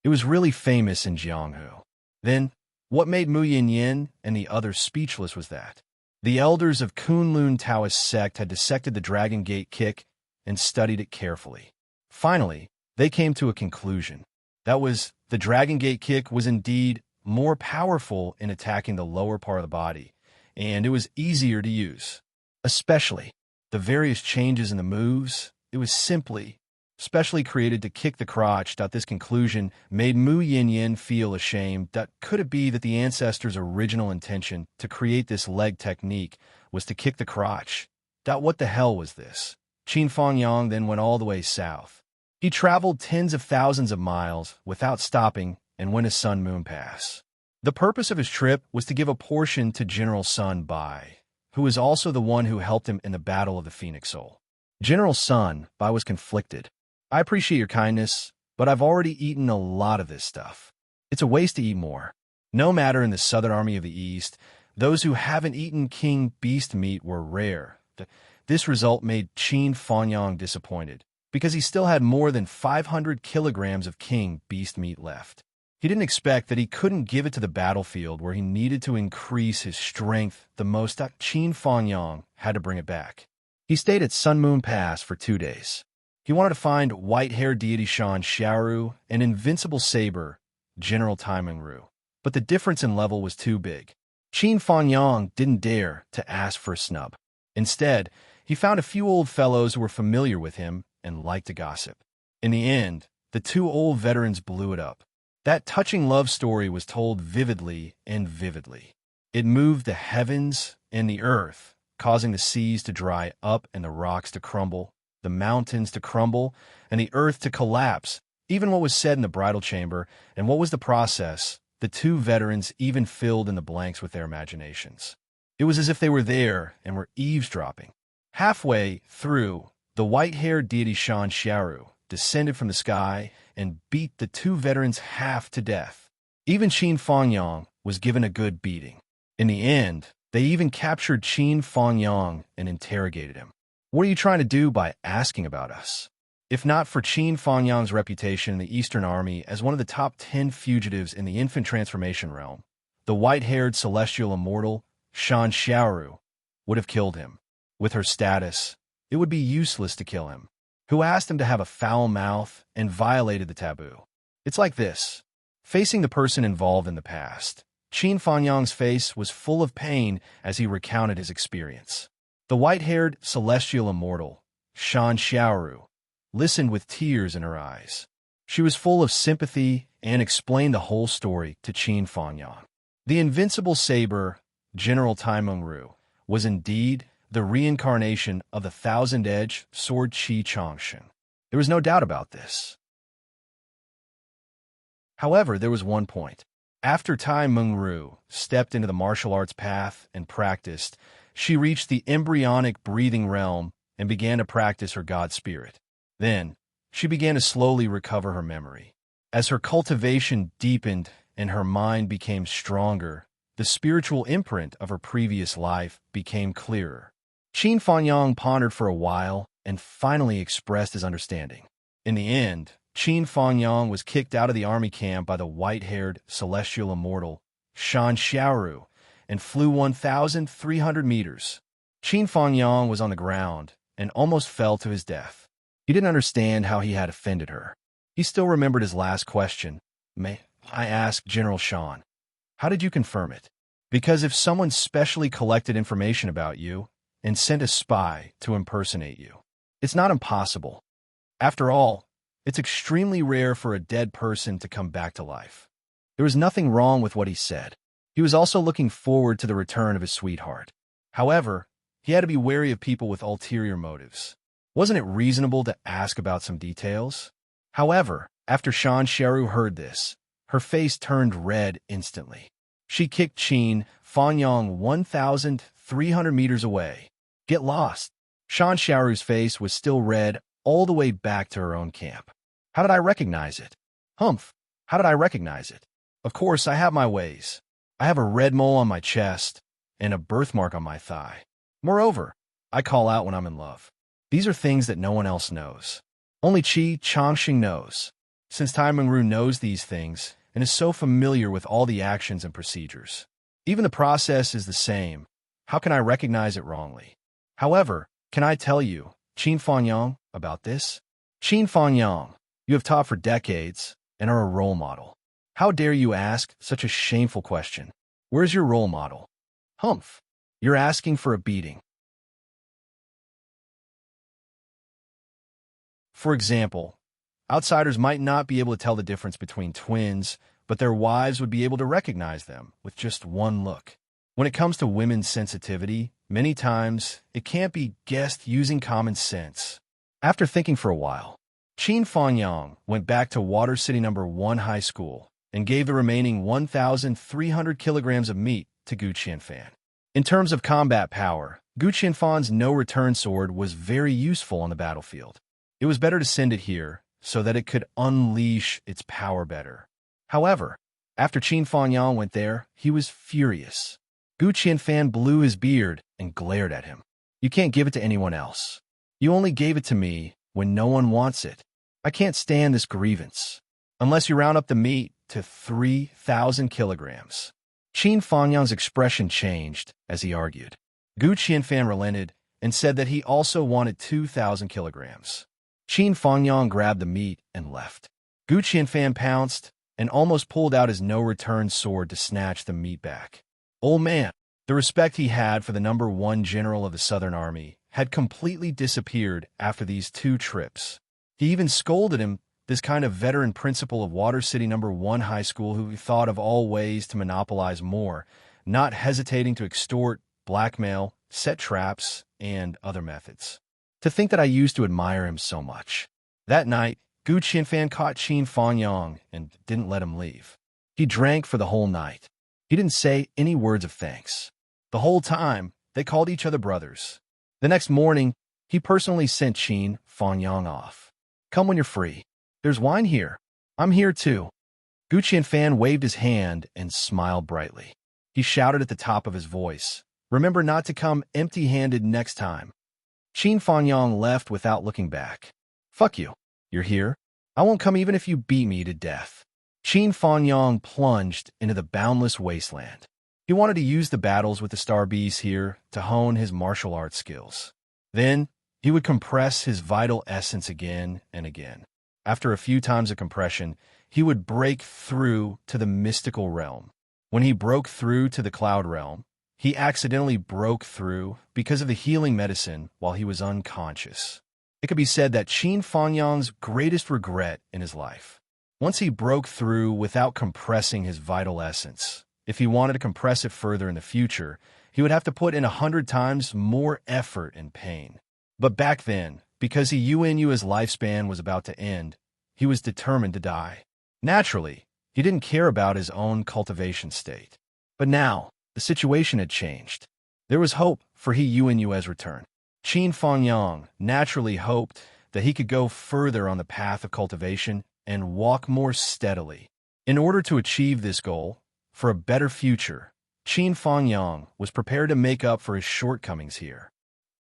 It was really famous in Jianghu. Then, what made Mu Yinyin and the others speechless was that the elders of Kunlun Taoist sect had dissected the Dragon Gate kick and studied it carefully. Finally, they came to a conclusion. That was, the Dragon Gate kick was indeed more powerful in attacking the lower part of the body, and it was easier to use. Especially, the various changes in the moves, it was specially created to kick the crotch. This conclusion made Mu Yinyin feel ashamed. Could it be that the ancestors' original intention to create this leg technique was to kick the crotch? What the hell was this? Qin Fangyang then went all the way south. He traveled tens of thousands of miles without stopping and went to Sun Moon Pass. The purpose of his trip was to give a portion to General Sun Bai, who was also the one who helped him in the Battle of the Phoenix Soul. General Sun Bai was conflicted. I appreciate your kindness, but I've already eaten a lot of this stuff. It's a waste to eat more. No matter in the Southern Army of the East, those who haven't eaten king beast meat were rare. This result made Qin Fangyang disappointed, because he still had more than 500 kilograms of king beast meat left. He didn't expect that he couldn't give it to the battlefield where he needed to increase his strength the most. Qin Fangyang had to bring it back. He stayed at Sun Moon Pass for 2 days. He wanted to find white-haired deity Shan Xiaoru and invincible saber, General Taimengru. But the difference in level was too big. Qin Fangyang didn't dare to ask for a snub. Instead, he found a few old fellows who were familiar with him and liked to gossip. In the end, the two old veterans blew it up. That touching love story was told vividly and vividly. It moved the heavens and the earth, causing the seas to dry up and the rocks to crumble, the mountains to crumble, and the earth to collapse. Even what was said in the bridal chamber and what was the process, the two veterans even filled in the blanks with their imaginations. It was as if they were there and were eavesdropping. Halfway through, the white-haired deity Shan Xiaoru descended from the sky and beat the two veterans half to death. Even Qin Fangyang was given a good beating. In the end, they even captured Qin Fangyang and interrogated him. What are you trying to do by asking about us? If not for Qin Fangyang's reputation in the Eastern Army as one of the top 10 fugitives in the infant transformation realm, the white-haired celestial immortal, Shan Xiaoru, would have killed him. With her status, it would be useless to kill him. Who asked him to have a foul mouth and violated the taboo? It's like this. Facing the person involved in the past, Qin Fangyang's face was full of pain as he recounted his experience. The white-haired celestial immortal, Shan Xiaoru, listened with tears in her eyes. She was full of sympathy and explained the whole story to Qin Fangyang. The invincible saber, General Taimengru, was indeed the reincarnation of the thousand-edged sword Qi Changshen. There was no doubt about this. However, there was one point. After Taimengru stepped into the martial arts path and practiced, she reached the embryonic breathing realm and began to practice her god spirit. Then, she began to slowly recover her memory. As her cultivation deepened and her mind became stronger, the spiritual imprint of her previous life became clearer. Qin Fangyang pondered for a while and finally expressed his understanding. In the end, Qin Fangyang was kicked out of the army camp by the white-haired celestial immortal, Shan Xiaoru, and flew 1,300 meters. Qin Fangyang was on the ground and almost fell to his death. He didn't understand how he had offended her. He still remembered his last question. "May I ask, General Shan, how did you confirm it? Because if someone specially collected information about you and sent a spy to impersonate you, it's not impossible. After all, it's extremely rare for a dead person to come back to life." There was nothing wrong with what he said. He was also looking forward to the return of his sweetheart. However, he had to be wary of people with ulterior motives. Wasn't it reasonable to ask about some details? However, after Shan Xiaoru heard this, her face turned red instantly. She kicked Qin Fangyang 1,300 meters away. "Get lost." Shan Xiaoru's face was still red all the way back to her own camp. "How did I recognize it? Humph, how did I recognize it? Of course, I have my ways. I have a red mole on my chest and a birthmark on my thigh. Moreover, I call out when I'm in love. These are things that no one else knows. Only Qi Changxing knows. Since Tai Mengru knows these things and is so familiar with all the actions and procedures. Even the process is the same. How can I recognize it wrongly? However, can I tell you, Qin Fangyang, about this? Qin Fangyang, you have taught for decades and are a role model. How dare you ask such a shameful question? Where's your role model? Humph, you're asking for a beating." For example, outsiders might not be able to tell the difference between twins, but their wives would be able to recognize them with just one look. When it comes to women's sensitivity, many times it can't be guessed using common sense. After thinking for a while, Qin Fangyang went back to Water City No. 1 High School and gave the remaining 1,300 kilograms of meat to Gu Qianfan. In terms of combat power, Gu Qianfan's no-return sword was very useful on the battlefield. It was better to send it here so that it could unleash its power better. However, after Qin Fangyang went there, he was furious. Gu Qianfan blew his beard and glared at him. "You can't give it to anyone else. You only gave it to me when no one wants it. I can't stand this grievance. Unless you round up the meat to 3,000 kilograms. Qin Fangyang's expression changed as he argued. Gu Qianfan relented and said that he also wanted 2,000 kilograms. Qin Fangyang grabbed the meat and left. Gu Qianfan pounced and almost pulled out his no-return sword to snatch the meat back. Old man, the respect he had for the No. 1 general of the Southern Army had completely disappeared after these 2 trips. He even scolded him, this kind of veteran principal of Water City No. 1 High School who thought of all ways to monopolize more, not hesitating to extort, blackmail, set traps, and other methods. To think that I used to admire him so much. That night, Gu Qianfan caught Qin Fangyang and didn't let him leave. He drank for the whole night. He didn't say any words of thanks. The whole time, they called each other brothers. The next morning, he personally sent Qin Fangyang off. "Come when you're free. There's wine here. I'm here too." Gu Qianfan waved his hand and smiled brightly. He shouted at the top of his voice, "Remember not to come empty-handed next time." Qin Fangyang left without looking back. "Fuck you. You're here? I won't come even if you beat me to death." Qin Fangyang plunged into the boundless wasteland. He wanted to use the battles with the star bees here to hone his martial arts skills. Then, he would compress his vital essence again and again. After a few times of compression, he would break through to the mystical realm. When he broke through to the cloud realm, he accidentally broke through because of the healing medicine while he was unconscious. It could be said that Qin Fangyang's greatest regret in his life. Once he broke through without compressing his vital essence, if he wanted to compress it further in the future, he would have to put in 100 times more effort and pain. But back then, because he knew his lifespan was about to end, he was determined to die. Naturally, he didn't care about his own cultivation state. But now, the situation had changed. There was hope for He Yuanyue's return. Qin Fangyang naturally hoped that he could go further on the path of cultivation and walk more steadily. In order to achieve this goal, for a better future, Qin Fangyang was prepared to make up for his shortcomings here.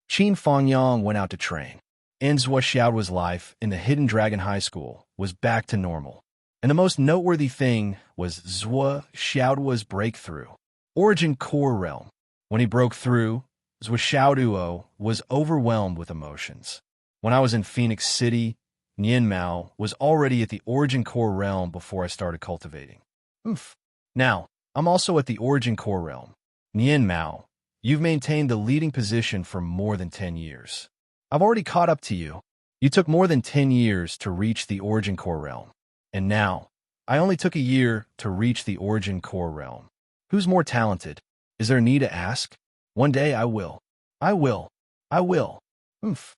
Qin Fangyang went out to train. Zhua Xiaoduo's life in the Hidden Dragon High School was back to normal. And the most noteworthy thing was Zhua Xiaoduo's breakthrough. Origin Core Realm. When he broke through, Zhuo was overwhelmed with emotions. When I was in Phoenix City, Nianmao was already at the Origin Core Realm before I started cultivating. Oof. Now, I'm also at the Origin Core Realm. Nianmao, you've maintained the leading position for more than 10 years. I've already caught up to you. You took more than 10 years to reach the Origin Core Realm. And now, I only took a year to reach the Origin Core Realm. Who's more talented? Is there a need to ask? One day I will. I will. I will. Oof.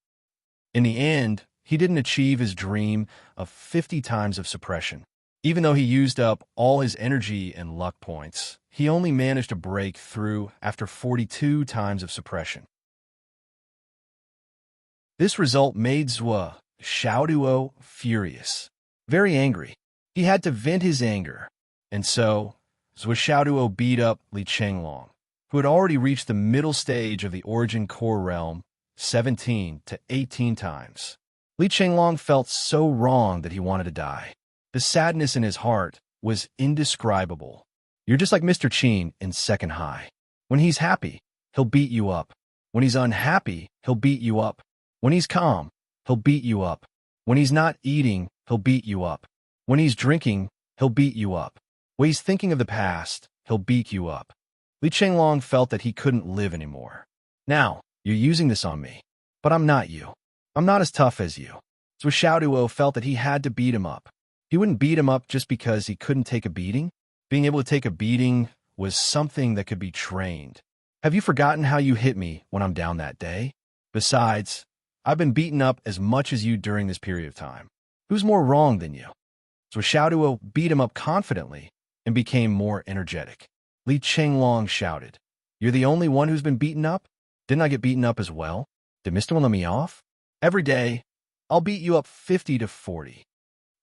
In the end, he didn't achieve his dream of 50 times of suppression. Even though he used up all his energy and luck points, he only managed to break through after 42 times of suppression. This result made Xiaoduo furious, very angry. He had to vent his anger, and so Xiaoduo beat up Li Chenglong, who had already reached the middle stage of the Origin Core Realm 17 to 18 times. Li Chenglong felt so wrong that he wanted to die. The sadness in his heart was indescribable. You're just like Mr. Qin in Second High. When he's happy, he'll beat you up. When he's unhappy, he'll beat you up. When he's calm, he'll beat you up. When he's not eating, he'll beat you up. When he's drinking, he'll beat you up. When he's thinking of the past, he'll beat you up. Li Chenglong felt that he couldn't live anymore. Now, you're using this on me. But I'm not you. I'm not as tough as you. So Xiaoduo felt that he had to beat him up. He wouldn't beat him up just because he couldn't take a beating. Being able to take a beating was something that could be trained. Have you forgotten how you hit me when I'm down that day? Besides, I've been beaten up as much as you during this period of time. Who's more wrong than you? So Xiaoduo beat him up confidently and became more energetic. Li Chenglong shouted, "You're the only one who's been beaten up? Didn't I get beaten up as well? Did Mr. One let me off? Every day, I'll beat you up 50 to 40.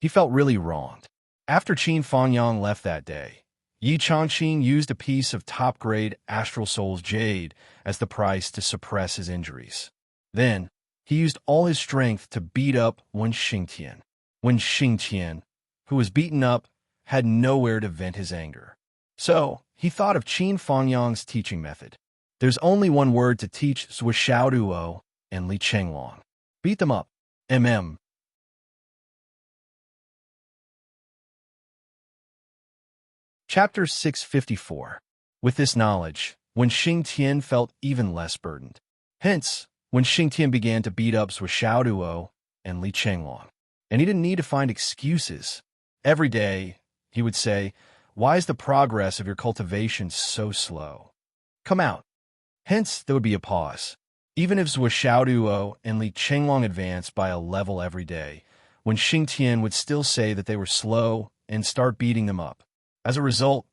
He felt really wronged. After Qin Fangyang left that day, Yi Changqing used a piece of top-grade Astral Soul's jade as the price to suppress his injuries. Then, he used all his strength to beat up Wen Xingtian. Wen Xingtian, who was beaten up, had nowhere to vent his anger. So, he thought of Qin Fangyang's teaching method. There's only one word to teach Xiaoduo and Li Chenglong. Beat them up. Chapter 654. With this knowledge, Wen Xingtian felt even less burdened. Hence, Wen Xingtian began to beat up Xiaoduo and Li Chenglong. And he didn't need to find excuses. Every day, he would say, "Why is the progress of your cultivation so slow? Come out." Hence, there would be a pause. Even if Xiaoduo and Li Chenglong advanced by a level every day, Wen Xingtian would still say that they were slow and start beating them up. As a result,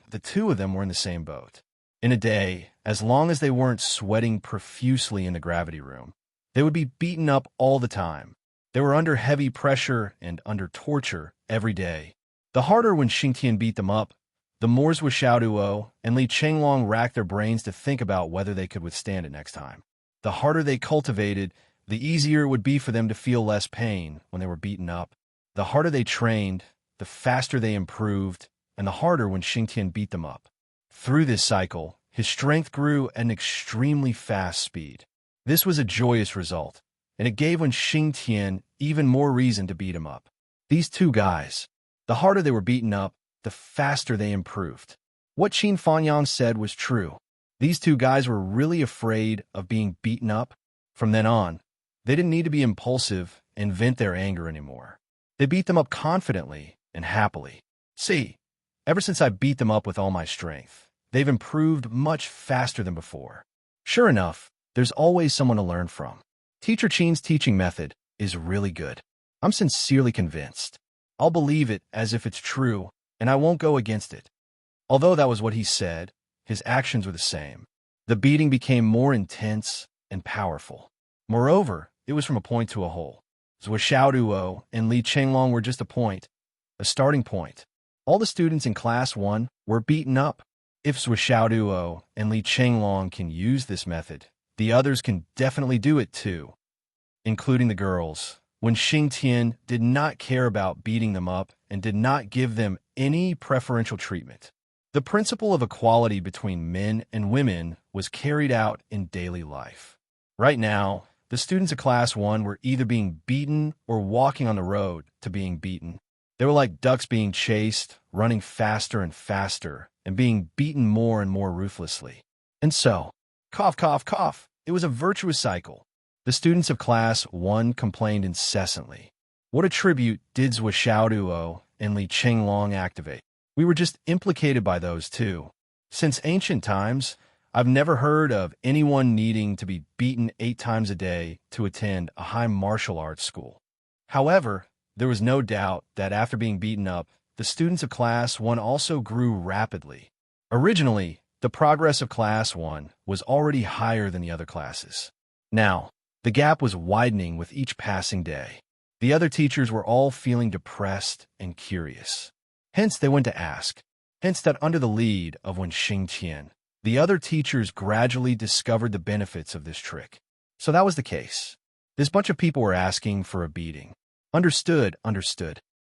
the two of them were in the same boat. In a day, as long as they weren't sweating profusely in the gravity room, they would be beaten up all the time. They were under heavy pressure and under torture every day. The harder Wen Xingtian beat them up, the more Xiaoduo and Li Chenglong racked their brains to think about whether they could withstand it next time. The harder they cultivated, the easier it would be for them to feel less pain when they were beaten up. The harder they trained, the faster they improved, and the harder Wen Xingtian beat them up. Through this cycle, his strength grew at an extremely fast speed. This was a joyous result, and it gave Wen Xingtian even more reason to beat him up. These two guys, the harder they were beaten up, the faster they improved. What Qin Fangyang said was true. These two guys were really afraid of being beaten up. From then on, they didn't need to be impulsive and vent their anger anymore. They beat them up confidently and happily. See, ever since I beat them up with all my strength, they've improved much faster than before. Sure enough, there's always someone to learn from. Teacher Qin's teaching method is really good. I'm sincerely convinced. I'll believe it as if it's true, and I won't go against it. Although that was what he said, his actions were the same. The beating became more intense and powerful. Moreover, it was from a point to a whole. Xiaoduo and Li Chenglong were just a point, a starting point. All the students in Class 1 were beaten up. If Xiaoduo and Li Chenglong can use this method, the others can definitely do it too, including the girls. Wen Xingtian did not care about beating them up and did not give them any preferential treatment. The principle of equality between men and women was carried out in daily life. Right now, the students of Class 1 were either being beaten or walking on the road to being beaten. They were like ducks being chased, running faster and faster, and being beaten more and more ruthlessly. And so, cough, cough, cough, it was a virtuous cycle. The students of Class 1 complained incessantly. What attribute did Zhou Xiaoduo and Li Qinglong activate? We were just implicated by those two. Since ancient times, I've never heard of anyone needing to be beaten 8 times a day to attend a high martial arts school. However, there was no doubt that after being beaten up, the students of Class 1 also grew rapidly. Originally, the progress of Class 1 was already higher than the other classes. Now, the gap was widening with each passing day. The other teachers were all feeling depressed and curious. Hence, they went to ask. Hence that under the lead of Wen Xingqian, the other teachers gradually discovered the benefits of this trick. So that was the case. This bunch of people were asking for a beating. Understood.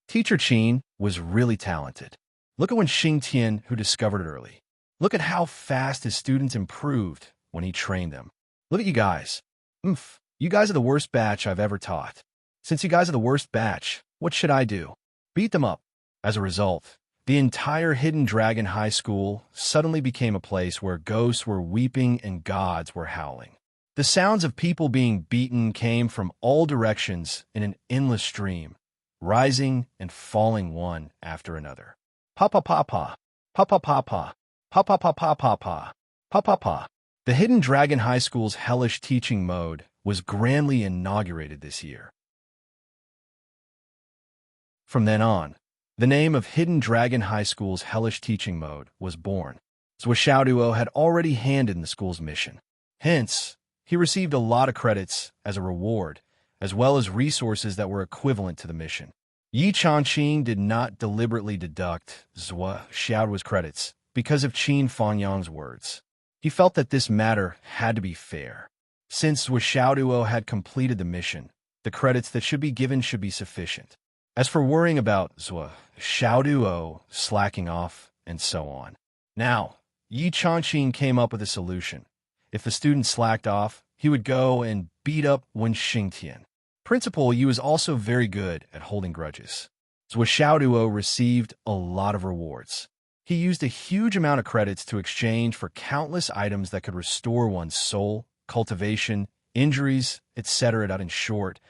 Teacher Qin was really talented. Look at Wen Xingqian, who discovered it early. Look at how fast his students improved when he trained them. Look at you guys. You guys are the worst batch I've ever taught. Since you guys are the worst batch, what should I do? Beat them up. As a result, the entire Hidden Dragon High School suddenly became a place where ghosts were weeping and gods were howling. The sounds of people being beaten came from all directions in an endless stream, rising and falling one after another. Pa-pa-pa-pa, pa-pa-pa-pa, pa-pa-pa-pa-pa-pa, pa-pa-pa. The Hidden Dragon High School's hellish teaching mode was grandly inaugurated this year. From then on, the name of Hidden Dragon High School's hellish teaching mode was born. Zhou Xiaoduo had already handed in the school's mission. Hence, he received a lot of credits as a reward, as well as resources that were equivalent to the mission. Yi Changqing did not deliberately deduct Zhou Xiaoduo's credits because of Qin Fangyang's words. He felt that this matter had to be fair. Since Zhou Xiaoduo had completed the mission, the credits that should be given should be sufficient. As for worrying about Zhou Xiaoduo slacking off and so on. Now, Yi Changqing came up with a solution. If the student slacked off, he would go and beat up Wen Xingqian. Principal Yi was also very good at holding grudges. Zhou Xiaoduo received a lot of rewards. He used a huge amount of credits to exchange for countless items that could restore one's soul, cultivation, injuries, etc. In short,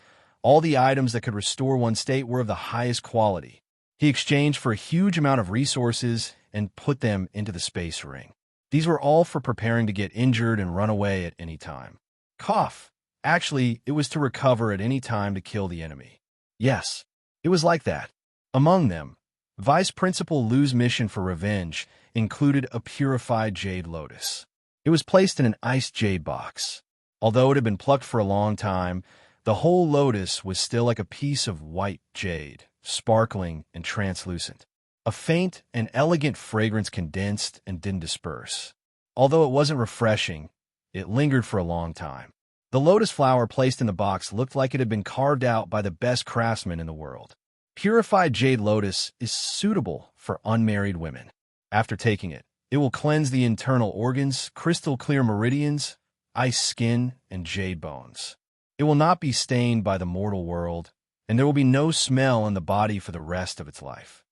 all the items that could restore one's state were of the highest quality. He exchanged for a huge amount of resources and put them into the space ring. These were all for preparing to get injured and run away at any time. Cough. Actually, it was to recover at any time to kill the enemy. Yes, it was like that. Among them, Vice Principal Lu's mission for revenge included a purified jade lotus. It was placed in an iced jade box. Although it had been plucked for a long time, the whole lotus was still like a piece of white jade, sparkling and translucent. A faint and elegant fragrance condensed and didn't disperse. Although it wasn't refreshing, it lingered for a long time. The lotus flower placed in the box looked like it had been carved out by the best craftsmen in the world. Purified jade lotus is suitable for unmarried women. After taking it, it will cleanse the internal organs, crystal clear meridians, ice skin, and jade bones. It will not be stained by the mortal world, and there will be no smell in the body for the rest of its life.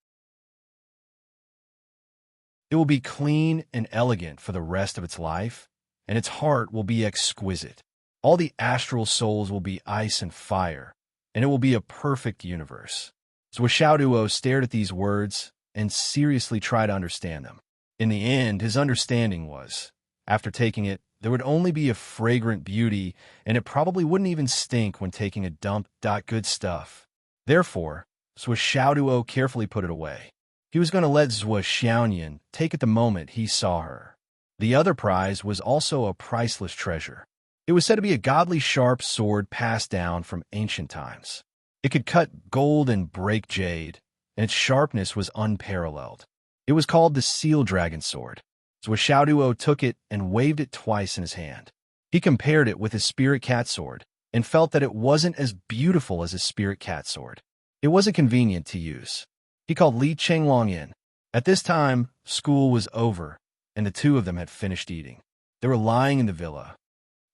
It will be clean and elegant for the rest of its life, and its heart will be exquisite. All the astral souls will be ice and fire, and it will be a perfect universe. Zhou Xiaoduo stared at these words and seriously tried to understand them. In the end, his understanding was, after taking it, there would only be a fragrant beauty, and it probably wouldn't even stink when taking a dump. Good stuff. Therefore, Zhou Xiaoduo carefully put it away. He was going to let Zhou Xiaoyan take it the moment he saw her. The other prize was also a priceless treasure. It was said to be a godly sharp sword passed down from ancient times. It could cut gold and break jade, and its sharpness was unparalleled. It was called the Seal Dragon Sword. Zhou Xiaoduo took it and waved it twice in his hand. He compared it with his spirit cat sword and felt that it wasn't as beautiful as his spirit cat sword. It wasn't convenient to use. He called Li Qinglong in. At this time, school was over, and the two of them had finished eating. They were lying in the villa.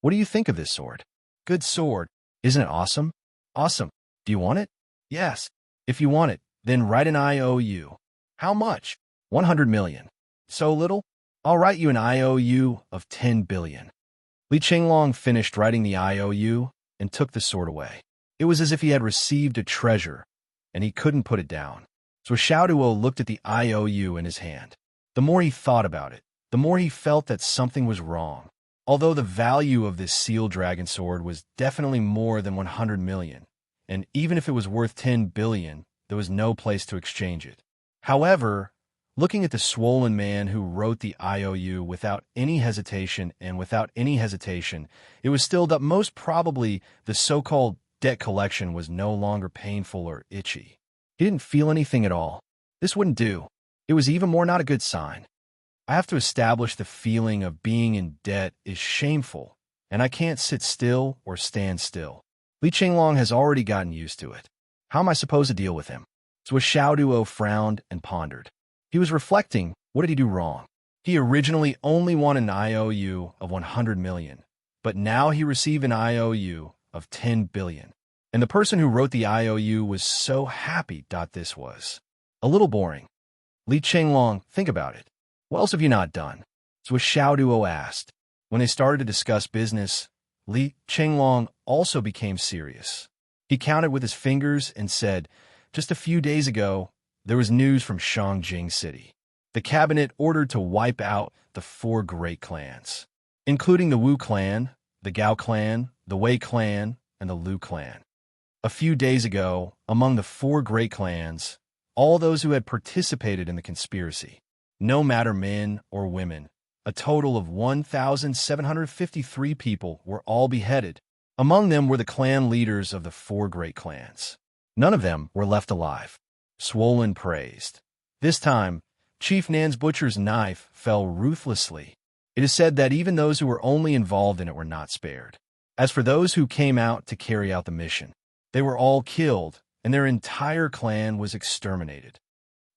What do you think of this sword? Good sword. Isn't it awesome? Awesome. Do you want it? Yes. If you want it, then write an IOU. How much? 100 million. So little? I'll write you an IOU of 10 billion. Li Qinglong finished writing the IOU and took the sword away. It was as if he had received a treasure, and he couldn't put it down. So Xiaoduo looked at the IOU in his hand. The more he thought about it, the more he felt that something was wrong. Although the value of this seal dragon sword was definitely more than 100 million, and even if it was worth 10 billion, there was no place to exchange it. However, looking at the swollen man who wrote the IOU without any hesitation, it was still that most probably the so-called debt collection was no longer painful or itchy. He didn't feel anything at all. This wouldn't do. It was even more not a good sign. I have to establish the feeling of being in debt is shameful, and I can't sit still or stand still. Li Qinglong has already gotten used to it. How am I supposed to deal with him? So Xiaoduo frowned and pondered. He was reflecting, what did he do wrong? He originally only wanted an IOU of 100 million, but now he received an IOU of 10 billion. And the person who wrote the IOU was so happy. This was a little boring. Li Qinglong, think about it. What else have you not done? So Xiaoduo asked. When they started to discuss business, Li Qinglong also became serious. He counted with his fingers and said, just a few days ago, there was news from Shangjing City. The cabinet ordered to wipe out the 4 great clans, including the Wu clan, the Gao clan, the Wei clan, and the Lu clan. A few days ago, among the 4 great clans, all those who had participated in the conspiracy, no matter men or women, a total of 1,753 people were all beheaded. Among them were the clan leaders of the 4 great clans. None of them were left alive. Swollen praised. This time, Chief Nan's butcher's knife fell ruthlessly. It is said that even those who were only involved in it were not spared. As for those who came out to carry out the mission, they were all killed, and their entire clan was exterminated.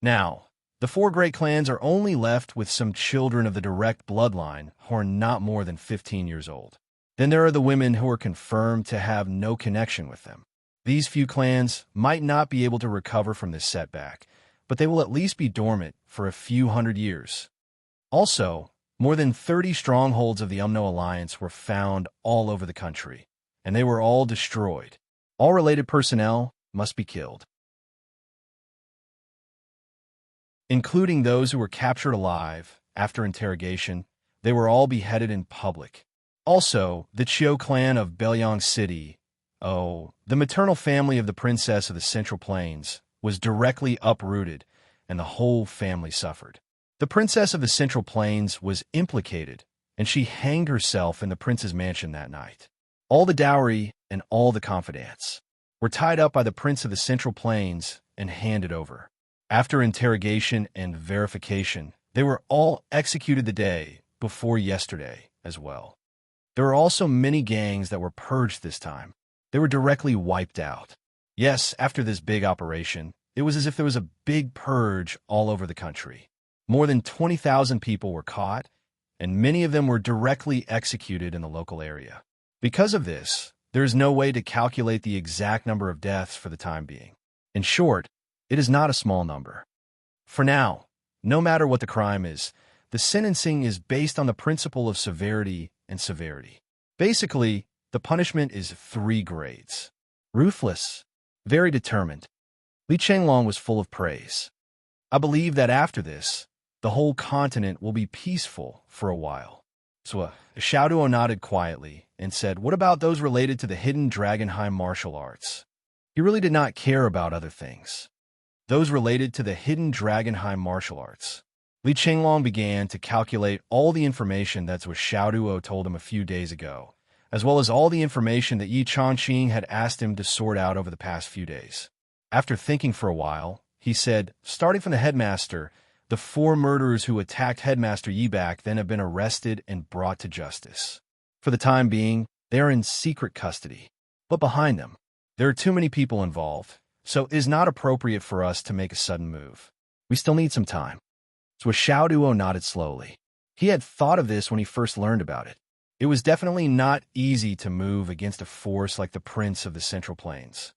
Now, the 4 great clans are only left with some children of the direct bloodline who are not more than 15 years old. Then there are the women who are confirmed to have no connection with them. These few clans might not be able to recover from this setback, but they will at least be dormant for a few hundred years. Also, more than 30 strongholds of the Umno Alliance were found all over the country, and they were all destroyed. All related personnel must be killed, including those who were captured alive. After interrogation, they were all beheaded in public. Also, the Chiu clan of Belyang City, the maternal family of the princess of the Central Plains, was directly uprooted, and the whole family suffered. The princess of the Central Plains was implicated, and she hanged herself in the prince's mansion that night. All the dowry and all the confidants were tied up by the prince of the Central Plains and handed over. After interrogation and verification, they were all executed the day before yesterday as well. There were also many gangs that were purged this time. They were directly wiped out. Yes, after this big operation, it was as if there was a big purge all over the country. More than 20,000 people were caught, and many of them were directly executed in the local area. Because of this, there is no way to calculate the exact number of deaths for the time being. In short, it is not a small number. For now, no matter what the crime is, the sentencing is based on the principle of severity and severity. Basically, the punishment is 3 grades. Ruthless, very determined. Li Qinglong was full of praise. I believe that after this, the whole continent will be peaceful for a while. So Xiaoduo nodded quietly and said, what about those related to the hidden Dragonheim martial arts? He really did not care about other things. Those related to the hidden Dragonheim martial arts. Li Qinglong began to calculate all the information that Xiaoduo told him a few days ago, as well as all the information that Yi Changqing had asked him to sort out over the past few days. After thinking for a while, he said, starting from the headmaster, the 4 murderers who attacked Headmaster Yibak then have been arrested and brought to justice. For the time being, they are in secret custody. But behind them, there are too many people involved, so it is not appropriate for us to make a sudden move. We still need some time. So Xiao Duo nodded slowly. He had thought of this when he first learned about it. It was definitely not easy to move against a force like the Prince of the Central Plains.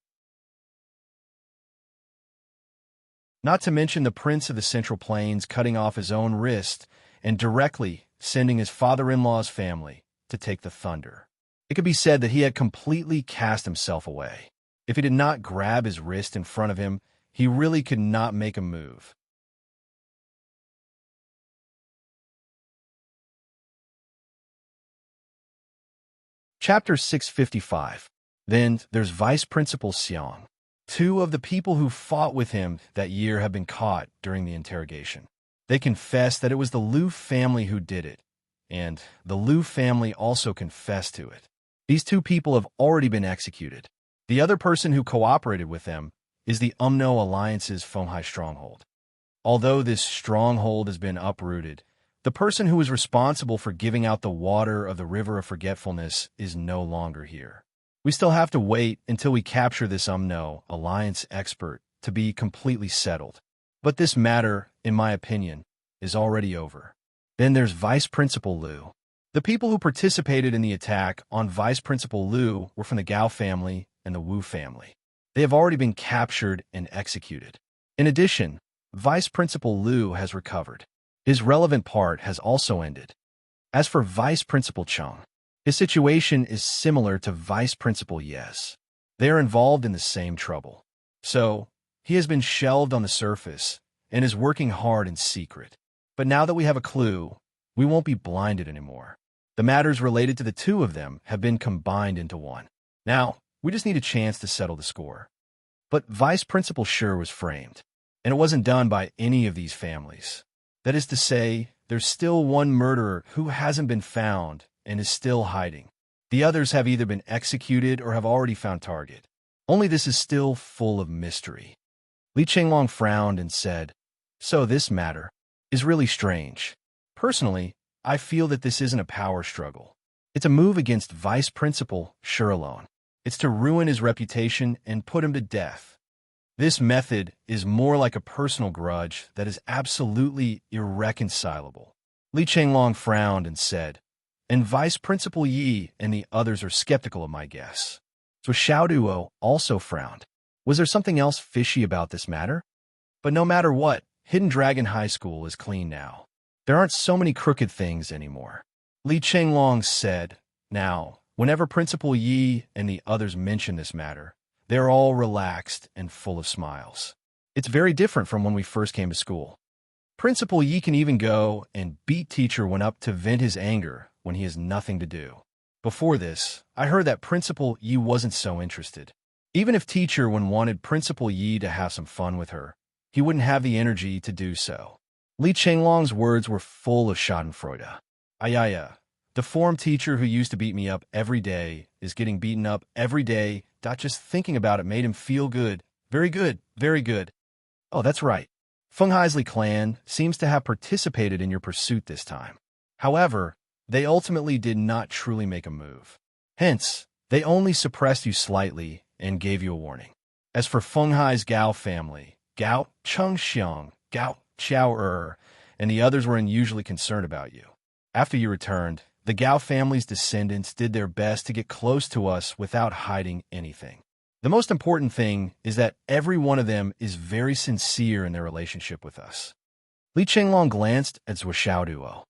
Not to mention the Prince of the Central Plains cutting off his own wrist and directly sending his father-in-law's family to take the thunder. It could be said that he had completely cast himself away. If he did not grab his wrist in front of him, he really could not make a move. Chapter 655. Then there's Vice Principal Xiang. Two of the people who fought with him that year have been caught during the interrogation. They confessed that it was the Liu family who did it, and the Liu family also confessed to it. These two people have already been executed. The other person who cooperated with them is the Umno Alliance's Fenghai stronghold. Although this stronghold has been uprooted, the person who was responsible for giving out the water of the River of Forgetfulness is no longer here. We still have to wait until we capture this Umno Alliance expert to be completely settled. But this matter, in my opinion, is already over. Then there's Vice Principal Liu. The people who participated in the attack on Vice Principal Liu were from the Gao family and the Wu family. They have already been captured and executed. In addition, Vice Principal Liu has recovered. His relevant part has also ended. As for Vice Principal Cheng, his situation is similar to Vice Principal Yes. They are involved in the same trouble. So, he has been shelved on the surface and is working hard in secret. But now that we have a clue, we won't be blinded anymore. The matters related to the two of them have been combined into one. Now, we just need a chance to settle the score. But Vice Principal Shi was framed, and it wasn't done by any of these families. That is to say, there's still one murderer who hasn't been found and is still hiding. The others have either been executed or have already found target. Only this is still full of mystery. Li Chenglong frowned and said, "So this matter is really strange. Personally, I feel that this isn't a power struggle. It's a move against Vice Principal Shi alone. It's to ruin his reputation and put him to death. This method is more like a personal grudge that is absolutely irreconcilable." Li Chenglong frowned and said, "And Vice Principal Yi and the others are skeptical of my guess." So Xiao Duo also frowned. Was there something else fishy about this matter? But no matter what, Hidden Dragon High School is clean now. There aren't so many crooked things anymore. Li Chenglong said, "Now, whenever Principal Yi and the others mention this matter, they're all relaxed and full of smiles. It's very different from when we first came to school. Principal Yi can even go and beat Teacher Wen up to vent his anger when he has nothing to do. Before this, I heard that Principal Yi wasn't so interested. Even if Teacher Wen wanted Principal Yi to have some fun with her, he wouldn't have the energy to do so." Li Chenglong's words were full of schadenfreude. Ayaya, the form teacher who used to beat me up every day is getting beaten up every day. Just thinking about it made him feel good. Very good, very good. Oh, that's right. Fenghai's clan seems to have participated in your pursuit this time. However, they ultimately did not truly make a move. Hence, they only suppressed you slightly and gave you a warning. As for Fenghai's Gao family, Gao Chengxiang, Gao Qiao and the others were unusually concerned about you. After you returned, the Gao family's descendants did their best to get close to us without hiding anything. The most important thing is that every one of them is very sincere in their relationship with us." Li Chenglong glanced at Xiao Duo.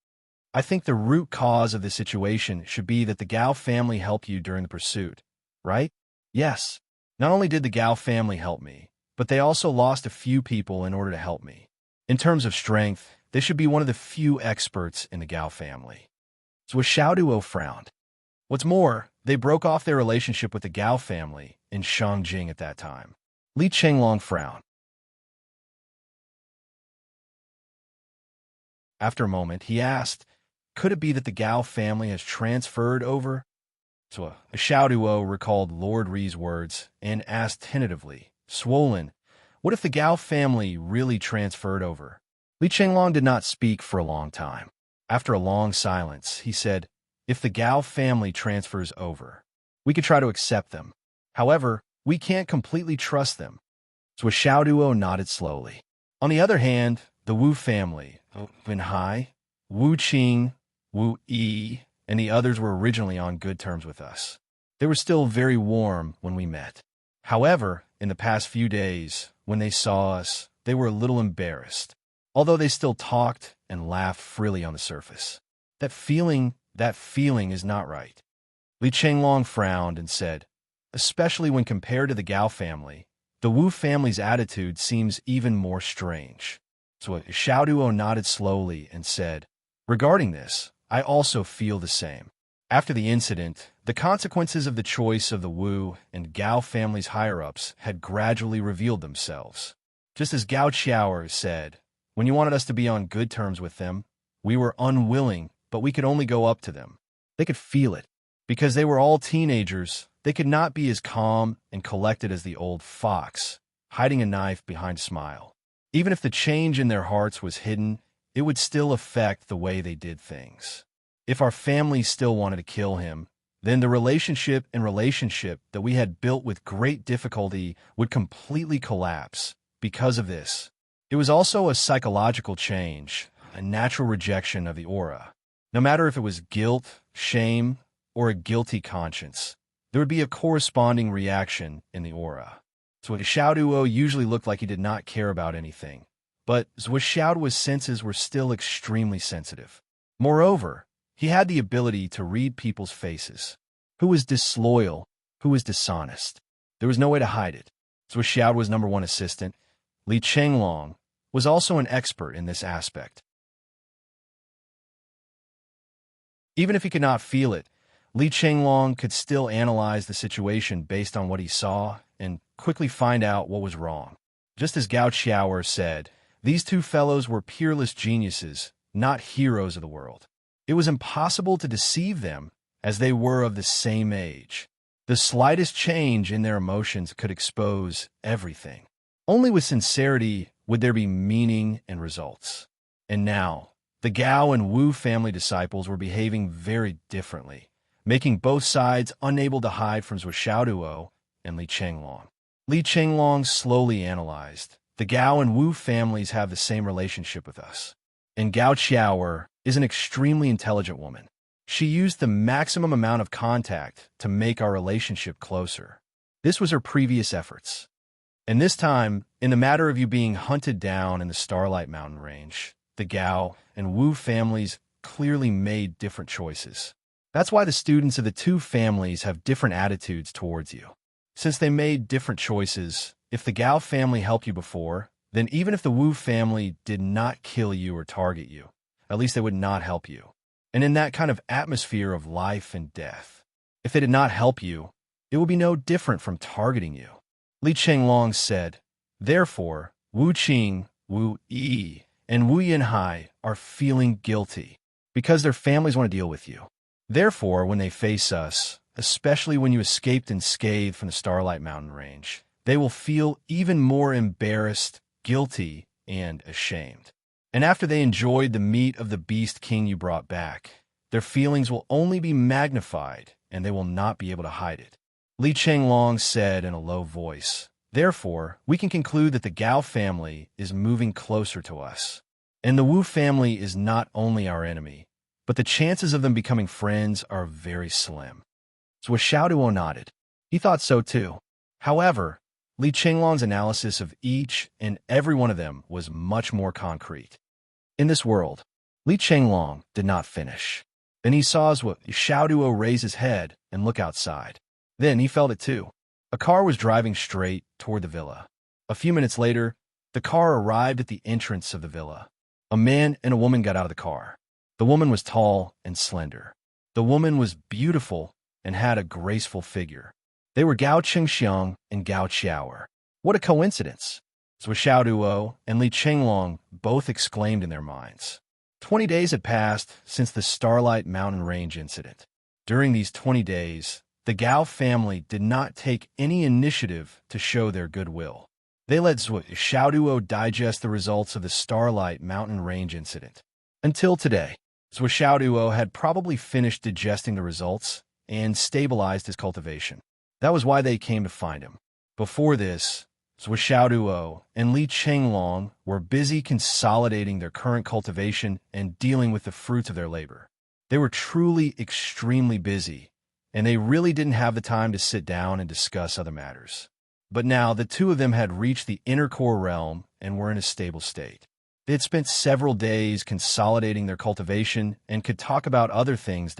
"I think the root cause of the situation should be that the Gao family helped you during the pursuit, right?" "Yes. Not only did the Gao family help me, but they also lost a few people in order to help me. In terms of strength, they should be one of the few experts in the Gao family." So Xiao Duo frowned. What's more, they broke off their relationship with the Gao family in Shangjing at that time. Li Chenglong frowned. After a moment, he asked, "Could it be that the Gao family has transferred over?" So Xiao Duo recalled Lord Ri's words and asked tentatively, "Swollen, what if the Gao family really transferred over?" Li Chenglong did not speak for a long time. After a long silence, he said, "If the Gao family transfers over, we could try to accept them. However, we can't completely trust them." So Xiao Duo nodded slowly. On the other hand, the Wu family Hai, Wu Qing, Wu Yi, and the others were originally on good terms with us. They were still very warm when we met. However, in the past few days, when they saw us, they were a little embarrassed, although they still talked and laughed freely on the surface. That feeling is not right. Li Chenglong frowned and said, especially when compared to the Gao family, the Wu family's attitude seems even more strange. So Xiaoduo nodded slowly and said, regarding this, I also feel the same. After the incident, the consequences of the choice of the Wu and Gao family's higher-ups had gradually revealed themselves. Just as Gao Qiaoer said, when you wanted us to be on good terms with them, we were unwilling, but we could only go up to them. They could feel it. Because they were all teenagers, they could not be as calm and collected as the old fox, hiding a knife behind a smile. Even if the change in their hearts was hidden, it would still affect the way they did things. If our family still wanted to kill him, then the relationship that we had built with great difficulty would completely collapse. Because of this, it was also a psychological change, a natural rejection of the aura. No matter if it was guilt, shame, or a guilty conscience, there would be a corresponding reaction in the aura. So Xiaoduo usually looked like he did not care about anything, but Xiaoduo's senses were still extremely sensitive. Moreover, he had the ability to read people's faces. Who was disloyal? Who was dishonest? There was no way to hide it. Zhuo Xiaoduo's #1 assistant, Li Chenglong, was also an expert in this aspect. Even if he could not feel it, Li Chenglong could still analyze the situation based on what he saw and quickly find out what was wrong. Just as Gao Qiaoer said, these two fellows were peerless geniuses, not heroes of the world. It was impossible to deceive them, as they were of the same age. The slightest change in their emotions could expose everything. Only with sincerity would there be meaning and results. And now, the Gao and Wu family disciples were behaving very differently, making both sides unable to hide from Zhuo Xiaoduo and Li Chenglong. Li Chenglong slowly analyzed. The Gao and Wu families have the same relationship with us. And Gao Qiaoer is an extremely intelligent woman. She used the maximum amount of contact to make our relationship closer. This was her previous efforts. And this time, in the matter of you being hunted down in the Starlight Mountain Range, the Gao and Wu families clearly made different choices. That's why the students of the two families have different attitudes towards you. Since they made different choices, if the Gao family helped you before, then even if the Wu family did not kill you or target you, at least they would not help you. And in that kind of atmosphere of life and death, if they did not help you, it would be no different from targeting you. Li Chenglong said, therefore, Wu Qing, Wu Yi, and Wu Yanhai are feeling guilty because their families want to deal with you. Therefore, when they face us, especially when you escaped unscathed from the Starlight Mountain Range, they will feel even more embarrassed, guilty, and ashamed. And after they enjoyed the meat of the Beast King you brought back, their feelings will only be magnified, and they will not be able to hide it. Li Chenglong said in a low voice, therefore, we can conclude that the Gao family is moving closer to us. And the Wu family is not only our enemy, but the chances of them becoming friends are very slim. So Xiaoduo nodded. He thought so too. However, Li Chenglong's analysis of each and every one of them was much more concrete. In this world, Li Chenglong did not finish. Then he saw Xiaoduo raise his head and look outside. Then he felt it too. A car was driving straight toward the villa. A few minutes later, the car arrived at the entrance of the villa. A man and a woman got out of the car. The woman was tall and slender. The woman was beautiful and had a graceful figure. They were Gao Qingxiang and Gao Qiaoer. What a coincidence! Zhuo Xiaoduo and Li Chenglong both exclaimed in their minds. 20 days had passed since the Starlight Mountain Range incident. During these 20 days, the Gao family did not take any initiative to show their goodwill. They let Zhuo Xiaoduo digest the results of the Starlight Mountain Range incident. Until today, Zhuo Xiaoduo had probably finished digesting the results and stabilized his cultivation. That was why they came to find him. Before this, Zhuo and Li Chenglong were busy consolidating their current cultivation and dealing with the fruits of their labor. They were truly extremely busy, and they really didn't have the time to sit down and discuss other matters. But now the two of them had reached the inner core realm and were in a stable state. They had spent several days consolidating their cultivation and could talk about other things.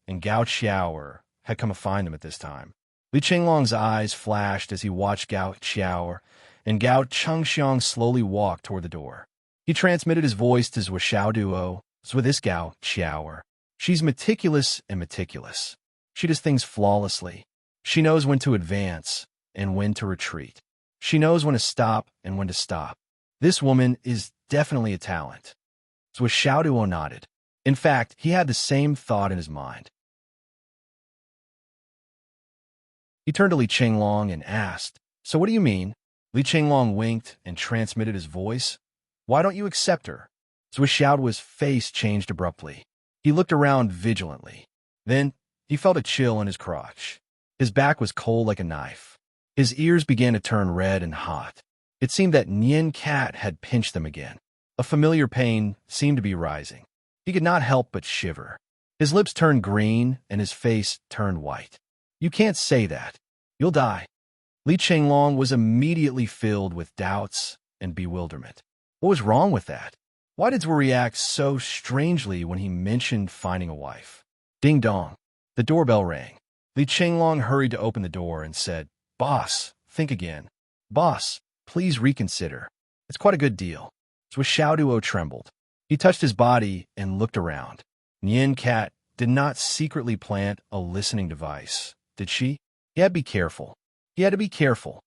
And Gao Qiao had come to find them at this time. Li Chenglong's eyes flashed as he watched Gao Qiao, and Gao Chengxiang slowly walked toward the door. He transmitted his voice to Zhuo. So with this Gao Qiao, she's meticulous and meticulous. She does things flawlessly. She knows when to advance and when to retreat. She knows when to stop and when to stop. This woman is definitely a talent. Zhuo nodded. In fact, he had the same thought in his mind. He turned to Li Chenglong and asked, "So what do you mean?" Li Chenglong winked and transmitted his voice. "Why don't you accept her?" Zhuo's face changed abruptly. He looked around vigilantly. Then he felt a chill in his crotch. His back was cold like a knife. His ears began to turn red and hot. It seemed that Nian Cat had pinched them again. A familiar pain seemed to be rising. He could not help but shiver. His lips turned green and his face turned white. "You can't say that. You'll die." Li Chenglong was immediately filled with doubts and bewilderment. What was wrong with that? Why did Zhuo react so strangely when he mentioned finding a wife? Ding dong. The doorbell rang. Li Chenglong hurried to open the door and said, "Boss, think again. Boss, please reconsider. It's quite a good deal." Zhuo trembled. He touched his body and looked around. Nian Cat did not secretly plant a listening device, did she? He had to be careful. He had to be careful.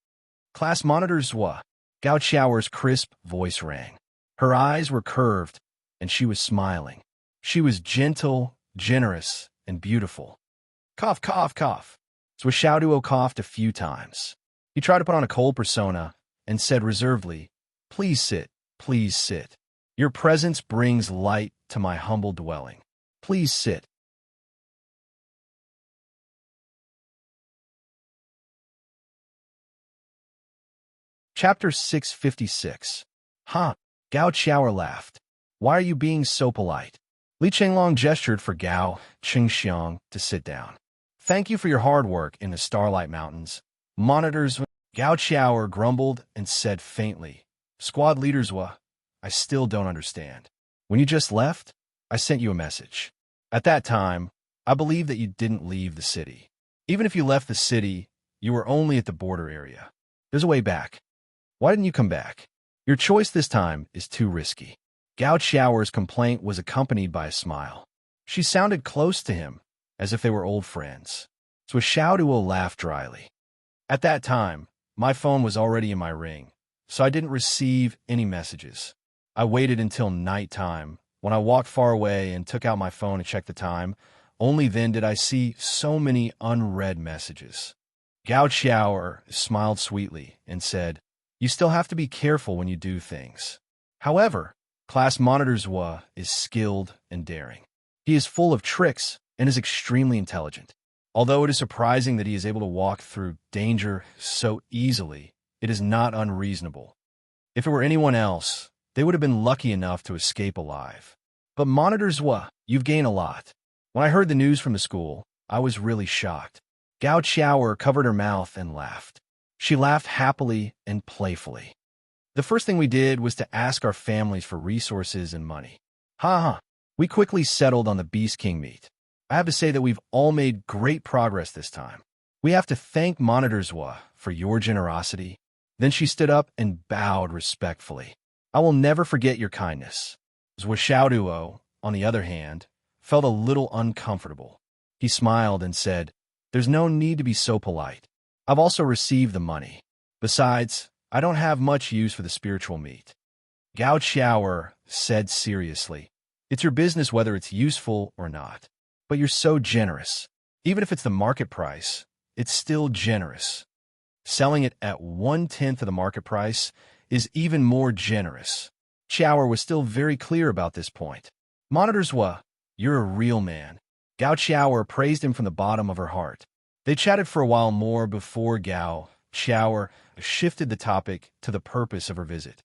"Class monitor Zhuo." Gao Qiao's crisp voice rang. Her eyes were curved, and she was smiling. She was gentle, generous, and beautiful. Cough, cough, cough. Zhuo coughed a few times. He tried to put on a cold persona and said reservedly, "Please sit, please sit. Your presence brings light to my humble dwelling. Please sit." Chapter 656. Huh? Gao Qiao laughed. "Why are you being so polite?" Li Chenglong gestured for Gao Chengxiang to sit down. "Thank you for your hard work in the Starlight Mountains. Monitors." Gao Qiao grumbled and said faintly, "Squad leader Zhuo, I still don't understand. When you just left, I sent you a message. At that time, I believed that you didn't leave the city. Even if you left the city, you were only at the border area. There's a way back. Why didn't you come back? Your choice this time is too risky." Gao Qiao's complaint was accompanied by a smile. She sounded close to him, as if they were old friends. Zhuo laughed dryly. "At that time, my phone was already in my ring, so I didn't receive any messages. I waited until nighttime, when I walked far away and took out my phone to check the time. Only then did I see so many unread messages." Gao Qiao smiled sweetly and said, "You still have to be careful when you do things. However, Class Monitor Zhuo is skilled and daring. He is full of tricks and is extremely intelligent. Although it is surprising that he is able to walk through danger so easily, it is not unreasonable. If it were anyone else, they would have been lucky enough to escape alive. But Monitor Zhuo, you've gained a lot. When I heard the news from the school, I was really shocked." Gao Qiao covered her mouth and laughed. She laughed happily and playfully. "The first thing we did was to ask our families for resources and money. Ha ha. We quickly settled on the Beast King meat. I have to say that we've all made great progress this time. We have to thank Monitor Zhuo for your generosity." Then she stood up and bowed respectfully. "I will never forget your kindness." Zhuo, on the other hand, felt a little uncomfortable. He smiled and said, "There's no need to be so polite. I've also received the money. Besides, I don't have much use for the spiritual meat." Gao Qiao said seriously, "It's your business whether it's useful or not. But you're so generous. Even if it's the market price, it's still generous. Selling it at 1/10 of the market price is even more generous." Qiao was still very clear about this point. "Monitor Zhuo, you're a real man." Gao Qiao praised him from the bottom of her heart. They chatted for a while more before Gao Shower shifted the topic to the purpose of her visit.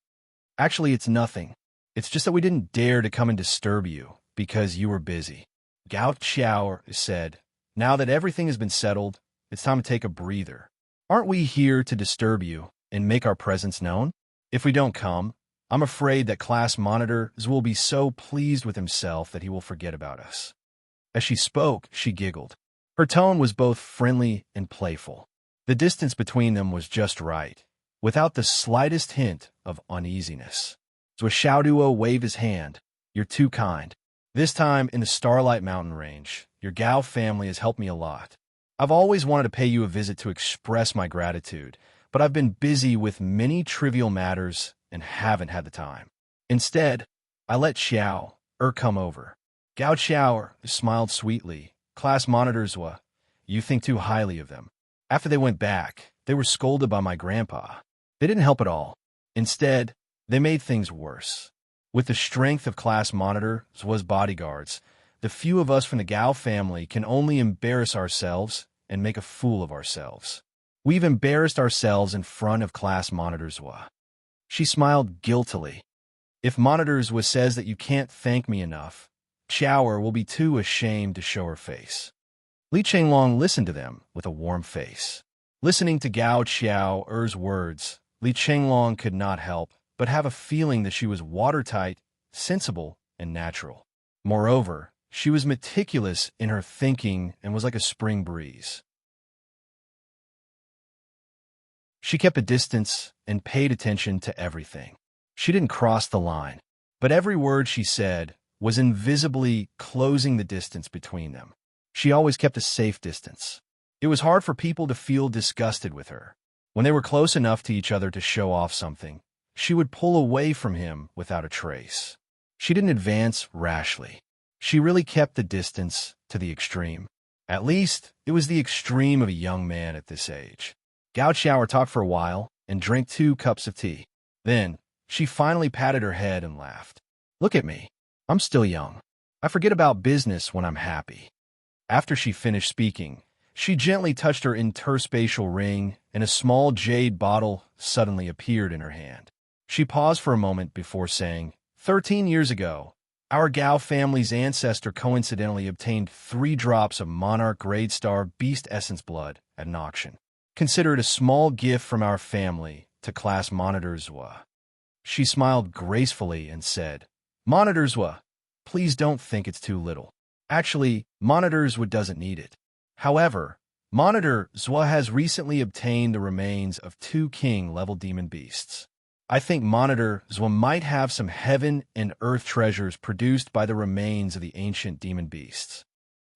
Actually, it's nothing. It's just that we didn't dare to come and disturb you because you were busy. Gao Xiao said, now that everything has been settled, it's time to take a breather. Aren't we here to disturb you and make our presence known? If we don't come, I'm afraid that class monitor will be so pleased with himself that he will forget about us. As she spoke, she giggled. Her tone was both friendly and playful. The distance between them was just right, without the slightest hint of uneasiness. So Xiaoduo waved his hand. You're too kind. This time in the Starlight Mountain Range, your Gao family has helped me a lot. I've always wanted to pay you a visit to express my gratitude, but I've been busy with many trivial matters and haven't had the time. Instead, I let Xiao come over. Gao Xiao smiled sweetly. Class monitors, you think too highly of them. After they went back, they were scolded by my grandpa. They didn't help at all. Instead, they made things worse. With the strength of class monitors bodyguards, the few of us from the Gao family can only embarrass ourselves and make a fool of ourselves. We've embarrassed ourselves in front of class monitors. She smiled guiltily. If monitors says that you can't thank me enough, Xiao will be too ashamed to show her face. Li Chenglong listened to them with a warm face. Listening to Gao Xiao's words, Li Chenglong could not help but have a feeling that she was watertight, sensible, and natural. Moreover, she was meticulous in her thinking and was like a spring breeze. She kept a distance and paid attention to everything. She didn't cross the line, but every word she said was invisibly closing the distance between them. She always kept a safe distance. It was hard for people to feel disgusted with her. When they were close enough to each other to show off something, she would pull away from him without a trace. She didn't advance rashly. She really kept the distance to the extreme. At least, it was the extreme of a young man at this age. Gao Xiao talked for a while and drank 2 cups of tea. Then, she finally patted her head and laughed. Look at me. I'm still young. I forget about business when I'm happy. After she finished speaking, she gently touched her interspatial ring, and a small jade bottle suddenly appeared in her hand. She paused for a moment before saying, 13 years ago, our Gao family's ancestor coincidentally obtained 3 drops of Monarch Grade Star Beast Essence blood at an auction. Consider it a small gift from our family to class monitors. She smiled gracefully and said, Monitors, please don't think it's too little. Actually, monitors doesn't need it. However, Monitor Zwa has recently obtained the remains of 2 king-level demon beasts. I think Monitor Zwa might have some heaven and earth treasures produced by the remains of the ancient demon beasts.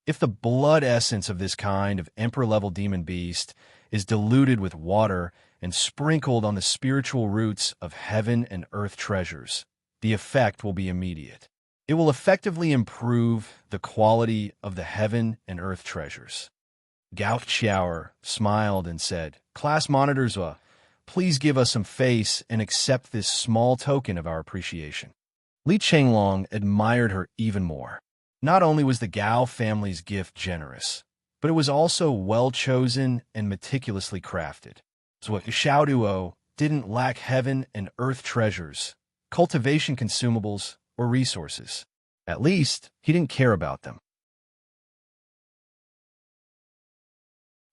If the blood essence of this kind of emperor-level demon beast is diluted with water and sprinkled on the spiritual roots of heaven and earth treasures, the effect will be immediate. It will effectively improve the quality of the heaven and earth treasures. Gao Xiao smiled and said, Class monitors, please give us some face and accept this small token of our appreciation. Li Chenglong admired her even more. Not only was the Gao family's gift generous, but it was also well-chosen and meticulously crafted. So Xiaoduo didn't lack heaven and earth treasures, cultivation consumables, or resources. At least, he didn't care about them.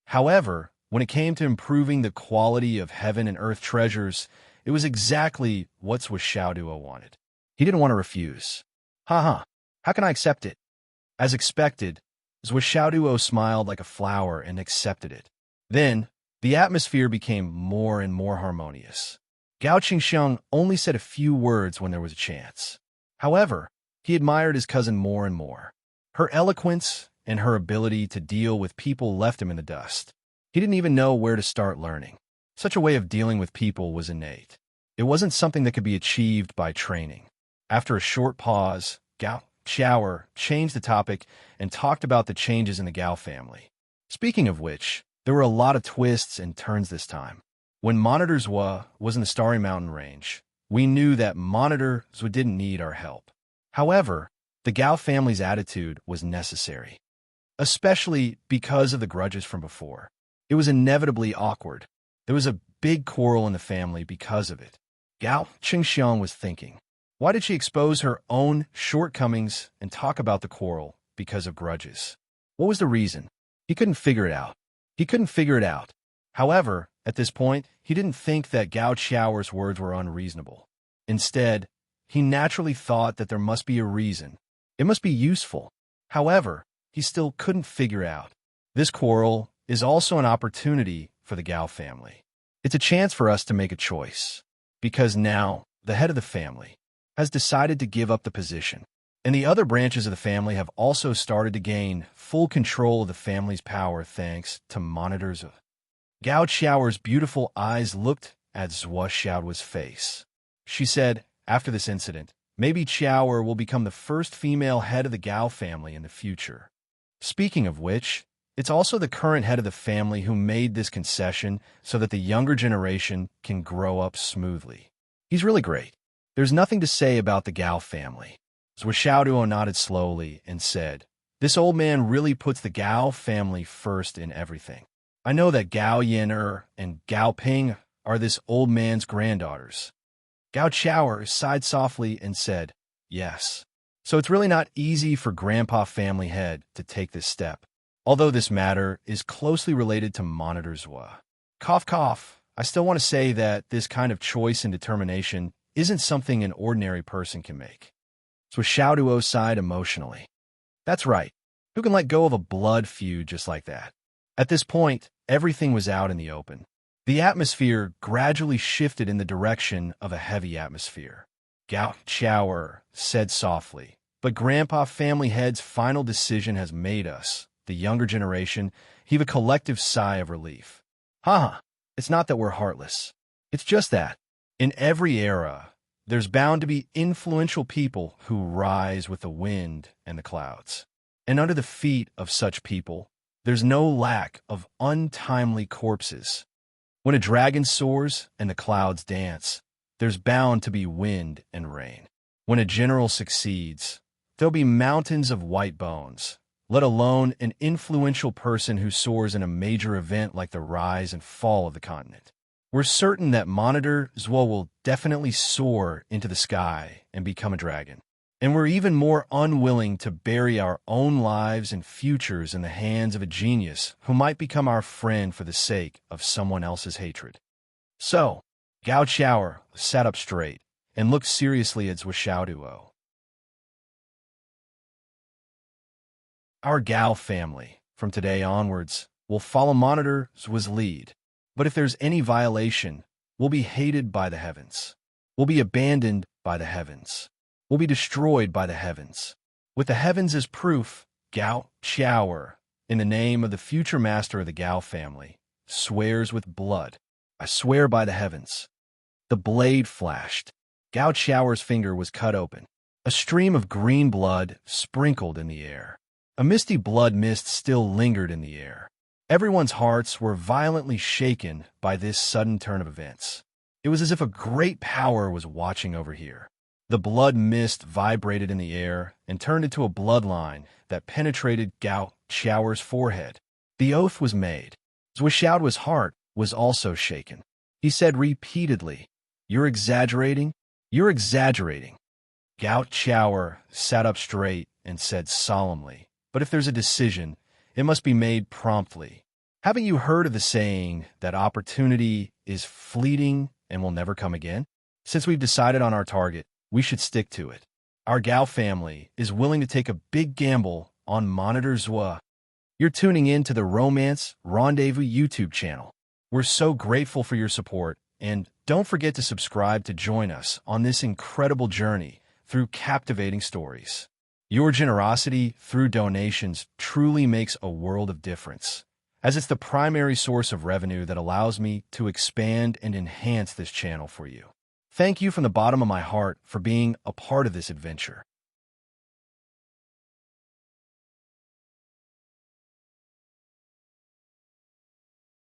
However, when it came to improving the quality of heaven and earth treasures, it was exactly what Xiaoduo wanted. He didn't want to refuse. How can I accept it? As expected, Xiaoduo smiled like a flower and accepted it. Then, the atmosphere became more and more harmonious. Gao Qingxiang only said a few words when there was a chance. However, he admired his cousin more and more. Her eloquence and her ability to deal with people left him in the dust. He didn't even know where to start learning. Such a way of dealing with people was innate. It wasn't something that could be achieved by training. After a short pause, Gao Xiao changed the topic and talked about the changes in the Gao family. Speaking of which, there were a lot of twists and turns this time. When Monitor Zwa was in the Starry Mountain Range, we knew that Monitor Zwa didn't need our help. However, the Gao family's attitude was necessary, especially because of the grudges from before. It was inevitably awkward. There was a big quarrel in the family because of it. Gao Qingxiang was thinking, why did she expose her own shortcomings and talk about the quarrel because of grudges? What was the reason? He couldn't figure it out. He couldn't figure it out. However, at this point, he didn't think that Gao Qiao's words were unreasonable. Instead, he naturally thought that there must be a reason. It must be useful. However, he still couldn't figure out. This quarrel is also an opportunity for the Gao family. It's a chance for us to make a choice. Because now, the head of the family has decided to give up the position. And the other branches of the family have also started to gain full control of the family's power thanks to monitors. Gao Qiao's beautiful eyes looked at Zhuo Xiao's face. She said, after this incident, maybe Qiao will become the first female head of the Gao family in the future. Speaking of which, it's also the current head of the family who made this concession so that the younger generation can grow up smoothly. He's really great. There's nothing to say about the Gao family. Zhuo Xiaoduo nodded slowly and said, this old man really puts the Gao family first in everything. I know that Gao Yan'er and Gao Ping are this old man's granddaughters. Gao Qiao sighed softly and said, yes. So it's really not easy for Grandpa Family Head to take this step, although this matter is closely related to Monitor Zhuo. Cough, cough. I still want to say that this kind of choice and determination isn't something an ordinary person can make. So Xiaoduo sighed emotionally. That's right. Who can let go of a blood feud just like that? At this point, everything was out in the open. The atmosphere gradually shifted in the direction of a heavy atmosphere. Gao Qiao said softly, but Grandpa Family Head's final decision has made us, the younger generation, heave a collective sigh of relief. Haha, it's not that we're heartless. It's just that, in every era, there's bound to be influential people who rise with the wind and the clouds. And under the feet of such people, there's no lack of untimely corpses. When a dragon soars and the clouds dance, there's bound to be wind and rain. When a general succeeds, there'll be mountains of white bones, let alone an influential person who soars in a major event like the rise and fall of the continent. We're certain that Monitor Zhuo will definitely soar into the sky and become a dragon. And we're even more unwilling to bury our own lives and futures in the hands of a genius who might become our friend for the sake of someone else's hatred. So, Gao Qiao sat up straight and looked seriously at Zhuo Xiaoduo. Our Gao family, from today onwards, will follow Monitor Zhuo's lead. But if there's any violation, we'll be hated by the heavens. We'll be abandoned by the heavens. Will be destroyed by the heavens. With the heavens as proof, Gao Qiao, in the name of the future master of the Gao family, swears with blood. I swear by the heavens. The blade flashed. Gao Qiao's finger was cut open. A stream of green blood sprinkled in the air. A misty blood mist still lingered in the air. Everyone's hearts were violently shaken by this sudden turn of events. It was as if a great power was watching over here. The blood mist vibrated in the air and turned into a bloodline that penetrated Gao Qiao's forehead. The oath was made. Zhuo Xiaoduo's heart was also shaken. He said repeatedly, "You're exaggerating? You're exaggerating." Gao Qiao sat up straight and said solemnly, "But if there's a decision, it must be made promptly. Haven't you heard of the saying that opportunity is fleeting and will never come again? Since we've decided on our target, we should stick to it. Our Gao family is willing to take a big gamble on Monitor Zhuo." You're tuning in to the Romance Rendezvous YouTube channel. We're so grateful for your support, and don't forget to subscribe to join us on this incredible journey through captivating stories. Your generosity through donations truly makes a world of difference, as it's the primary source of revenue that allows me to expand and enhance this channel for you. Thank you from the bottom of my heart for being a part of this adventure.